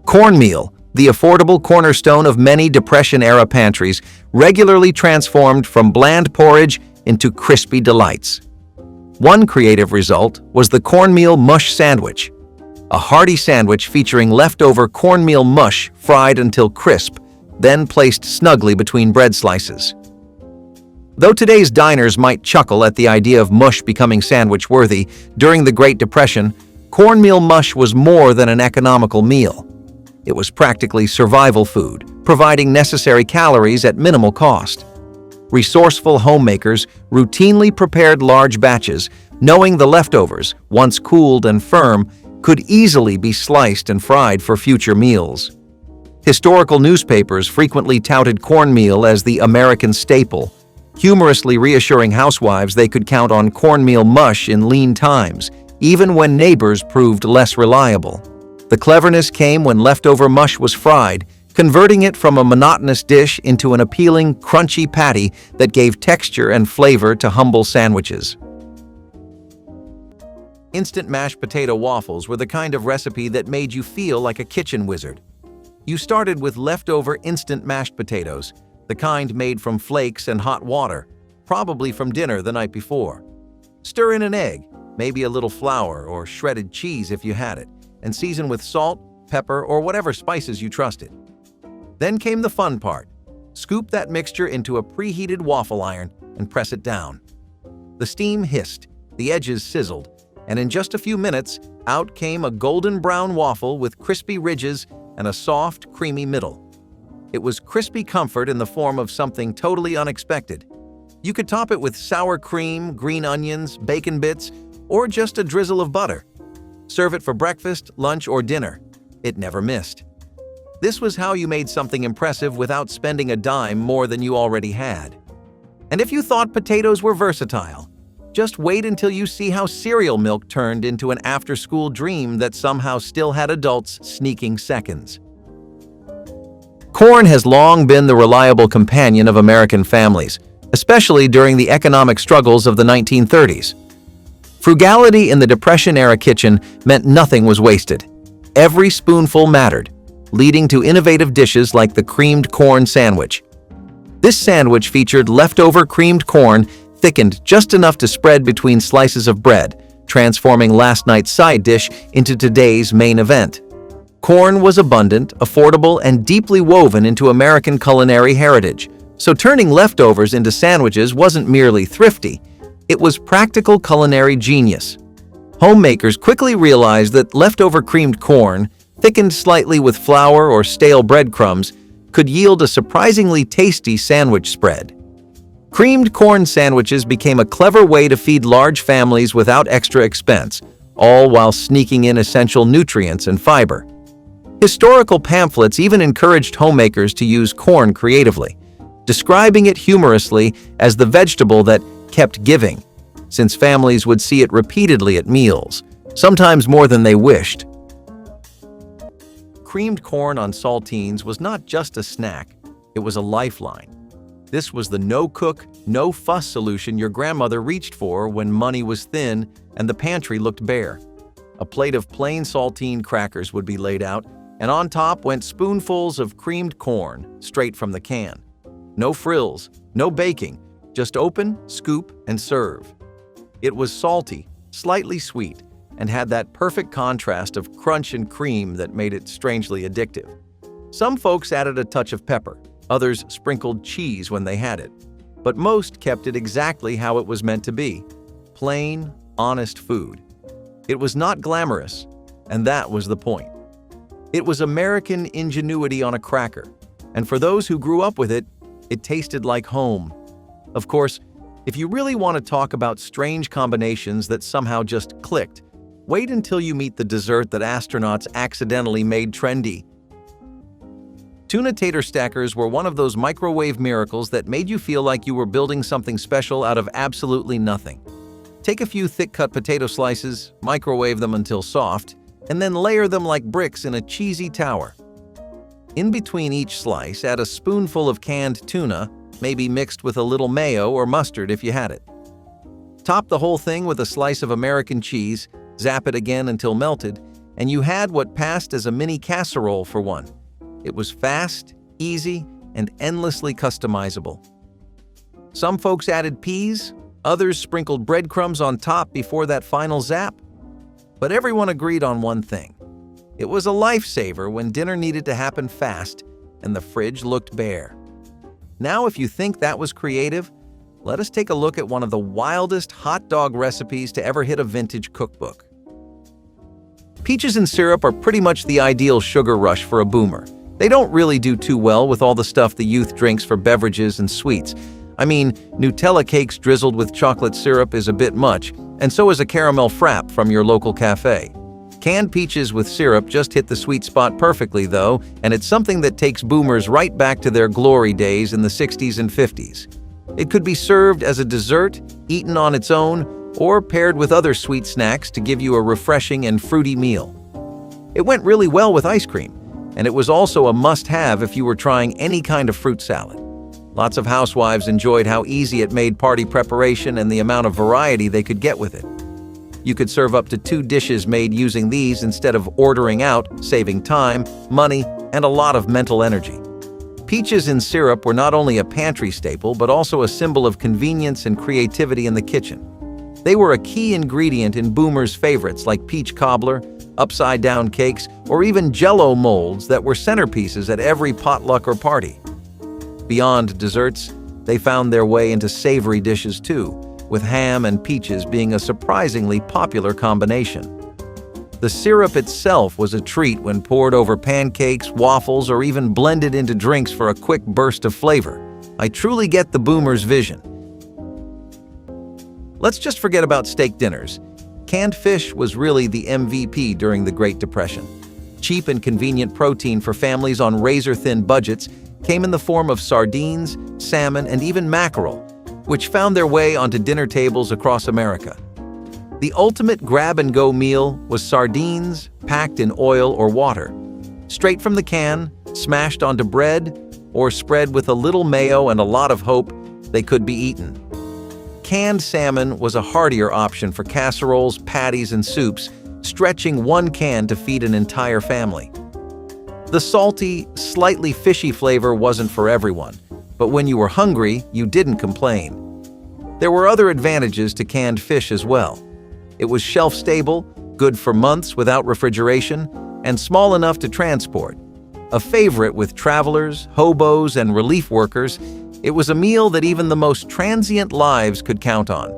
Cornmeal, the affordable cornerstone of many Depression-era pantries, regularly transformed from bland porridge into crispy delights. One creative result was the cornmeal mush sandwich, a hearty sandwich featuring leftover cornmeal mush fried until crisp, then placed snugly between bread slices. Though today's diners might chuckle at the idea of mush becoming sandwich-worthy, during the Great Depression, cornmeal mush was more than an economical meal. It was practically survival food, providing necessary calories at minimal cost. Resourceful homemakers routinely prepared large batches, knowing the leftovers, once cooled and firm, could easily be sliced and fried for future meals. Historical newspapers frequently touted cornmeal as the American staple, humorously reassuring housewives they could count on cornmeal mush in lean times, even when neighbors proved less reliable. The cleverness came when leftover mush was fried, converting it from a monotonous dish into an appealing, crunchy patty that gave texture and flavor to humble sandwiches. Instant mashed potato waffles were the kind of recipe that made you feel like a kitchen wizard. You started with leftover instant mashed potatoes, the kind made from flakes and hot water, probably from dinner the night before. Stir in an egg, maybe a little flour or shredded cheese if you had it, and season with salt, pepper, or whatever spices you trusted. Then came the fun part. Scoop that mixture into a preheated waffle iron and press it down. The steam hissed, the edges sizzled, and in just a few minutes, out came a golden brown waffle with crispy ridges and a soft, creamy middle. It was crispy comfort in the form of something totally unexpected. You could top it with sour cream, green onions, bacon bits, or just a drizzle of butter. Serve it for breakfast, lunch, or dinner. It never missed. This was how you made something impressive without spending a dime more than you already had. And if you thought potatoes were versatile, just wait until you see how cereal milk turned into an after-school dream that somehow still had adults sneaking seconds. Corn has long been the reliable companion of American families, especially during the economic struggles of the 1930s. Frugality in the Depression-era kitchen meant nothing was wasted. Every spoonful mattered, leading to innovative dishes like the creamed corn sandwich. This sandwich featured leftover creamed corn thickened just enough to spread between slices of bread, transforming last night's side dish into today's main event. Corn was abundant, affordable, and deeply woven into American culinary heritage, so turning leftovers into sandwiches wasn't merely thrifty, it was practical culinary genius. Homemakers quickly realized that leftover creamed corn, thickened slightly with flour or stale breadcrumbs, could yield a surprisingly tasty sandwich spread. Creamed corn sandwiches became a clever way to feed large families without extra expense, all while sneaking in essential nutrients and fiber. Historical pamphlets even encouraged homemakers to use corn creatively, describing it humorously as the vegetable that kept giving, since families would see it repeatedly at meals, sometimes more than they wished. Creamed corn on saltines was not just a snack, it was a lifeline. This was the no-cook, no-fuss solution your grandmother reached for when money was thin and the pantry looked bare. A plate of plain saltine crackers would be laid out, and on top went spoonfuls of creamed corn straight from the can. No frills, no baking, just open, scoop, and serve. It was salty, slightly sweet, and had that perfect contrast of crunch and cream that made it strangely addictive. Some folks added a touch of pepper, others sprinkled cheese when they had it, but most kept it exactly how it was meant to be: plain, honest food. It was not glamorous, and that was the point. It was American ingenuity on a cracker, and for those who grew up with it, it tasted like home. Of course, if you really want to talk about strange combinations that somehow just clicked, wait until you meet the dessert that astronauts accidentally made trendy. Tuna tater stackers were one of those microwave miracles that made you feel like you were building something special out of absolutely nothing. Take a few thick-cut potato slices, microwave them until soft, and then layer them like bricks in a cheesy tower. In between each slice, add a spoonful of canned tuna, maybe mixed with a little mayo or mustard if you had it. Top the whole thing with a slice of American cheese, zap it again until melted, and you had what passed as a mini casserole for one. It was fast, easy, and endlessly customizable. Some folks added peas, others sprinkled breadcrumbs on top before that final zap. But everyone agreed on one thing. It was a lifesaver when dinner needed to happen fast and the fridge looked bare. Now, if you think that was creative, let us take a look at one of the wildest hot dog recipes to ever hit a vintage cookbook. Peaches and syrup are pretty much the ideal sugar rush for a boomer. They don't really do too well with all the stuff the youth drinks for beverages and sweets. I mean, Nutella cakes drizzled with chocolate syrup is a bit much, and so is a caramel frap from your local cafe. Canned peaches with syrup just hit the sweet spot perfectly, though, and it's something that takes boomers right back to their glory days in the 60s and 50s. It could be served as a dessert, eaten on its own, or paired with other sweet snacks to give you a refreshing and fruity meal. It went really well with ice cream, and it was also a must-have if you were trying any kind of fruit salad. Lots of housewives enjoyed how easy it made party preparation and the amount of variety they could get with it. You could serve up to 2 dishes made using these instead of ordering out, saving time, money, and a lot of mental energy. Peaches in syrup were not only a pantry staple, but also a symbol of convenience and creativity in the kitchen. They were a key ingredient in boomers' favorites like peach cobbler, upside-down cakes, or even JellO molds that were centerpieces at every potluck or party. Beyond desserts, they found their way into savory dishes too, with ham and peaches being a surprisingly popular combination. The syrup itself was a treat when poured over pancakes, waffles, or even blended into drinks for a quick burst of flavor. I truly get the boomers' vision. Let's just forget about steak dinners. Canned fish was really the MVP during the Great Depression. Cheap and convenient protein for families on razor-thin budgets came in the form of sardines, salmon, and even mackerel. which found their way onto dinner tables across America. The ultimate grab-and-go meal was sardines packed in oil or water, straight from the can, smashed onto bread, or spread with a little mayo and a lot of hope they could be eaten. Canned salmon was a heartier option for casseroles, patties, and soups, stretching one can to feed an entire family. The salty, slightly fishy flavor wasn't for everyone, but when you were hungry, you didn't complain. There were other advantages to canned fish as well. It was shelf-stable, good for months without refrigeration, and small enough to transport. A favorite with travelers, hobos, and relief workers, it was a meal that even the most transient lives could count on.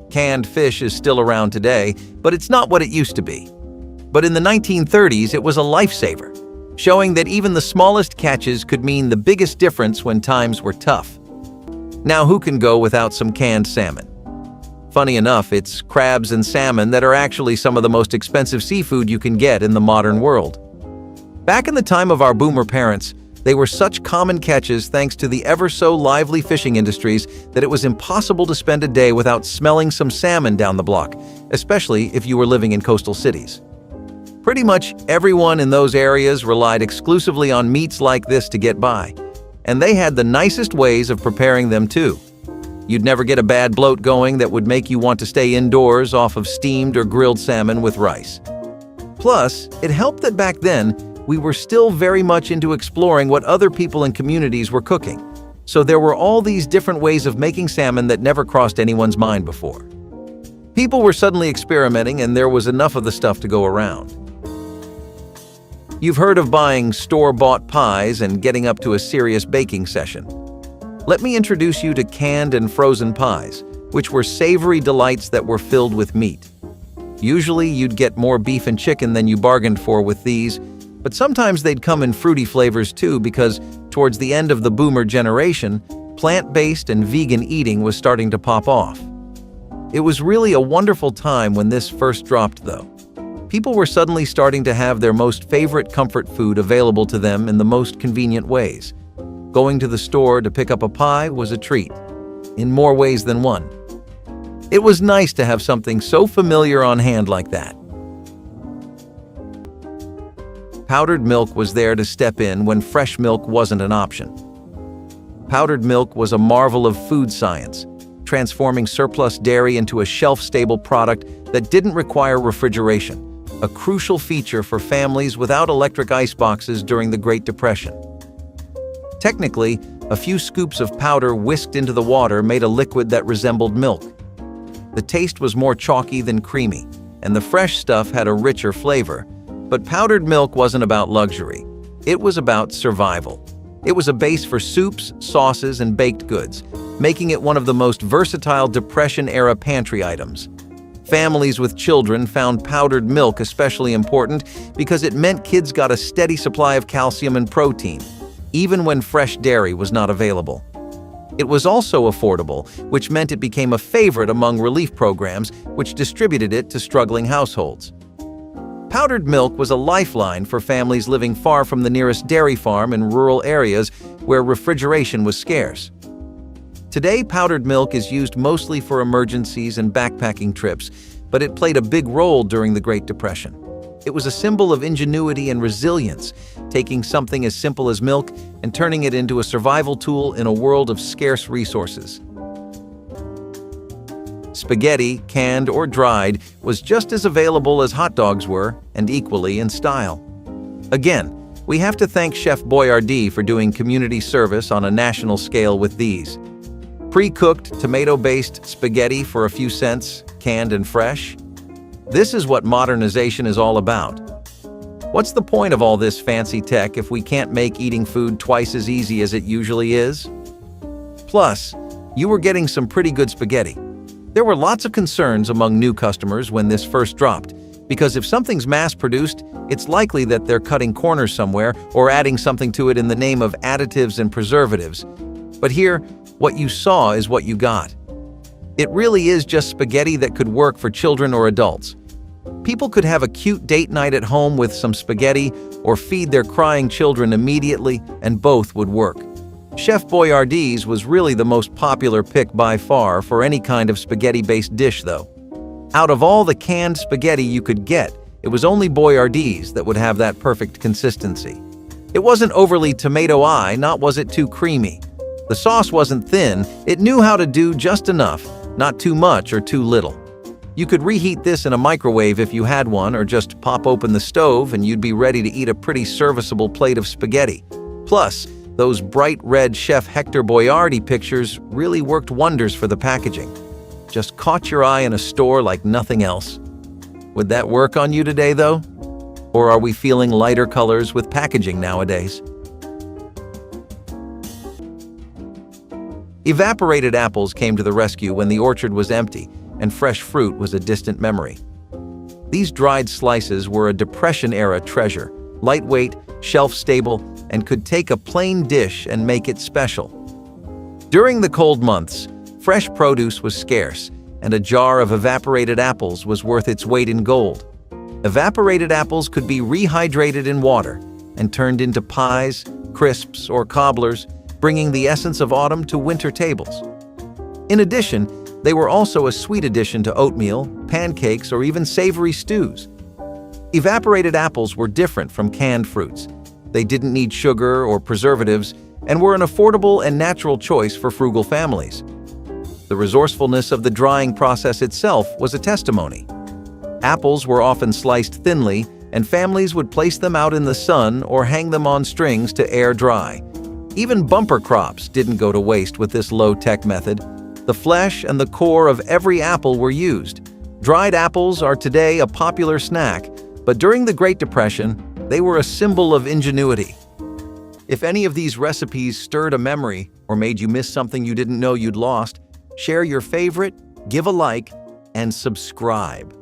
Canned fish is still around today, but it's not what it used to be. But in the 1930s, it was a lifesaver, showing that even the smallest catches could mean the biggest difference when times were tough. Now, who can go without some canned salmon? Funny enough, it's crabs and salmon that are actually some of the most expensive seafood you can get in the modern world. Back in the time of our boomer parents, they were such common catches thanks to the ever-so-lively fishing industries that it was impossible to spend a day without smelling some salmon down the block, especially if you were living in coastal cities. Pretty much everyone in those areas relied exclusively on meats like this to get by, and they had the nicest ways of preparing them too. You'd never get a bad bloat going that would make you want to stay indoors off of steamed or grilled salmon with rice. Plus, it helped that back then, we were still very much into exploring what other people and communities were cooking. So there were all these different ways of making salmon that never crossed anyone's mind before. People were suddenly experimenting, and there was enough of the stuff to go around. You've heard of buying store-bought pies and getting up to a serious baking session. Let me introduce you to canned and frozen pies, which were savory delights that were filled with meat. Usually, you'd get more beef and chicken than you bargained for with these, but sometimes they'd come in fruity flavors too because, towards the end of the boomer generation, plant-based and vegan eating was starting to pop off. It was really a wonderful time when this first dropped, though. People were suddenly starting to have their most favorite comfort food available to them in the most convenient ways. Going to the store to pick up a pie was a treat, in more ways than one. It was nice to have something so familiar on hand like that. Powdered milk was there to step in when fresh milk wasn't an option. Powdered milk was a marvel of food science, transforming surplus dairy into a shelf-stable product that didn't require refrigeration, a crucial feature for families without electric iceboxes during the Great Depression. Technically, a few scoops of powder whisked into the water made a liquid that resembled milk. The taste was more chalky than creamy, and the fresh stuff had a richer flavor. But powdered milk wasn't about luxury. It was about survival. It was a base for soups, sauces, and baked goods, making it one of the most versatile Depression-era pantry items. Families with children found powdered milk especially important because it meant kids got a steady supply of calcium and protein, even when fresh dairy was not available. It was also affordable, which meant it became a favorite among relief programs, which distributed it to struggling households. Powdered milk was a lifeline for families living far from the nearest dairy farm in rural areas where refrigeration was scarce. Today, powdered milk is used mostly for emergencies and backpacking trips, but it played a big role during the Great Depression. It was a symbol of ingenuity and resilience, taking something as simple as milk and turning it into a survival tool in a world of scarce resources. Spaghetti, canned or dried, was just as available as hot dogs were, and equally in style. Again, we have to thank Chef Boyardee for doing community service on a national scale with these. Pre-cooked, tomato-based spaghetti for a few cents, canned and fresh. This is what modernization is all about. What's the point of all this fancy tech if we can't make eating food twice as easy as it usually is? Plus, you were getting some pretty good spaghetti. There were lots of concerns among new customers when this first dropped, because if something's mass-produced, it's likely that they're cutting corners somewhere or adding something to it in the name of additives and preservatives. But here, what you saw is what you got. It really is just spaghetti that could work for children or adults. People could have a cute date night at home with some spaghetti or feed their crying children immediately, and both would work. Chef Boyardee's was really the most popular pick by far for any kind of spaghetti-based dish, though. Out of all the canned spaghetti you could get, it was only Boyardee's that would have that perfect consistency. It wasn't overly tomato-y, not was it too creamy. The sauce wasn't thin, it knew how to do just enough, not too much or too little. You could reheat this in a microwave if you had one, or just pop open the stove and you'd be ready to eat a pretty serviceable plate of spaghetti. Plus, those bright red Chef Hector Boiardi pictures really worked wonders for the packaging. Just caught your eye in a store like nothing else. Would that work on you today, though? Or are we feeling lighter colors with packaging nowadays? Evaporated apples came to the rescue when the orchard was empty and fresh fruit was a distant memory. These dried slices were a Depression-era treasure, lightweight, shelf-stable, and could take a plain dish and make it special. During the cold months, fresh produce was scarce, and a jar of evaporated apples was worth its weight in gold. Evaporated apples could be rehydrated in water and turned into pies, crisps, or cobblers, bringing the essence of autumn to winter tables. In addition, they were also a sweet addition to oatmeal, pancakes, or even savory stews. Evaporated apples were different from canned fruits. They didn't need sugar or preservatives and were an affordable and natural choice for frugal families. The resourcefulness of the drying process itself was a testimony. Apples were often sliced thinly, and families would place them out in the sun or hang them on strings to air dry. Even bumper crops didn't go to waste with this low-tech method. The flesh and the core of every apple were used. Dried apples are today a popular snack, but during the Great Depression, they were a symbol of ingenuity. If any of these recipes stirred a memory or made you miss something you didn't know you'd lost, share your favorite, give a like, and subscribe.